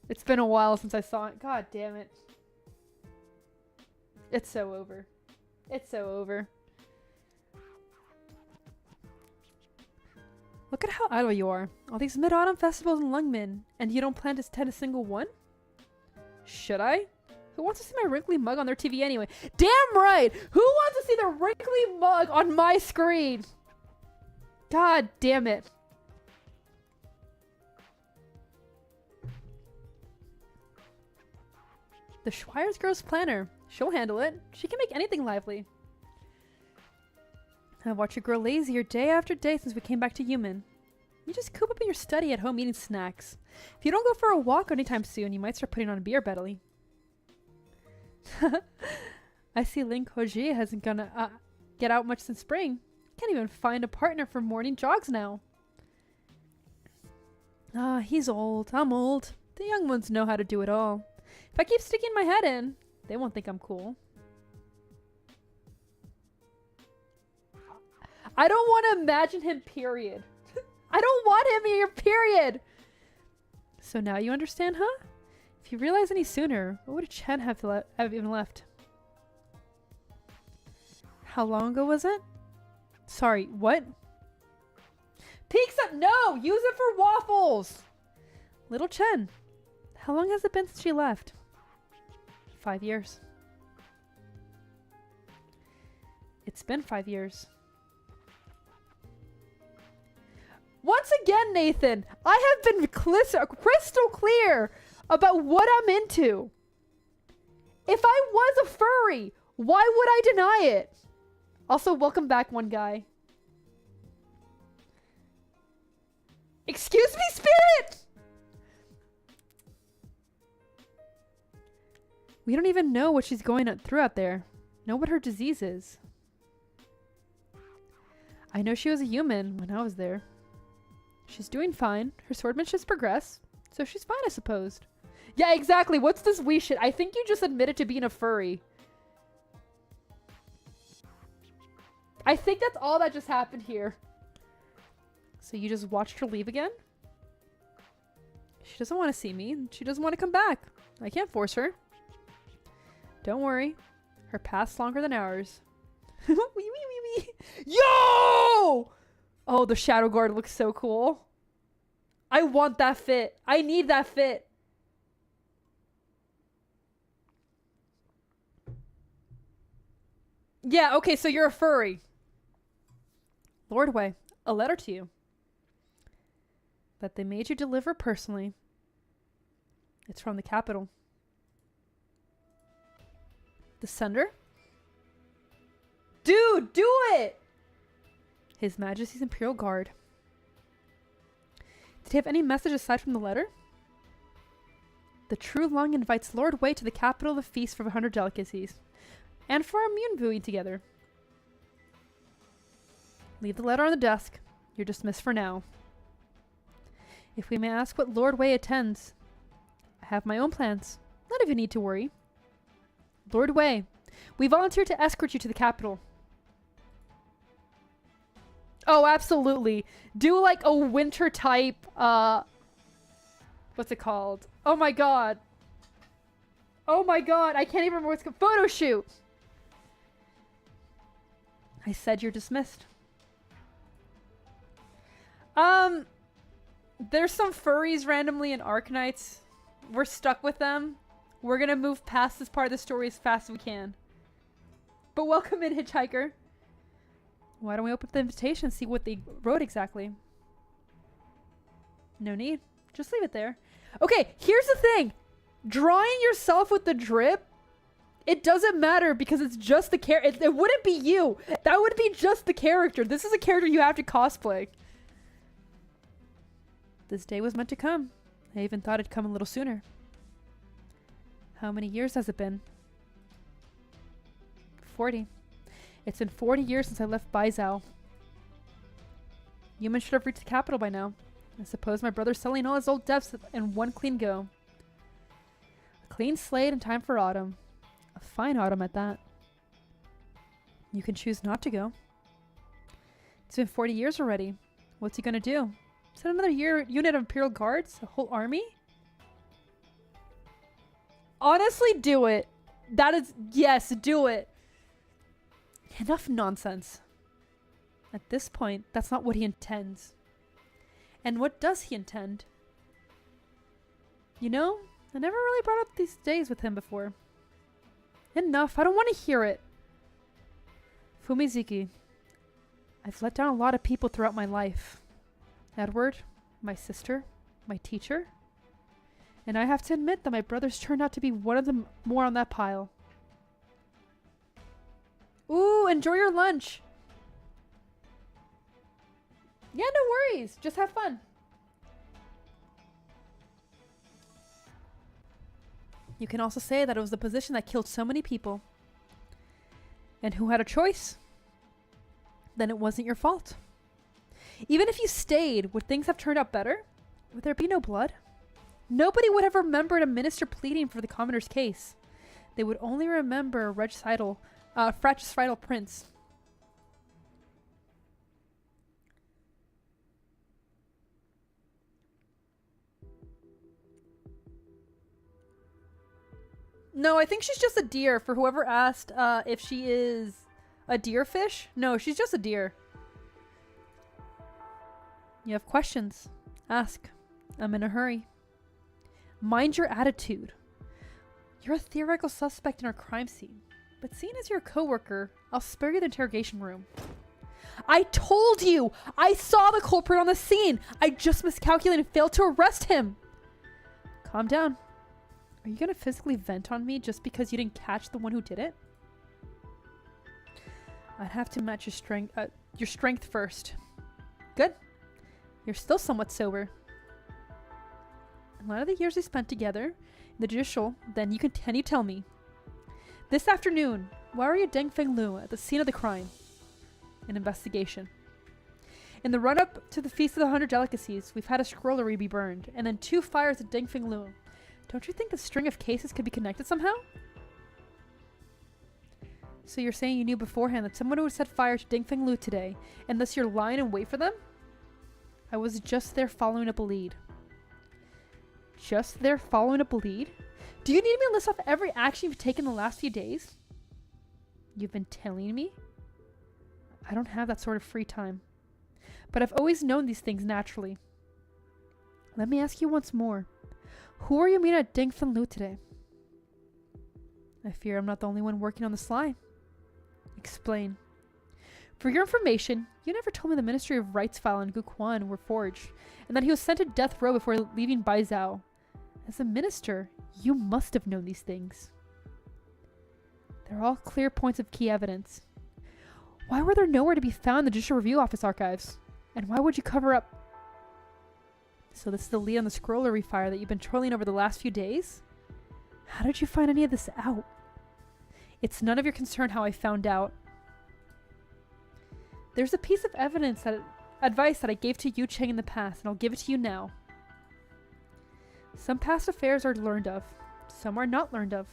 It's been a while since I saw it. God damn it. It's so over. It's so over. Look at how idle you are. All these mid-autumn festivals in Lungmin, and you don't plan to attend a single one? Should I? Who wants to see my wrinkly mug on their TV anyway? Damn right! Who wants to see the wrinkly mug on my screen? God damn it. The Schweier's Gross Planner. She'll handle it. She can make anything lively. I've watched you grow lazier day after day since we came back to Human. You just coop up in your study at home eating snacks. If you don't go for a walk anytime soon, you might start putting on a beer belly. I see Lin Koji hasn't gonna get out much since spring. Can't even find a partner for morning jogs now. He's old. I'm old. The young ones know how to do it all. If I keep sticking my head in, they won't think I'm cool. I don't want to imagine him, period. I don't want him here, period. So now you understand, huh? If you realize any sooner, what would Chen have even left? How long ago was it? Sorry, what? Pizza! No! Use it for waffles! Little Chen, how long has it been since she left? 5 years. It's been 5 years. Once again, Nathan, I have been crystal clear about what I'm into. If I was a furry, why would I deny it? Also, welcome back, one guy. Excuse me, spirit! We don't even know what she's going through out there. Know what her disease is. I know she was a human when I was there. She's doing fine. Her swordmanship's progressed, so she's fine, I suppose. Yeah, exactly. What's this wee shit? I think you just admitted to being a furry. I think that's all that just happened here. So you just watched her leave again? She doesn't want to see me, and she doesn't want to come back. I can't force her. Don't worry. Her past's longer than ours. Wee, wee, wee, wee. Yo! Oh, the Shadow Guard looks so cool. I want that fit. I need that fit. Yeah, okay, so you're a furry. Lord Way, a letter to you. That they made you deliver personally. It's from the capital. The sender? Dude, do it! His Majesty's Imperial Guard. Did he have any message aside from the letter? The True Lung invites Lord Way to the capital of the feast for 100 delicacies. And for our moon viewing together. Leave the letter on the desk. You're dismissed for now. If we may ask what Lord Way attends, I have my own plans. None of you need to worry. Lord Way, we volunteer to escort you to the capital. Oh, absolutely. Do like a winter type, what's it called? Oh my god. Oh my god, I can't even remember what's called. Photo shoot! I said you're dismissed. There's some furries randomly in ARKNIGHTS. We're stuck with them. We're gonna move past this part of the story as fast as we can. But welcome in, Hitchhiker. Why don't we open up the invitation and see what they wrote exactly? No need. Just leave it there. Okay, here's the thing. Drawing yourself with the drip, it doesn't matter because it's just the character. It wouldn't be you. That would be just the character. This is a character you have to cosplay. This day was meant to come. I even thought it'd come a little sooner. How many years has it been? 40. It's been 40 years since I left Baizhou. Humans should have reached the capital by now. I suppose my brother's selling all his old debts in one clean go. A clean slate and time for autumn. A fine autumn at that. You can choose not to go. It's been 40 years already. What's he gonna do? Is that another unit of Imperial Guards? A whole army? Honestly, do it. That is... Yes, do it. Enough nonsense. At this point, that's not what he intends. And what does he intend? You know, I never really brought up these days with him before. Enough, I don't want to hear it. Fumiziki, I've let down a lot of people throughout my life. Edward, my sister, my teacher. And I have to admit that my brother's turned out to be one of the more on that pile. Ooh, enjoy your lunch. Yeah, no worries. Just have fun. You can also say that it was the position that killed so many people. And who had a choice? Then it wasn't your fault. Even if you stayed, would things have turned out better? Would there be no blood? Nobody would have remembered a minister pleading for the commoner's case. They would only remember a fratricidal prince. No, I think she's just a deer. For whoever asked if she is a deer fish. No, she's just a deer. You have questions? Ask. I'm in a hurry. Mind your attitude. You're a theoretical suspect in our crime scene. But seeing as you're a co-worker, I'll spare you the interrogation room. I told you! I saw the culprit on the scene! I just miscalculated and failed to arrest him! Calm down. Are you gonna physically vent on me just because you didn't catch the one who did it? I'd have to match your strength first. Good. You're still somewhat sober. In light of the years we spent together in the judicial, then can you tell me? This afternoon, why were you at Dengfeng Lu at the scene of the crime? An investigation. In the run-up to the Feast of the 100 Delicacies, we've had a scrollery be burned, and then 2 fires at Dengfeng Lu. Don't you think the string of cases could be connected somehow? So you're saying you knew beforehand that someone would set fire to Dengfeng Lu today, and thus you're lying in wait for them? I was just there following up a lead. Just there following up a lead? Do you need me to list off every action you've taken the last few days? You've been telling me? I don't have that sort of free time. But I've always known these things naturally. Let me ask you once more. Who are you meeting at Dengfeng Lu today? I fear I'm not the only one working on the sly. Explain. For your information, you never told me the Ministry of Rights file and Guquan were forged, and that he was sent to death row before leaving Baizhou. As a minister, you must have known these things. They're all clear points of key evidence. Why were there nowhere to be found in the Judicial Review Office archives? And why would you cover up? So this is the lead on the scrollery fire that you've been trolling over the last few days? How did you find any of this out? It's none of your concern how I found out. There's a piece of advice that I gave to Yu Cheng in the past, and I'll give it to you now. Some past affairs are learned of. Some are not learned of.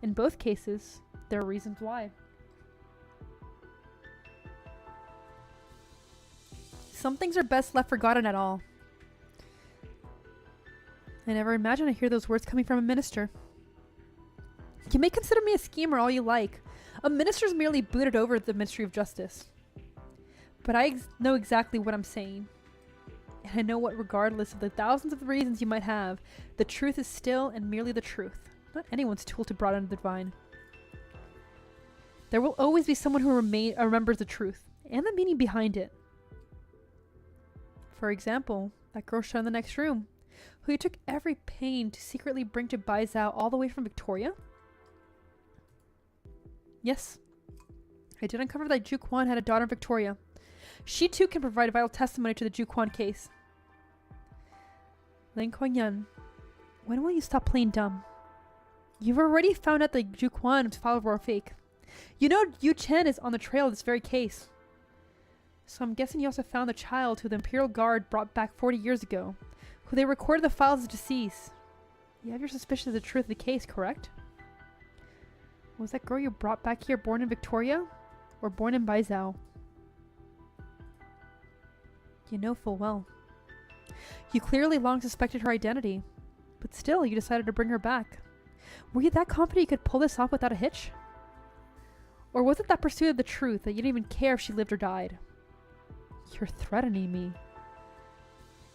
In both cases, there are reasons why. Some things are best left forgotten at all. I never imagined I'd hear those words coming from a minister. You may consider me a schemer all you like. A minister's merely booted over the Ministry of Justice. But I know exactly what I'm saying. And I know what, regardless of the thousands of reasons you might have, the truth is still and merely the truth. Not anyone's tool to broaden the divine. There will always be someone who remembers the truth, and the meaning behind it. For example, that girl shown in the next room, who you took every pain to secretly bring to Baizhou all the way from Victoria? Yes, I did uncover that Ju Quan had a daughter in Victoria. She too can provide vital testimony to the Ju Quan case. Lin Kuan-Yan, when will you stop playing dumb? You've already found out that Ju Quan's files were fake. You know Yu Chen is on the trail of this very case. So I'm guessing you also found the child who the Imperial Guard brought back 40 years ago, who they recorded the files as deceased. You have your suspicion of the truth of the case, correct? Was that girl you brought back here born in Victoria? Or born in Baizhou? You know full well. You clearly long suspected her identity, but still you decided to bring her back. Were you that confident you could pull this off without a hitch? Or was it that pursuit of the truth that you didn't even care if she lived or died? You're threatening me.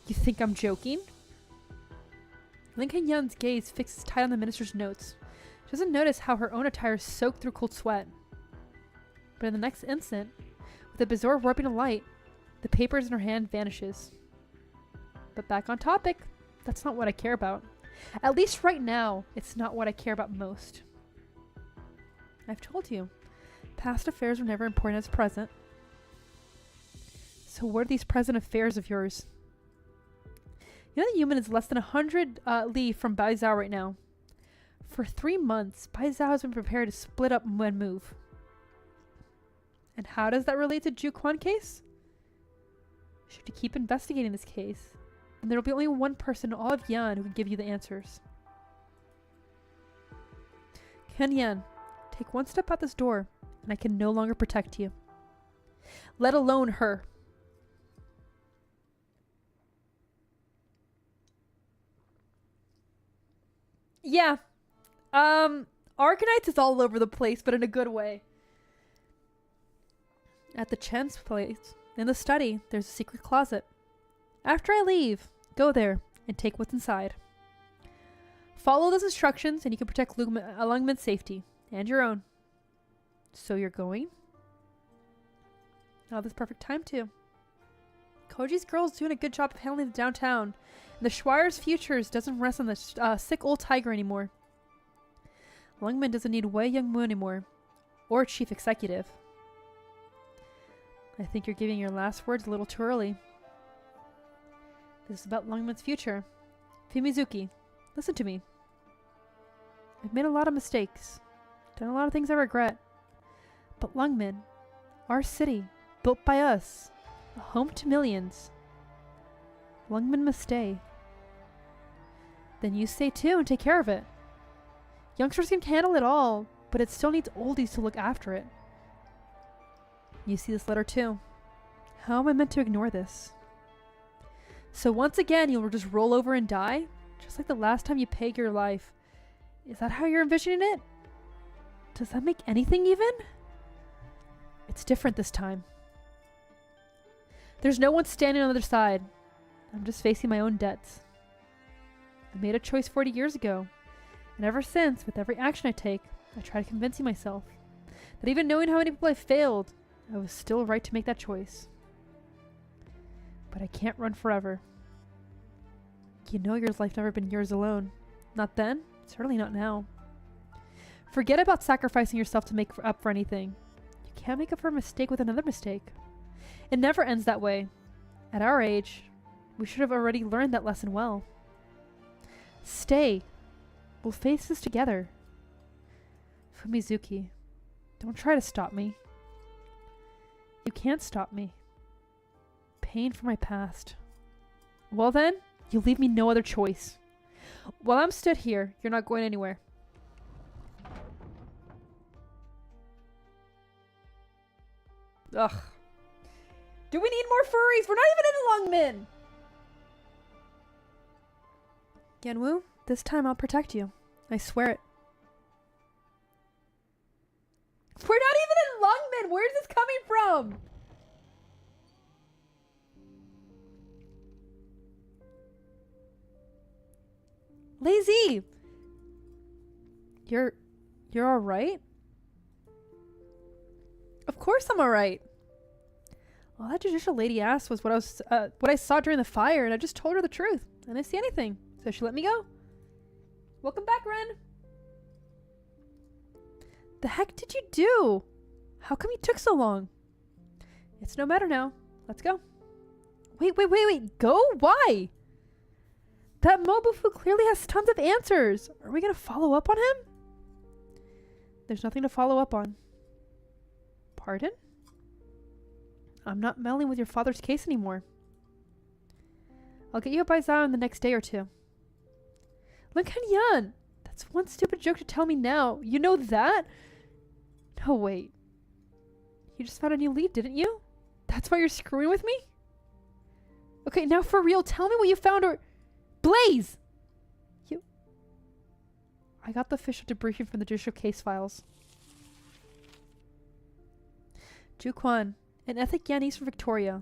You think I'm joking? Lin Kuan-Yan's gaze fixes tight on the minister's notes. She doesn't notice how her own attire is soaked through cold sweat. But in the next instant, with a bizarre warping of light, the papers in her hand vanishes. But back on topic, that's not what I care about. At least right now, it's not what I care about most. I've told you, past affairs were never important as present. So what are these present affairs of yours? You know that Yumen is less than 100 li from Baizhou right now. For 3 months, Baizhou has been prepared to split up and move. And how does that relate to Ju Quan case? Should you keep investigating this case, then there will be only one person in all of Yan who can give you the answers. Ken Yan, take one step out this door, and I can no longer protect you. Let alone her. Yeah. ARKNIGHTS is all over the place, but in a good way. At the Chen's place, in the study, there's a secret closet. After I leave, go there and take what's inside. Follow those instructions and you can protect Lungman's safety and your own. So you're going? Now this perfect time too. Koji's girl's doing a good job of handling the downtown. And the Schweier's futures doesn't rest on the sick old tiger anymore. Lungman doesn't need Wei Youngmoo anymore. Or chief executive. I think you're giving your last words a little too early. This is about Lungman's future. Fumizuki, listen to me. I've made a lot of mistakes. Done a lot of things I regret. But Lungman, our city, built by us, a home to millions. Lungman must stay. Then you stay too and take care of it. Youngsters can handle it all, but it still needs oldies to look after it. You see this letter too. How am I meant to ignore this? So once again, you'll just roll over and die? Just like the last time you paid your life. Is that how you're envisioning it? Does that make anything even? It's different this time. There's no one standing on the other side. I'm just facing my own debts. I made a choice 40 years ago. And ever since, with every action I take, I try convincing myself that even knowing how many people I failed, I was still right to make that choice. But I can't run forever. You know yours life never been yours alone. Not then, certainly not now. Forget about sacrificing yourself to make up for anything. You can't make up for a mistake with another mistake. It never ends that way. At our age, we should have already learned that lesson well. Stay. We'll face this together. Fumizuki, don't try to stop me. You can't stop me. Pain for my past. Well then, you leave me no other choice. While I'm stood here, you're not going anywhere. Ugh. Do we need more furries? We're not even in Lungmen! Yanwoo, this time I'll protect you. I swear it. We're not even in Lungmen! Where's this coming from? Lazy! You're alright? Of course I'm alright. All that judicial lady asked was what I saw during the fire, and I just told her the truth. I didn't see anything, so she let me go. Welcome back, Ren. The heck did you do? How come you took so long? It's no matter now. Let's go. Wait. Go? Why? That Mobufu clearly has tons of answers. Are we going to follow up on him? There's nothing to follow up on. Pardon? I'm not meddling with your father's case anymore. I'll get you a Baizao in the next day or two. Linkan-yan! That's one stupid joke to tell me now. You know that? No, wait. You just found a new lead, didn't you? That's why you're screwing with me? Okay, now for real, tell me what you found or... Blaze! I got the official debriefing from the judicial case files. Ju-Kwan, an ethnic Yanese from Victoria,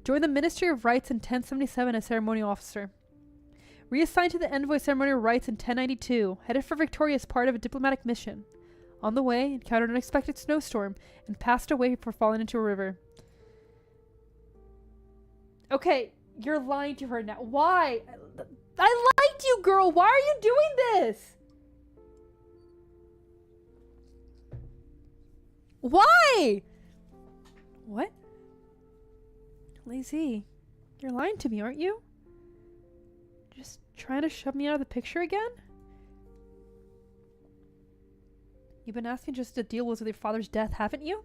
joined the Ministry of Rights in 1077 as ceremonial officer. Reassigned to the Envoy Ceremonial Rights in 1092, headed for Victoria as part of a diplomatic mission. On the way, encountered an unexpected snowstorm and passed away before falling into a river. Okay, you're lying to her now. Why? I liked you, girl. Why are you doing this? Why? What? Lazy, you're lying to me, aren't you? Just trying to shove me out of the picture again? You've been asking just to deal with your father's death, haven't you?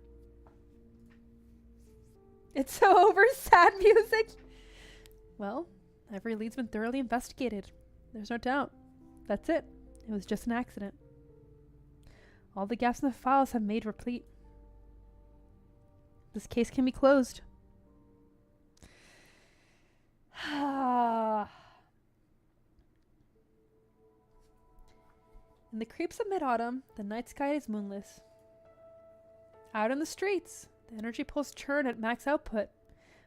It's so over, sad music. Well, every lead's been thoroughly investigated. There's no doubt. That's it. It was just an accident. All the gaps in the files have made replete. This case can be closed. In the creeps of mid-autumn, the night sky is moonless. Out in the streets, the energy pulse churn at max output,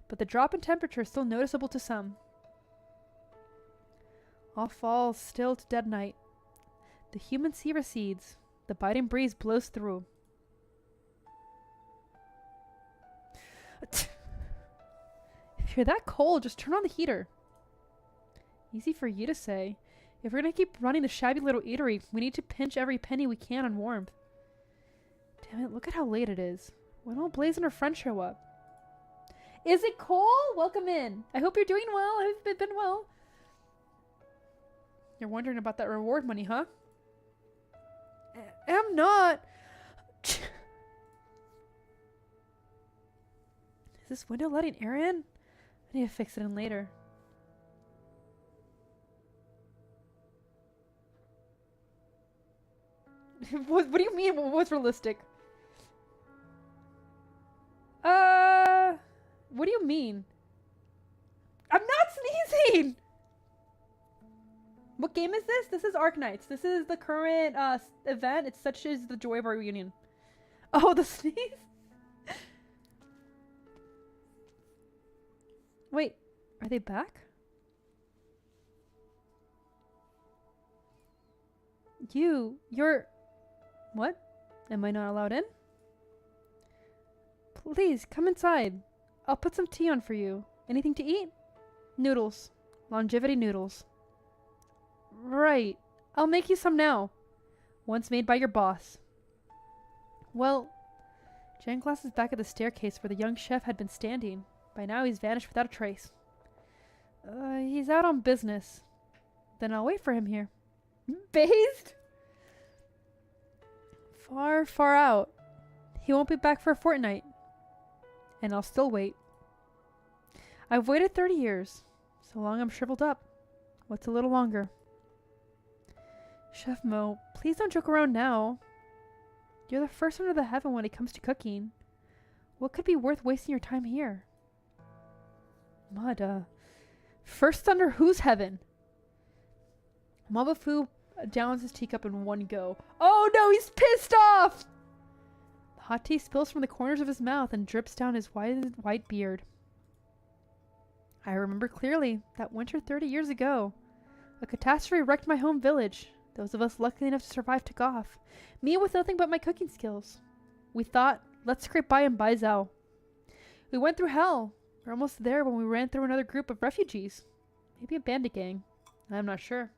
but the drop in temperature is still noticeable to some. All falls still to dead night. The human sea recedes. The biting breeze blows through. You're that cold. Just turn on the heater. Easy for you to say. If we're gonna keep running the shabby little eatery, we need to pinch every penny we can on warmth. Damn it, look at how late it is. When will Blaze and her friend show up? Is it Cole? Welcome in. I hope you're doing well. I hope you've been well. You're wondering about that reward money, huh? I'm not. Is this window letting air in? I need to fix it in later. What do you mean? What's realistic? What do you mean? I'm not sneezing! What game is this? This is ARKNIGHTS. This is the current event. It's such as the joy of our reunion. Oh, the sneeze? Wait, are they back? You're... What? Am I not allowed in? Please, come inside. I'll put some tea on for you. Anything to eat? Noodles. Longevity noodles. Right. I'll make you some now. Once made by your boss. Well, Janglass is back at the staircase where the young chef had been standing. By now he's vanished without a trace. He's out on business. Then I'll wait for him here. Based? Far, far out. He won't be back for a fortnight. And I'll still wait. I've waited 30 years. So long I'm shriveled up. What's a little longer? Chef Mo, please don't joke around now. You're the first under the heaven when it comes to cooking. What could be worth wasting your time here? Mud, first under whose heaven? Mabafu downs his teacup in one go. Oh no, he's pissed off! The hot tea spills from the corners of his mouth and drips down his white beard. I remember clearly that winter 30 years ago. A catastrophe wrecked my home village. Those of us lucky enough to survive took off. Me with nothing but my cooking skills. We thought, let's scrape by and buy Zhao. We went through hell. We're almost there when we ran through another group of refugees. Maybe a bandit gang. I'm not sure.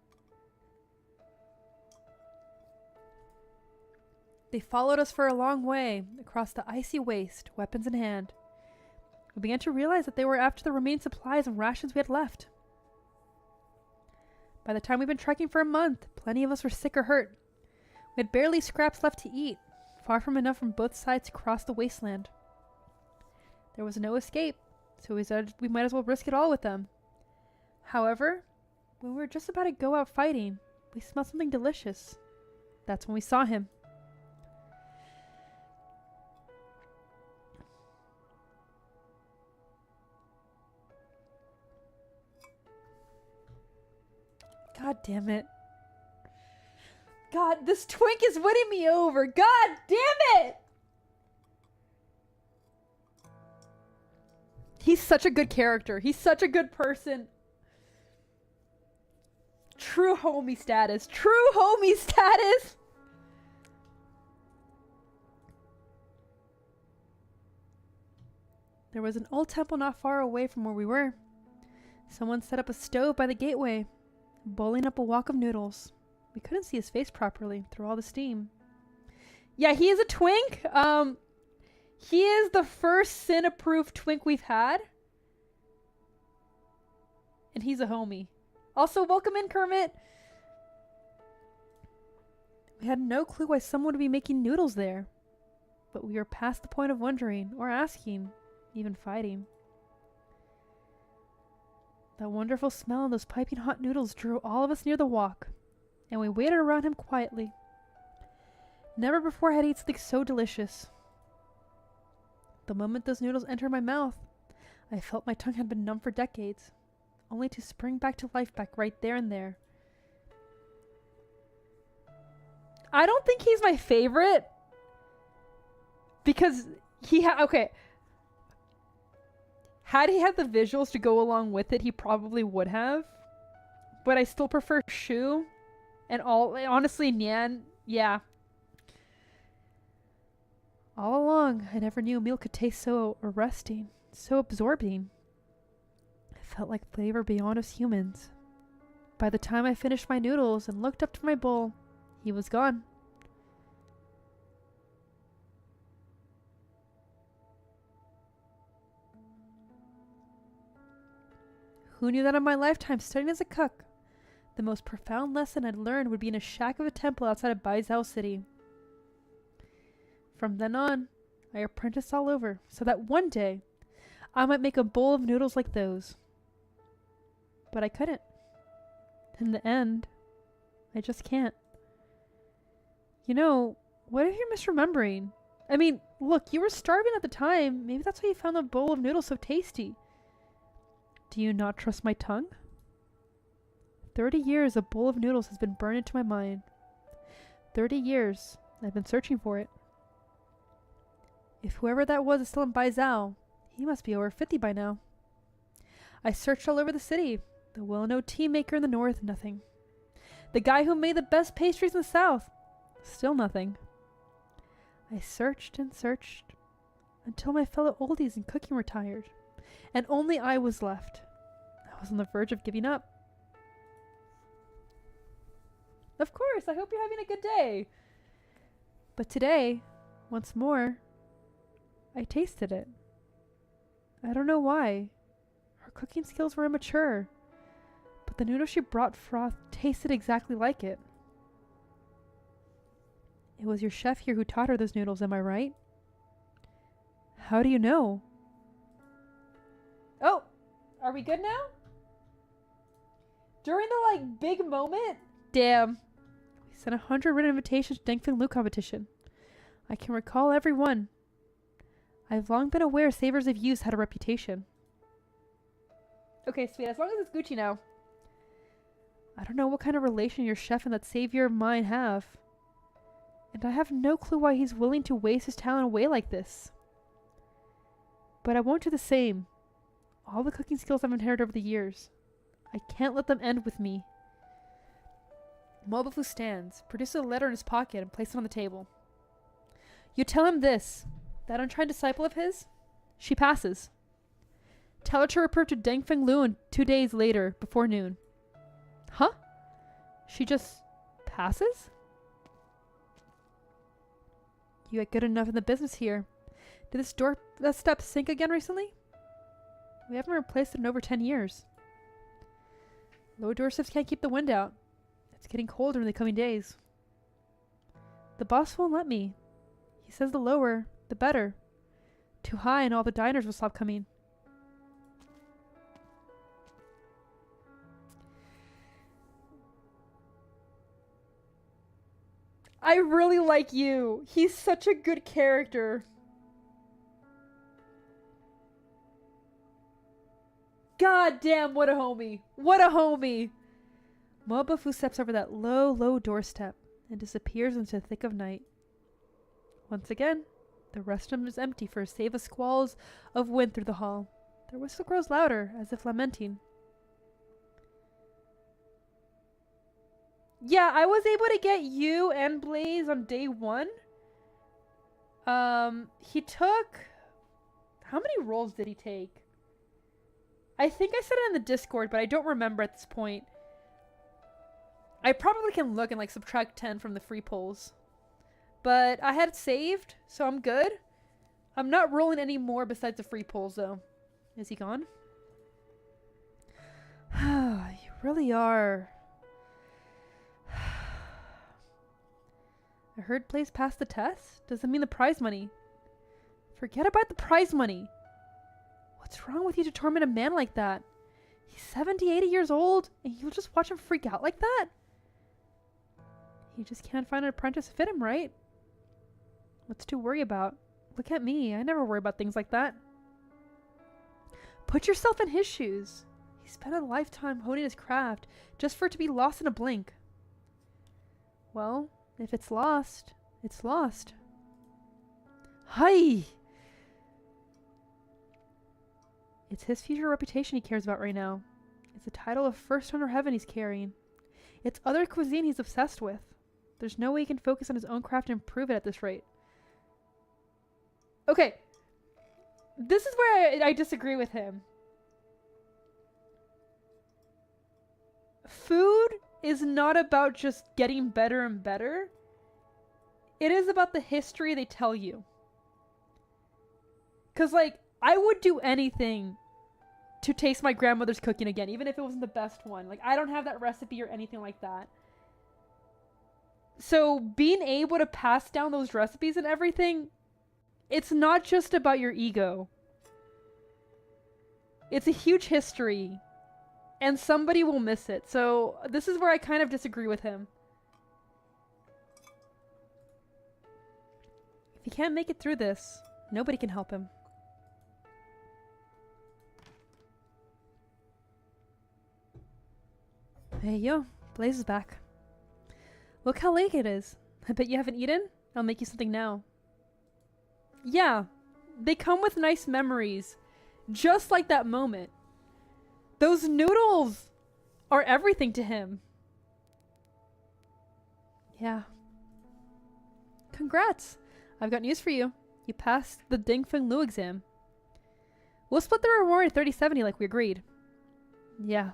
They followed us for a long way, across the icy waste, weapons in hand. We began to realize that they were after the remaining supplies and rations we had left. By the time we'd been trekking for a month, plenty of us were sick or hurt. We had barely scraps left to eat, far from enough from both sides to cross the wasteland. There was no escape, so we said we might as well risk it all with them. However, when we were just about to go out fighting, we smelled something delicious. That's when we saw him. God damn it. God, this twink is winning me over. God damn it! He's such a good character. He's such a good person. True homie status. True homie status! There was an old temple not far away from where we were. Someone set up a stove by the gateway, boiling up a wok of noodles. We couldn't see his face properly through all the steam. Yeah, he is a twink. He is the first sin-approved twink we've had. And he's a homie. Also, welcome in, Kermit. We had no clue why someone would be making noodles there. But we were past the point of wondering, or asking, even fighting. That wonderful smell and those piping hot noodles drew all of us near the wok, and we waited around him quietly. Never before had I eaten something so delicious. The moment those noodles entered my mouth, I felt my tongue had been numb for decades, only to spring back to life back right there and there. I don't think he's my favorite, because okay. Had he had the visuals to go along with it, he probably would have. But I still prefer Shu. And honestly, Nian, yeah. All along, I never knew a meal could taste so arresting, so absorbing. felt like they were beyond us humans. By the time I finished my noodles and looked up to my bowl, he was gone. Who knew that in my lifetime studying as a cook, the most profound lesson I'd learned would be in a shack of a temple outside of Baizhou City. From then on, I apprenticed all over so that one day I might make a bowl of noodles like those. But I couldn't. In the end, I just can't. You know, what if you're misremembering? I mean, look, you were starving at the time. Maybe that's why you found the bowl of noodles so tasty. Do you not trust my tongue? 30 years a bowl of noodles has been burned into my mind. 30 years I've been searching for it. If whoever that was is still in Baizhou, he must be over 50 by now. I searched all over the city. The well-known tea maker in the north, nothing. The guy who made the best pastries in the south, still nothing. I searched and searched until my fellow oldies in cooking were tired, and only I was left. I was on the verge of giving up. Of course, I hope you're having a good day. But today, once more, I tasted it. I don't know why. Her cooking skills were immature, but the noodle she brought froth tasted exactly like it. It was your chef here who taught her those noodles, am I right? How do you know? Oh, are we good now? During the, big moment? Damn. We sent 100 written invitations to Dengfeng Lu competition. I can recall every one. I've long been aware Savers of Use had a reputation. Okay, sweet. As long as it's Gucci now. I don't know what kind of relation your chef and that savior of mine have. And I have no clue why he's willing to waste his talent away like this. But I won't do the same. All the cooking skills I've inherited over the years. I can't let them end with me. Mobifu stands, produces a letter in his pocket, and places it on the table. You tell him this. That untried disciple of his? She passes. Tell her to report to Dengfeng Lu in 2 days later, before noon. Huh? She just passes? You get good enough in the business here. Did this step sink again recently? We haven't replaced it in over 10 years. Low doorsteps can't keep the wind out. It's getting colder in the coming days. The boss won't let me. He says the lower, the better. Too high and all the diners will stop coming. I really like you. He's such a good character. God damn, what a homie. What a homie. Mobifu steps over that low, low doorstep and disappears into the thick of night. Once again, the restroom is empty for save a squalls of wind through the hall. Their whistle grows louder, as if lamenting. Yeah, I was able to get you and Blaze on day 1. He took... How many rolls did he take? I think I said it in the Discord, but I don't remember at this point. I probably can look and subtract 10 from the free polls. But I had it saved, so I'm good. I'm not rolling any more besides the free polls, though. Is he gone? You really are... I heard Blaze passed the test? Does that mean the prize money? Forget about the prize money. What's wrong with you to torment a man like that? He's 70, 80 years old, and you'll just watch him freak out like that? He just can't find an apprentice to fit him, right? What's to worry about? Look at me. I never worry about things like that. Put yourself in his shoes. He spent a lifetime honing his craft just for it to be lost in a blink. Well, if it's lost, it's lost. Hi! It's his future reputation he cares about right now. It's the title of First Under Heaven he's carrying. It's other cuisine he's obsessed with. There's no way he can focus on his own craft and improve it at this rate. Okay. This is where I disagree with him. is not about just getting better and better. It is about the history they tell you. Because, like, I would do anything to taste my grandmother's cooking again, even if it wasn't the best one. Like, I don't have that recipe or anything like that. So, being able to pass down those recipes and everything, it's not just about your ego. It's a huge history, and somebody will miss it. So, this is where I kind of disagree with him. If he can't make it through this, nobody can help him. Hey, yo, Blaze is back. Look how late it is. I bet you haven't eaten? I'll make you something now. Yeah, they come with nice memories. Just like that moment. Those noodles are everything to him. Yeah. Congrats. I've got news for you. You passed the Ding Feng Lu exam. We'll split the reward at 30/70 like we agreed. Yeah.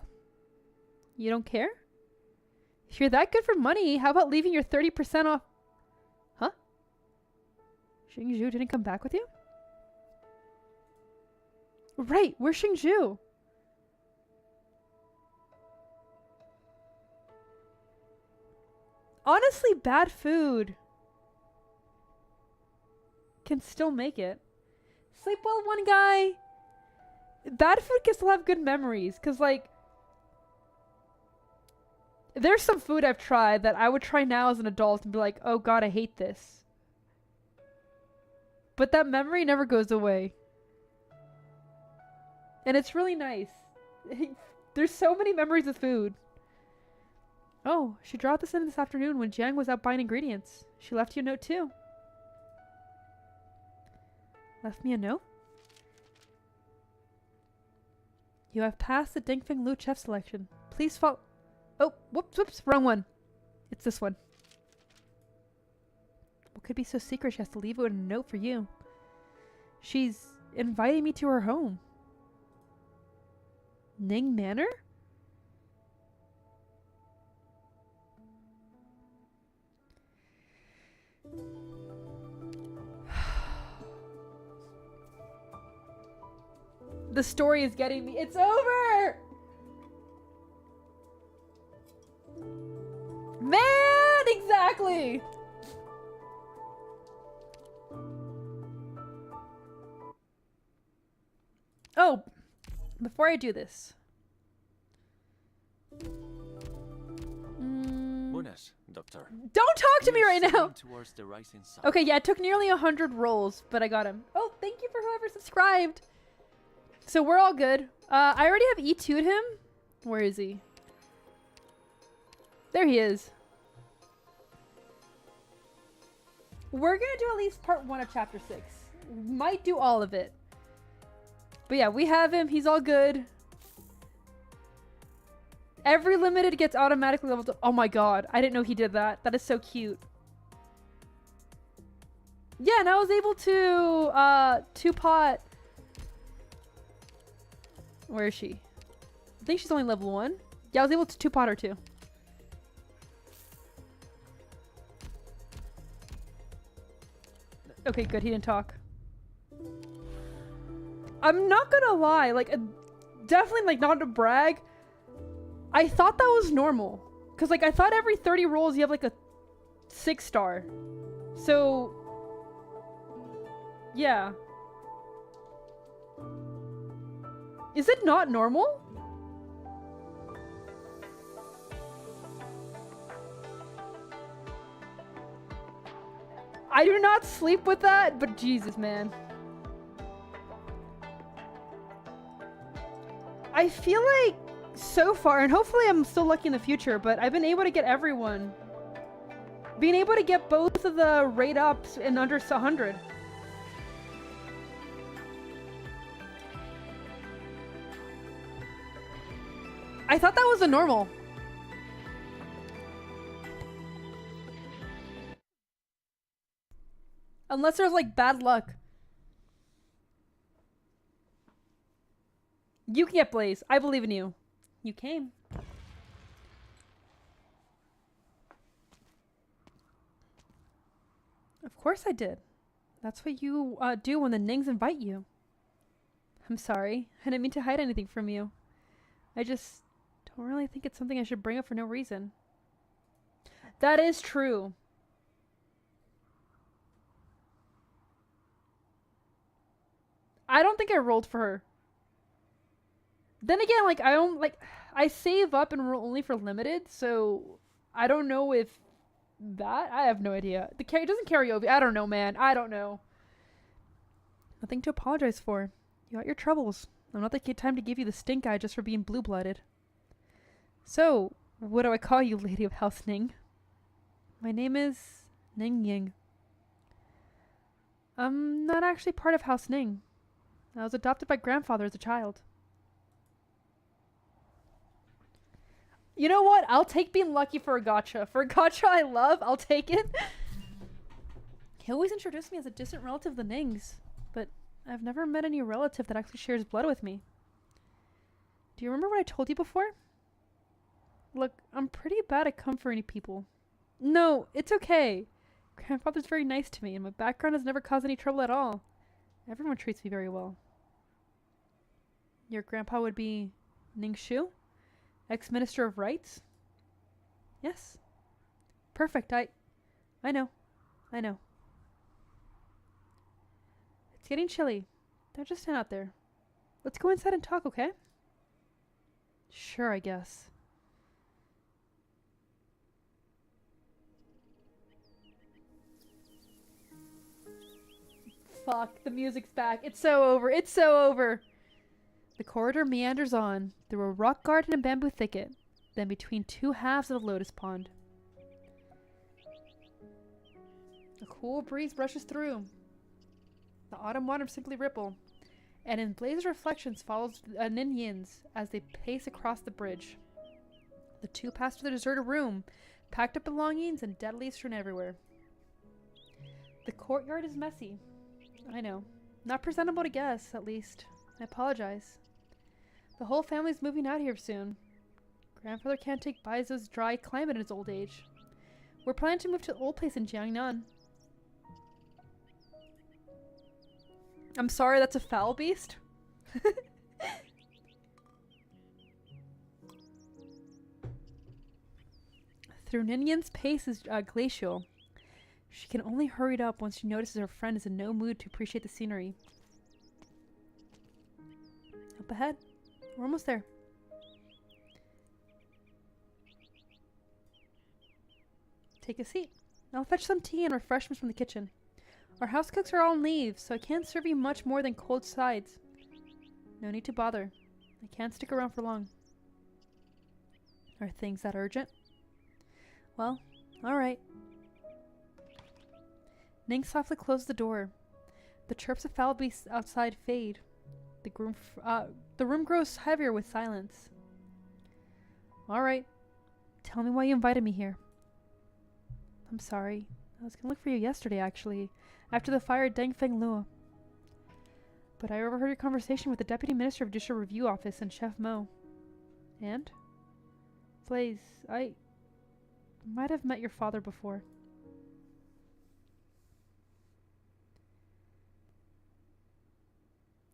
You don't care? If you're that good for money, how about leaving your 30% off? Huh? Xingzhu didn't come back with you? Right, where's Xingzhu? Honestly, bad food can still make it. Sleep well, one guy. Bad food can still have good memories, because, like, there's some food I've tried that I would try now as an adult and be like, oh god, I hate this. But that memory never goes away. And it's really nice. There's so many memories of food. Oh, she dropped this in this afternoon when Jiang was out buying ingredients. She left you a note too. Left me a note? You have passed the Ding Feng Lu chef selection. Please follow... Oh, whoops, wrong one. It's this one. What could be so secret she has to leave it with a note for you? She's inviting me to her home. Ning Manor? The story is getting me. It's over! Man, exactly! Oh, before I do this. Doctor. Don't talk to me right now! Towards the rising sun. Okay, yeah, it took nearly 100 rolls, but I got him. Oh, thank you for whoever subscribed! So we're all good. I already have E2'd him. Where is he? There he is. We're gonna do at least part 1 of chapter 6. Might do all of it. But yeah, we have him. He's all good. Every limited gets automatically leveled up. Oh my god. I didn't know he did that. That is so cute. Yeah, and I was able to two-pot. Where is she? I think she's only level 1. Yeah, I was able to two-pot her too. Okay, good. He didn't talk. I'm not gonna lie. Like, definitely, like, not to brag. I thought that was normal. Because, like, I thought every 30 rolls you have, like, a 6-star. So, yeah. Is it not normal? I do not sleep with that, but Jesus, man. I feel like so far, and hopefully I'm still lucky in the future, but I've been able to get everyone. Being able to get both of the rate ups in under 100. I thought that was a normal. Unless there's like bad luck. You can get Blaze. I believe in you. You came. course I did. That's what you do when the Nings invite you. I'm sorry. I didn't mean to hide anything from you. I just don't really think it's something I should bring up for no reason. That is true. I don't think I rolled for her. Then again, like, I save up and roll only for limited, so I don't know if I have no idea. It doesn't carry over. I don't know, man. I don't know. Nothing to apologize for. You got your troubles. I'm not the time to give you the stink eye just for being blue-blooded. So, what do I call you, Lady of House Ning? My name is Ning Ying. I'm not actually part of House Ning. I was adopted by grandfather as a child. You know what? I'll take being lucky for a gotcha. For a gotcha I love, I'll take it. He always introduced me as a distant relative of the Nings, but I've never met any relative that actually shares blood with me. Do you remember what I told you before? Look, I'm pretty bad at comforting people. No, it's okay. Grandfather's very nice to me, and my background has never caused any trouble at all. Everyone treats me very well. Your grandpa would be Ning Shu? Ex-Minister of Rights? Yes. Perfect, I know. It's getting chilly. Don't just stand out there. Let's go inside and talk, okay? Sure, I guess. Fuck, the music's back. It's so over. It's so over. The corridor meanders on, through a rock garden and bamboo thicket, then between two halves of a lotus pond. A cool breeze brushes through. The autumn waters simply ripple, and in blazed reflections follows Nin Yins as they pace across the bridge. The two pass to the deserted room, packed up belongings and dead leaves strewn everywhere. The courtyard is messy. I know. Not presentable to guests, at least. I apologize. The whole family's moving out here soon. Grandfather can't take Baizo's dry climate in his old age. We're planning to move to the old place in Jiangnan. I'm sorry, that's a foul beast? Through Ninian's pace is glacial. She can only hurry it up once she notices her friend is in no mood to appreciate the scenery. Up ahead. We're almost there. Take a seat. I'll fetch some tea and refreshments from the kitchen. Our house cooks are all on leave, so I can't serve you much more than cold sides. No need to bother. I can't stick around for long. Are things that urgent? Well, alright. Ning softly closed the door. The chirps of foul beasts outside fade. The room grows heavier with silence. Alright. Tell me why you invited me here. I'm sorry. I was gonna look for you yesterday, actually, after the fire at Dengfeng Luo. But I overheard your conversation with the Deputy Minister of Judicial Review Office and Chef Mo. And? Blaze, I might have met your father before.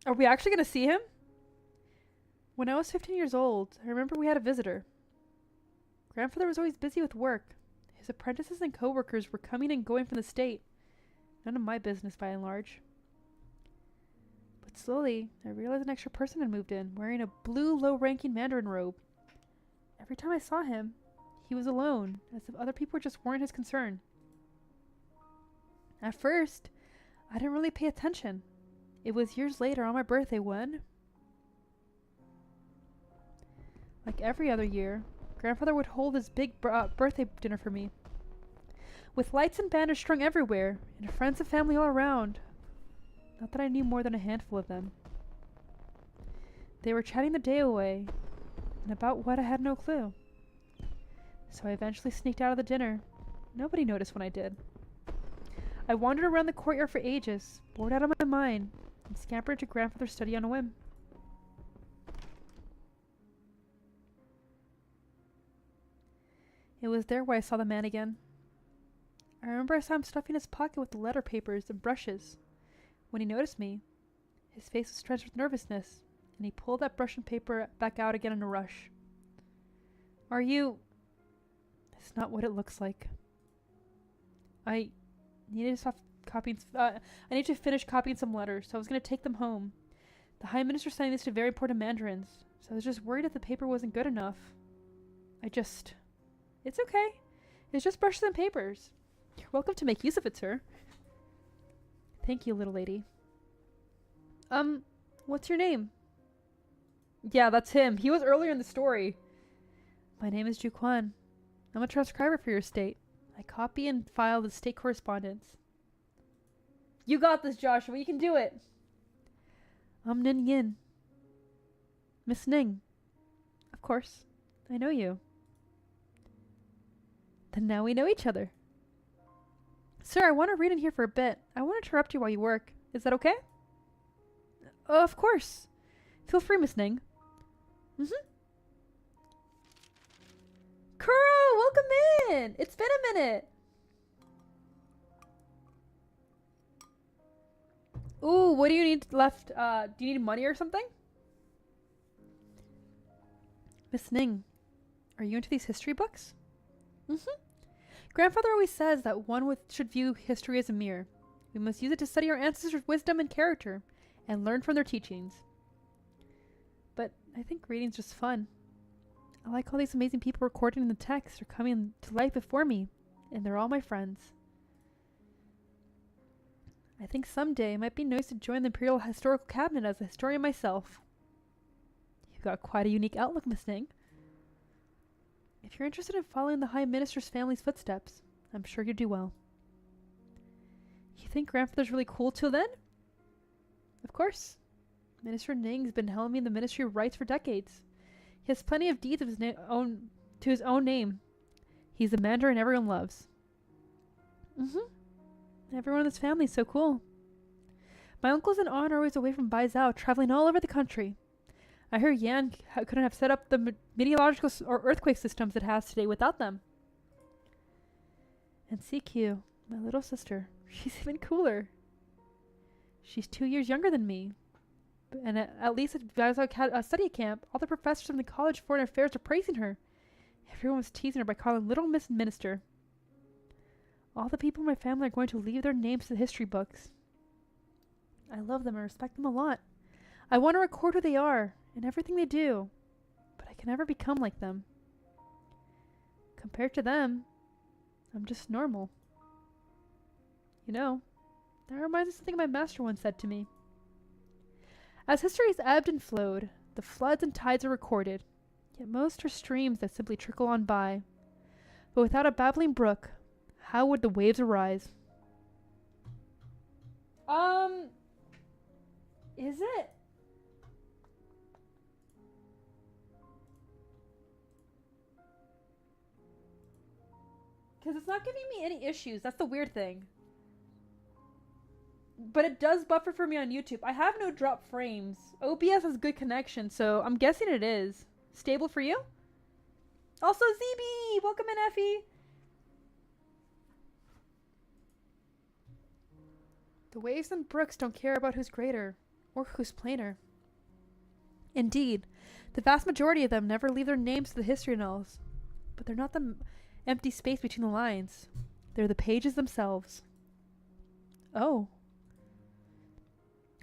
Are we actually going to see him? When I was 15 years old, I remember we had a visitor. Grandfather was always busy with work. His apprentices and co-workers were coming and going from the state. None of my business by and large. But slowly, I realized an extra person had moved in, wearing a blue low-ranking Mandarin robe. Every time I saw him, he was alone, as if other people just weren't his concern. At first, I didn't really pay attention. It was years later on my birthday when, like every other year, Grandfather would hold his big birthday dinner for me. With lights and banners strung everywhere, and friends and family all around. Not that I knew more than a handful of them. They were chatting the day away, and about what I had no clue. So I eventually sneaked out of the dinner. Nobody noticed when I did. I wandered around the courtyard for ages, bored out of my mind, and scampered to Grandfather's study on a whim. It was there where I saw the man again. I remember I saw him stuffing his pocket with the letter papers and brushes. When he noticed me, his face was drenched with nervousness, and he pulled that brush and paper back out again in a rush. Are you... It's not what it looks like. I needed to stop copying... I need to finish copying some letters, so I was going to take them home. The High Minister's sending these to very important mandarins, so I was just worried if the paper wasn't good enough. It's okay. It's just brushes and papers. You're welcome to make use of it, sir. Thank you, little lady. What's your name? Yeah, that's him. He was earlier in the story. My name is Ju Kwan. I'm a transcriber for your estate. I copy and file the state correspondence. You got this, Joshua. You can do it. I'm Nin Yin. Miss Ning. Of course. I know you. Then now we know each other. Sir, I want to read in here for a bit. I won't interrupt you while you work. Is that okay? Of course. Feel free, Miss Ning. Kuro, welcome in! It's been a minute! Ooh, what do you need left? Do you need money or something? Miss Ning, are you into these history books? Grandfather always says that one should view history as a mirror. We must use it to study our ancestors' wisdom and character, and learn from their teachings. But I think reading's just fun. I like all these amazing people recording in the text or coming to life before me, and they're all my friends. I think someday it might be nice to join the Imperial Historical Cabinet as a historian myself. You've got quite a unique outlook, Miss Ning. If you're interested in following the High Minister's family's footsteps, I'm sure you'd do well. You think Grandfather's really cool too then? Of course. Minister Ning's been helming the Ministry of Rights for decades. He has plenty of deeds of his to his own name. He's the Mandarin everyone loves. Everyone in this family is so cool. My uncles and aunt are always away from Baizhou, traveling all over the country. I hear Yan couldn't have set up the meteorological or earthquake systems it has today without them. And CQ, my little sister, she's even cooler. She's 2 years younger than me. And at least at Baizhou study camp, all the professors from the College of Foreign Affairs are praising her. Everyone was teasing her by calling Little Miss Minister. All the people in my family are going to leave their names to the history books. I love them and respect them a lot. I want to record who they are and everything they do, but I can never become like them. Compared to them, I'm just normal. You know, that reminds me of something my master once said to me. As history has ebbed and flowed, the floods and tides are recorded, yet most are streams that simply trickle on by. But without a babbling brook, how would the waves arise? Is it? Because it's not giving me any issues. That's the weird thing. But it does buffer for me on YouTube. I have no drop frames. OBS has good connection, so I'm guessing it is. Stable for you? Also, ZB! Welcome in, Effie! The waves and brooks don't care about who's greater, or who's plainer. Indeed, the vast majority of them never leave their names to the history annals. But they're not the empty space between the lines. They're the pages themselves. Oh.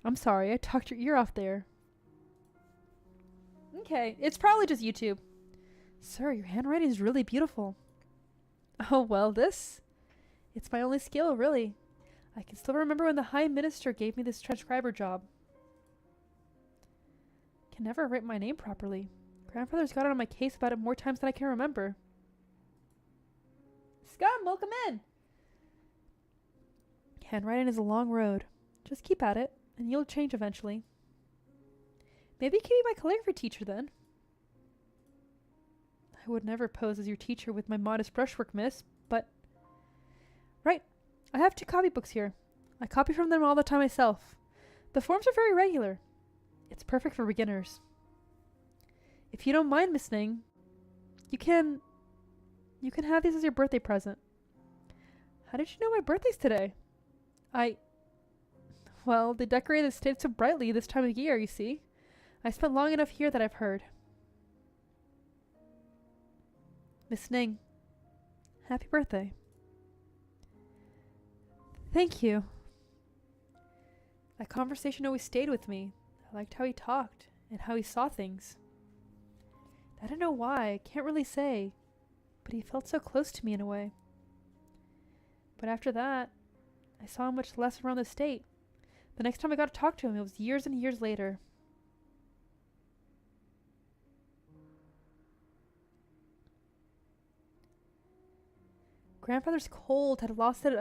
I'm sorry, I talked your ear off there. Okay, it's probably just YouTube. Sir, your handwriting is really beautiful. Oh, well, it's my only skill, really. I can still remember when the High Minister gave me this transcriber job. Can never write my name properly. Grandfather's got on my case about it more times than I can remember. Scum, welcome in! Handwriting is a long road. Just keep at it, and you'll change eventually. Maybe you can be my calligraphy teacher then. I would never pose as your teacher with my modest brushwork, miss, but... Right. I have 2 copybooks here. I copy from them all the time myself. The forms are very regular. It's perfect for beginners. If you don't mind, Miss Ning, you can have these as your birthday present. How did you know my birthday's today? Well, they decorate the estate so brightly this time of year, you see. I spent long enough here that I've heard. Miss Ning, happy birthday. Thank you. That conversation always stayed with me. I liked how he talked and how he saw things. I don't know why, I can't really say, but he felt so close to me in a way. But after that, I saw him much less around the estate. The next time I got to talk to him, it was years and years later. Grandfather's cold had lost it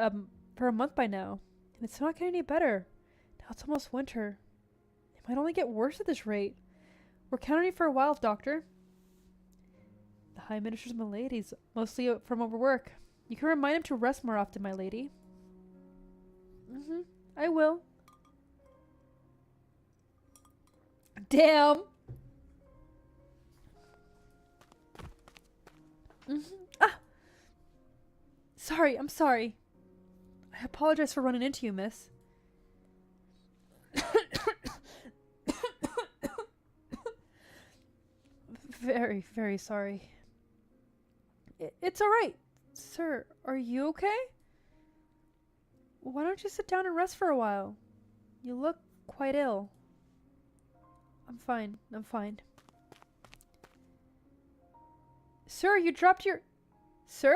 for a month by now, and it's not getting any better. Now it's almost winter. It might only get worse at this rate. We're counting you for a while, Doctor. The High Minister's maladies, mostly from overwork. You can remind him to rest more often, my lady. I will. Damn! Ah! Sorry, I'm sorry. I apologize for running into you, miss. Very, very sorry. It's alright. Sir, are you okay? Why don't you sit down and rest for a while? You look quite ill. I'm fine. I'm fine. Sir, you dropped your... Sir?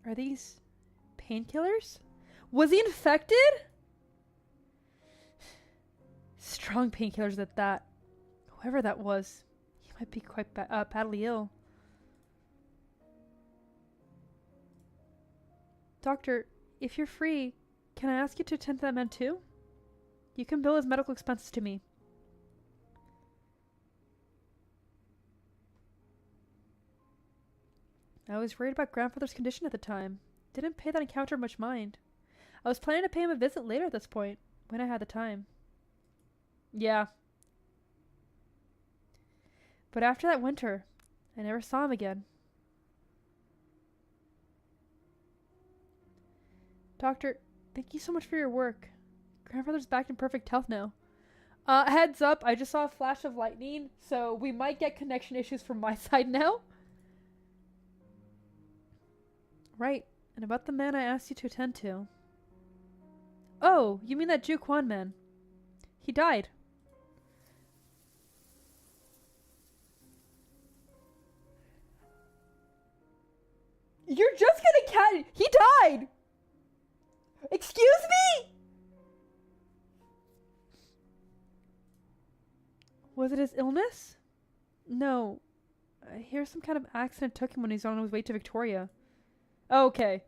Are these painkillers? Was he infected? Strong painkillers at that. Whoever that was, he might be quite badly ill. Doctor, if you're free, can I ask you to attend to that man too? You can bill his medical expenses to me. I was worried about grandfather's condition at the time. Didn't pay that encounter much mind. I was planning to pay him a visit later at this point, when I had the time. Yeah. But after that winter, I never saw him again. Doctor, thank you so much for your work. Grandfather's back in perfect health now. Heads up, I just saw a flash of lightning, so we might get connection issues from my side now. Right, and about the man I asked you to attend to. Oh, you mean that Ju Quan man. He died. You're just gonna He died! Excuse me?! Was it his illness? No. I hear some kind of accident took him when he was on his way to Victoria. Oh, okay.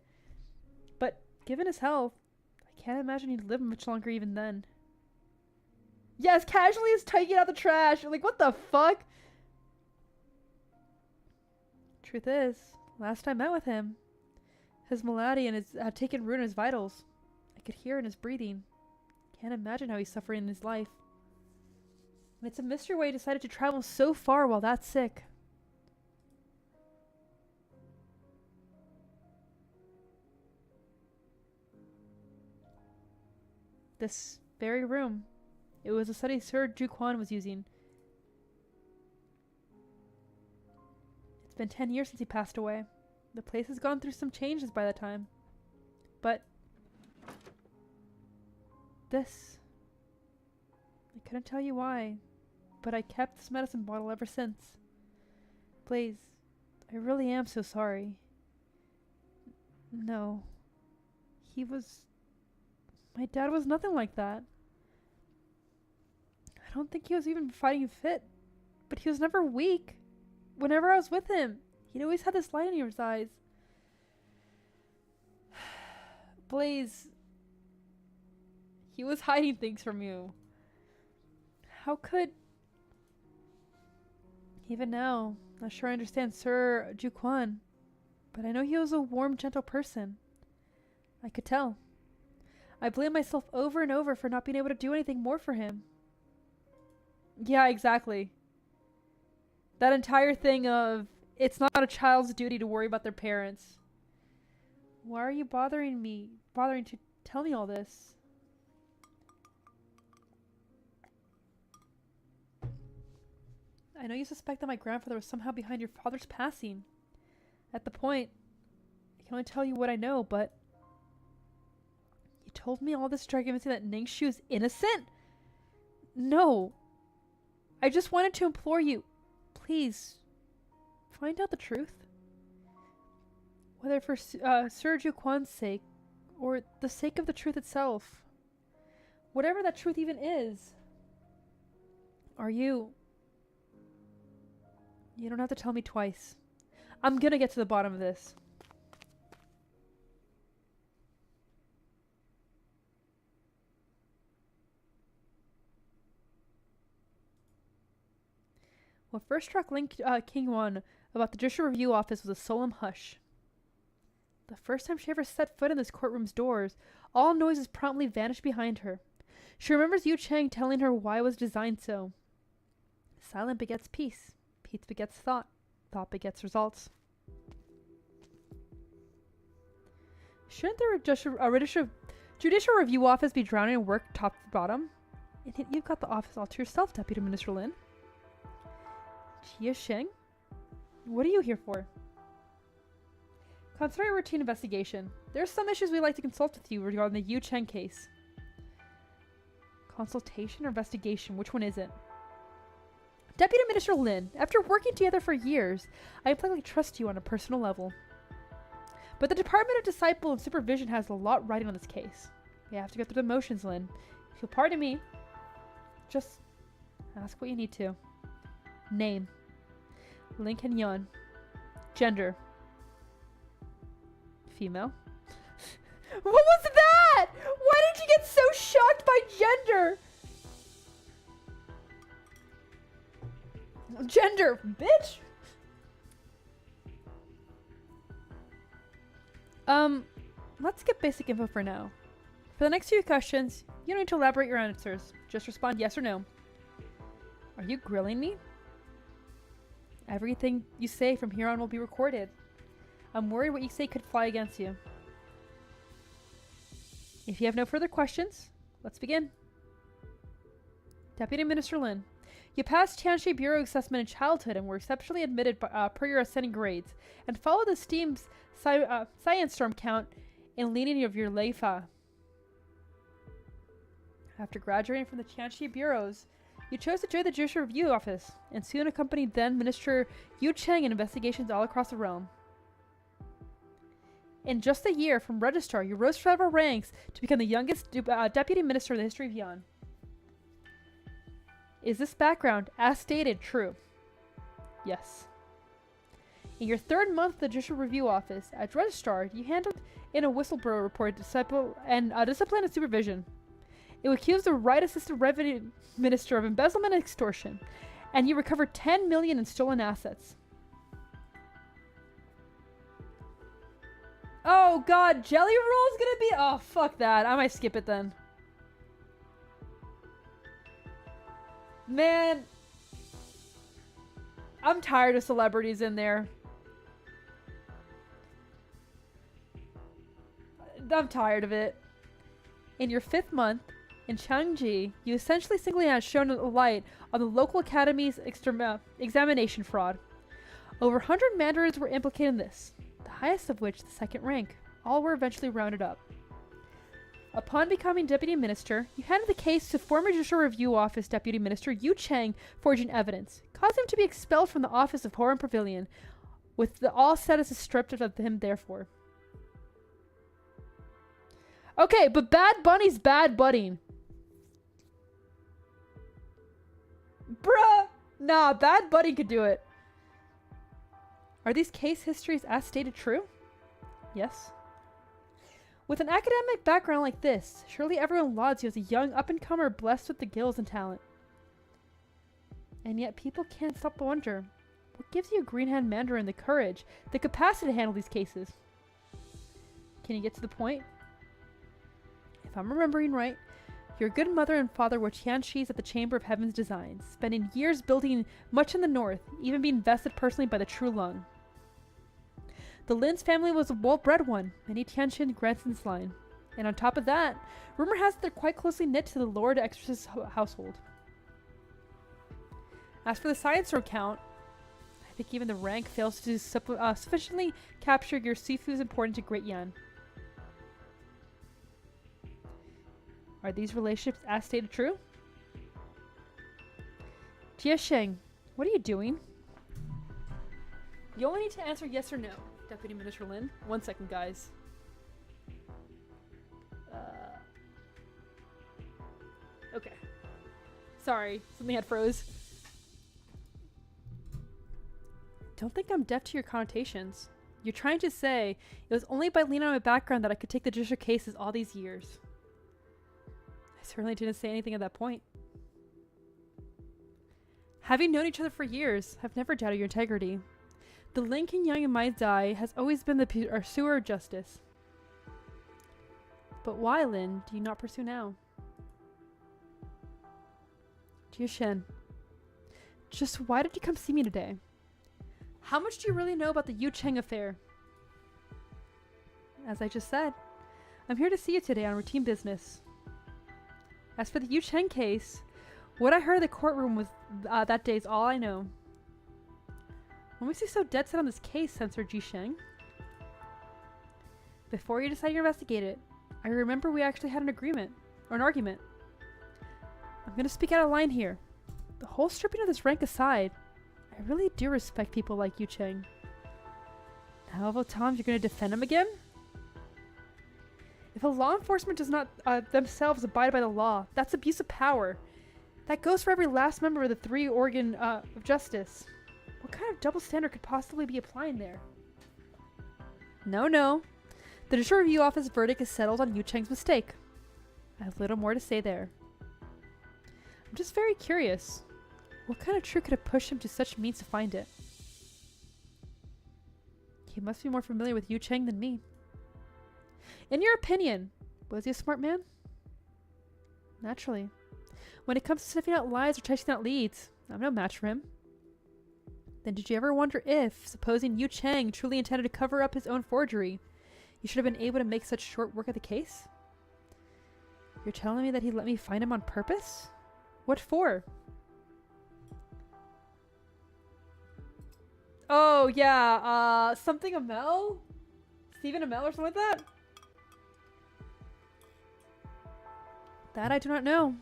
But given his health, I can't imagine he'd live much longer even then. Yes, casually is taking out the trash. Like, what the fuck? Truth is, last I met with him, his malady had taken root in his vitals. I could hear in his breathing. Can't imagine how he's suffering in his life. And it's a mystery why he decided to travel so far while that sick. This very room. It was a study Sir Ju Quan was using. It's been 10 years since he passed away. The place has gone through some changes by that time. But this, I couldn't tell you why, but I kept this medicine bottle ever since. Blaze, I really am so sorry. No. My dad was nothing like that. I don't think he was even fighting fit, but he was never weak. Whenever I was with him, he'd always had this light in his eyes. Blaze, he was hiding things from you. How could... Even now, not sure I understand Sir Ju Quan, but I know he was a warm, gentle person. I could tell. I blame myself over and over for not being able to do anything more for him. Yeah, exactly. That entire thing of it's not a child's duty to worry about their parents. Why are you bothering to tell me all this? I know you suspect that my grandfather was somehow behind your father's passing. At the point, I can only tell you what I know, but you told me all this to try to convince me that Ningshu is innocent? No. I just wanted to implore you, please, find out the truth. Whether for Sergio Kwan's sake, or the sake of the truth itself. Whatever that truth even is. You don't have to tell me twice. I'm gonna get to the bottom of this. What first struck King Wan about the Judicial Review Office was a solemn hush. The first time she ever set foot in this courtroom's doors, all noises promptly vanished behind her. She remembers Yu Chang telling her why it was designed so. Silence begets peace. Peace begets thought. Thought begets results. Shouldn't the Judicial Review Office be drowning in work top to bottom? And yet you've got the office all to yourself, Deputy Minister Lin. Jia Sheng? What are you here for? Considering a routine investigation, there are some issues we'd like to consult with you regarding the Yu Cheng case. Consultation or investigation? Which one is it? Deputy Minister Lin, after working together for years, I implicitly trust you on a personal level. But the Department of Disciple and Supervision has a lot riding on this case. We have to go through the motions, Lin. If you'll pardon me, just ask what you need to. Name: Lin Kenyon. Gender: female. What was that? Why did you get so shocked by gender? Gender, bitch. Let's get basic info for now. For the next few questions, you don't need to elaborate your answers. Just respond yes or no. Are you grilling me? Everything you say from here on will be recorded. I'm worried what you say could fly against you. If you have no further questions, let's begin. Deputy Minister Lin, you passed Tianxi Bureau assessment in childhood and were exceptionally admitted per your ascending grades, and followed the STEAM's science storm count in leading of your Leifa. After graduating from the Tianxi Bureaus, you chose to join the Judicial Review Office, and soon accompanied then Minister Yu Cheng in investigations all across the realm. In just a year from Registrar, you rose several ranks to become the youngest Deputy Minister in the history of Yan. Is this background, as stated, true? Yes. In your third month at the Judicial Review Office, as Registrar, you handled in a whistleblower report discipline and supervision. It accused the Right Assistant Revenue Minister of embezzlement and extortion, and you recovered 10 million in stolen assets. Oh god, Jelly Roll's gonna be— oh, fuck that. I might skip it then. Man, I'm tired of celebrities in there. I'm tired of it. In your 5th month, in Changji, you essentially single-handedly shone a light on the local academy's examination fraud. Over 100 mandarins were implicated in this, the highest of which the 2nd rank. All were eventually rounded up. Upon becoming Deputy Minister, you handed the case to former Judicial Review Office Deputy Minister Yu Cheng, forging evidence, causing him to be expelled from the office of Horan Pavilion, with all statuses stripped of him therefore. Okay, but Bad Bunny's bad budding. Bruh! Nah, Bad Bunny could do it. Are these case histories as stated true? Yes. With an academic background like this, surely everyone lauds you as a young up-and-comer blessed with the gills and talent. And yet people can't stop to wonder, what gives you a green-hand mandarin the courage, the capacity to handle these cases? Can you get to the point? If I'm remembering right, Your good mother and father were Tianshis at the Chamber of Heaven's Designs, spending years building much in the north, even being vested personally by the True Lung. The Lin's family was a well-bred one, many Tianjin grandson's line. And on top of that, rumor has it they're quite closely knit to the Lord Exorcist's household. As for the science road count, I think even the rank fails to sufficiently capture your Sifu's importance to Great Yan. Are these relationships as stated true? Jia Sheng, what are you doing? You only need to answer yes or no, Deputy Minister Lin. 1 second, guys. Okay. Sorry, something had froze. Don't think I'm deaf to your connotations. You're trying to say it was only by leaning on my background that I could take the judicial cases all these years. I certainly didn't say anything at that point. Having known each other for years, I've never doubted your integrity. The link in Yang and my Dai has always been the pursuer of justice. But why, Lin, do you not pursue now? Jia Shen, just why did you come see me today? How much do you really know about the Yu Cheng affair? As I just said, I'm here to see you today on routine business. As for the Yu Cheng case, what I heard in the courtroom was that day is all I know. What makes you so dead set on this case, Censor Ji Sheng? Before you decided to investigate it, I remember we actually had an argument. I'm gonna speak out of line here. The whole stripping of this rank aside, I really do respect people like Yu Cheng. Now about times you're gonna defend him again? If a law enforcement does not themselves abide by the law, that's abuse of power. That goes for every last member of the three organ of justice. What kind of double standard could possibly be applying there? No. The Judicial Review Office verdict is settled on Yu Cheng's mistake. I have little more to say there. I'm just very curious. What kind of truth could have pushed him to such means to find it? He must be more familiar with Yu Cheng than me. In your opinion, was he a smart man? Naturally. When it comes to sniffing out lies or chasing out leads, I'm no match for him. Then did you ever wonder if, supposing Yu Cheng truly intended to cover up his own forgery, he should have been able to make such short work of the case? You're telling me that he let me find him on purpose? What for? Oh, yeah, something Amell? Stephen Amell or something like that? That I do not know.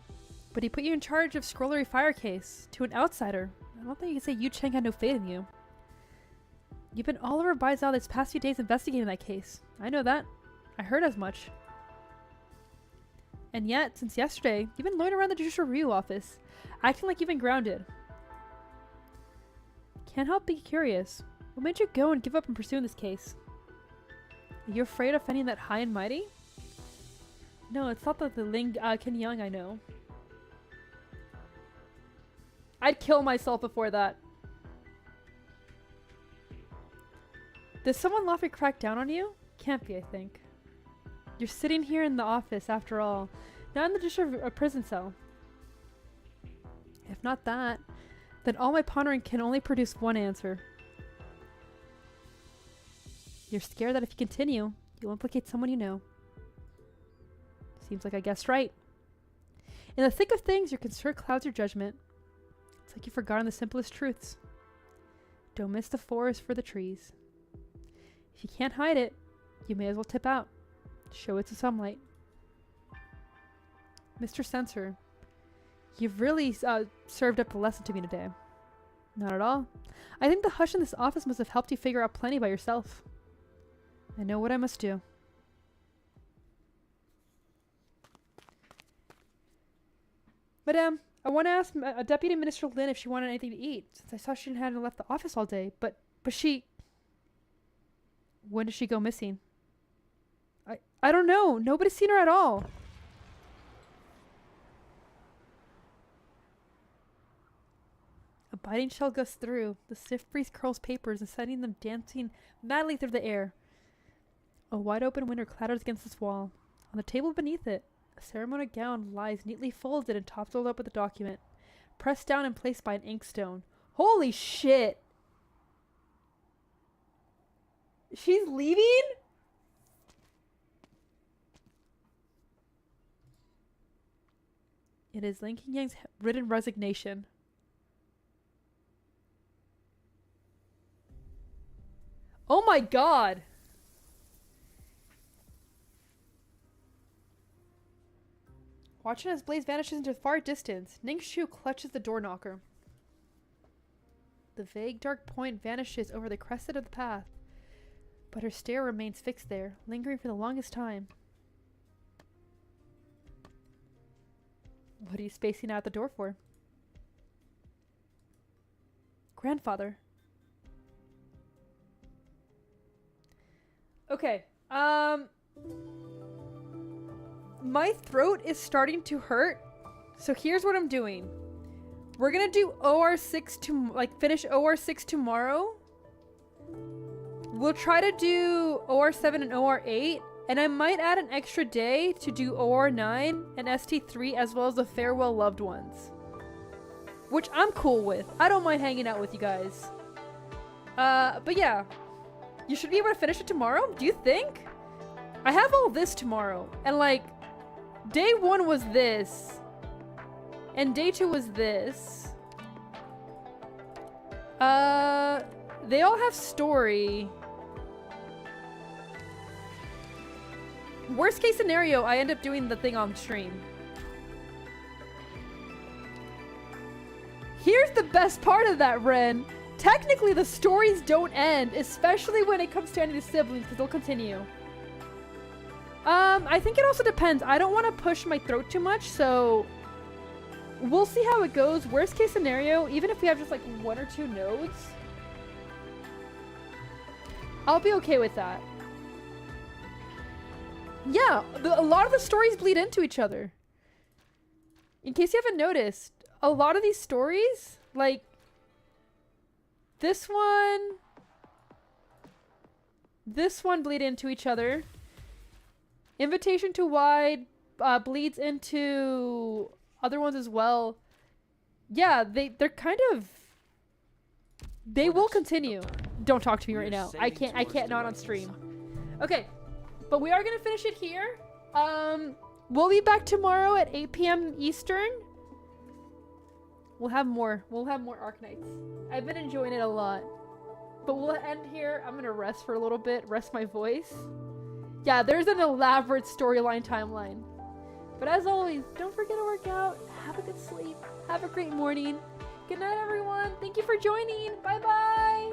But he put you in charge of Scrollery Fire case. To an outsider, I don't think you can say Yu Cheng had no faith in you. You've been all over Baizhou these past few days investigating that case. I know that. I heard as much. And yet, since yesterday, you've been loitering around the Judicial Review Office, acting like you've been grounded. Can't help be curious. What made you go and give up on pursuing this case? Are you afraid of offending that high and mighty? No, it's not the Ling Ken Young I know. I'd kill myself before that. Does someone lawfully crack down on you? Can't be, I think. You're sitting here in the office, after all, not in the judicial prison cell. If not that, then all my pondering can only produce one answer. You're scared that if you continue, you'll implicate someone you know. Seems like I guessed right. In the thick of things, your concern clouds your judgment. It's like you've forgotten the simplest truths. Don't miss the forest for the trees. If you can't hide it, you may as well tip out. Show it to sunlight. Mr. Censor, you've really served up a lesson to me today. Not at all. I think the hush in this office must have helped you figure out plenty by yourself. I know what I must do. Madame, I want to ask Deputy Minister Lin if she wanted anything to eat, since I saw she hadn't left the office all day, but she... When did she go missing? I don't know. Nobody's seen her at all. A biting shell goes through. The stiff breeze curls papers and sending them dancing madly through the air. A wide open window clatters against this wall. On the table beneath it, A ceremonial gown lies neatly folded and toppled up with a document, pressed down and placed by an inkstone. Holy shit! She's leaving? It is Lincoln Yang's written resignation. Oh my god! Watching as Blaze vanishes into far distance, Ning Shu clutches the door knocker. The vague dark point vanishes over the crest of the path, but her stare remains fixed there, lingering for the longest time. What are you spacing out the door for? Grandfather. Okay, my throat is starting to hurt, so here's what I'm doing. We're gonna do OR6 to finish OR6 tomorrow. We'll try to do OR7 and OR8, and I might add an extra day to do OR9 and ST3 as well as the Farewell Loved Ones, which I'm cool with. I don't mind hanging out with you guys. But yeah, you should be able to finish it tomorrow. Do you think? I have all this tomorrow, and like, day 1 was this, and day 2 was this. They all have story. Worst case scenario, I end up doing the thing on stream. Here's the best part of that, Ren. Technically, the stories don't end, especially when it comes to any of the siblings, because they'll continue. I think it also depends. I don't want to push my throat too much, so we'll see how it goes. Worst case scenario, even if we have just like 1 or 2 nodes, I'll be okay with that. Yeah, a lot of the stories bleed into each other. In case you haven't noticed, a lot of these stories, like this one bleed into each other. Invitation to Wide bleeds into other ones as well. Yeah, they're kind of, they will continue. Don't talk to me right now. I can't not on stream. Okay, but we are gonna finish it here. We'll be back tomorrow at 8 p.m. Eastern. We'll have more Arknights. I've been enjoying it a lot. But we'll end here. I'm gonna rest for a little bit, rest my voice. Yeah, there's an elaborate storyline timeline. But as always, don't forget to work out. Have a good sleep. Have a great morning. Good night, everyone. Thank you for joining. Bye-bye.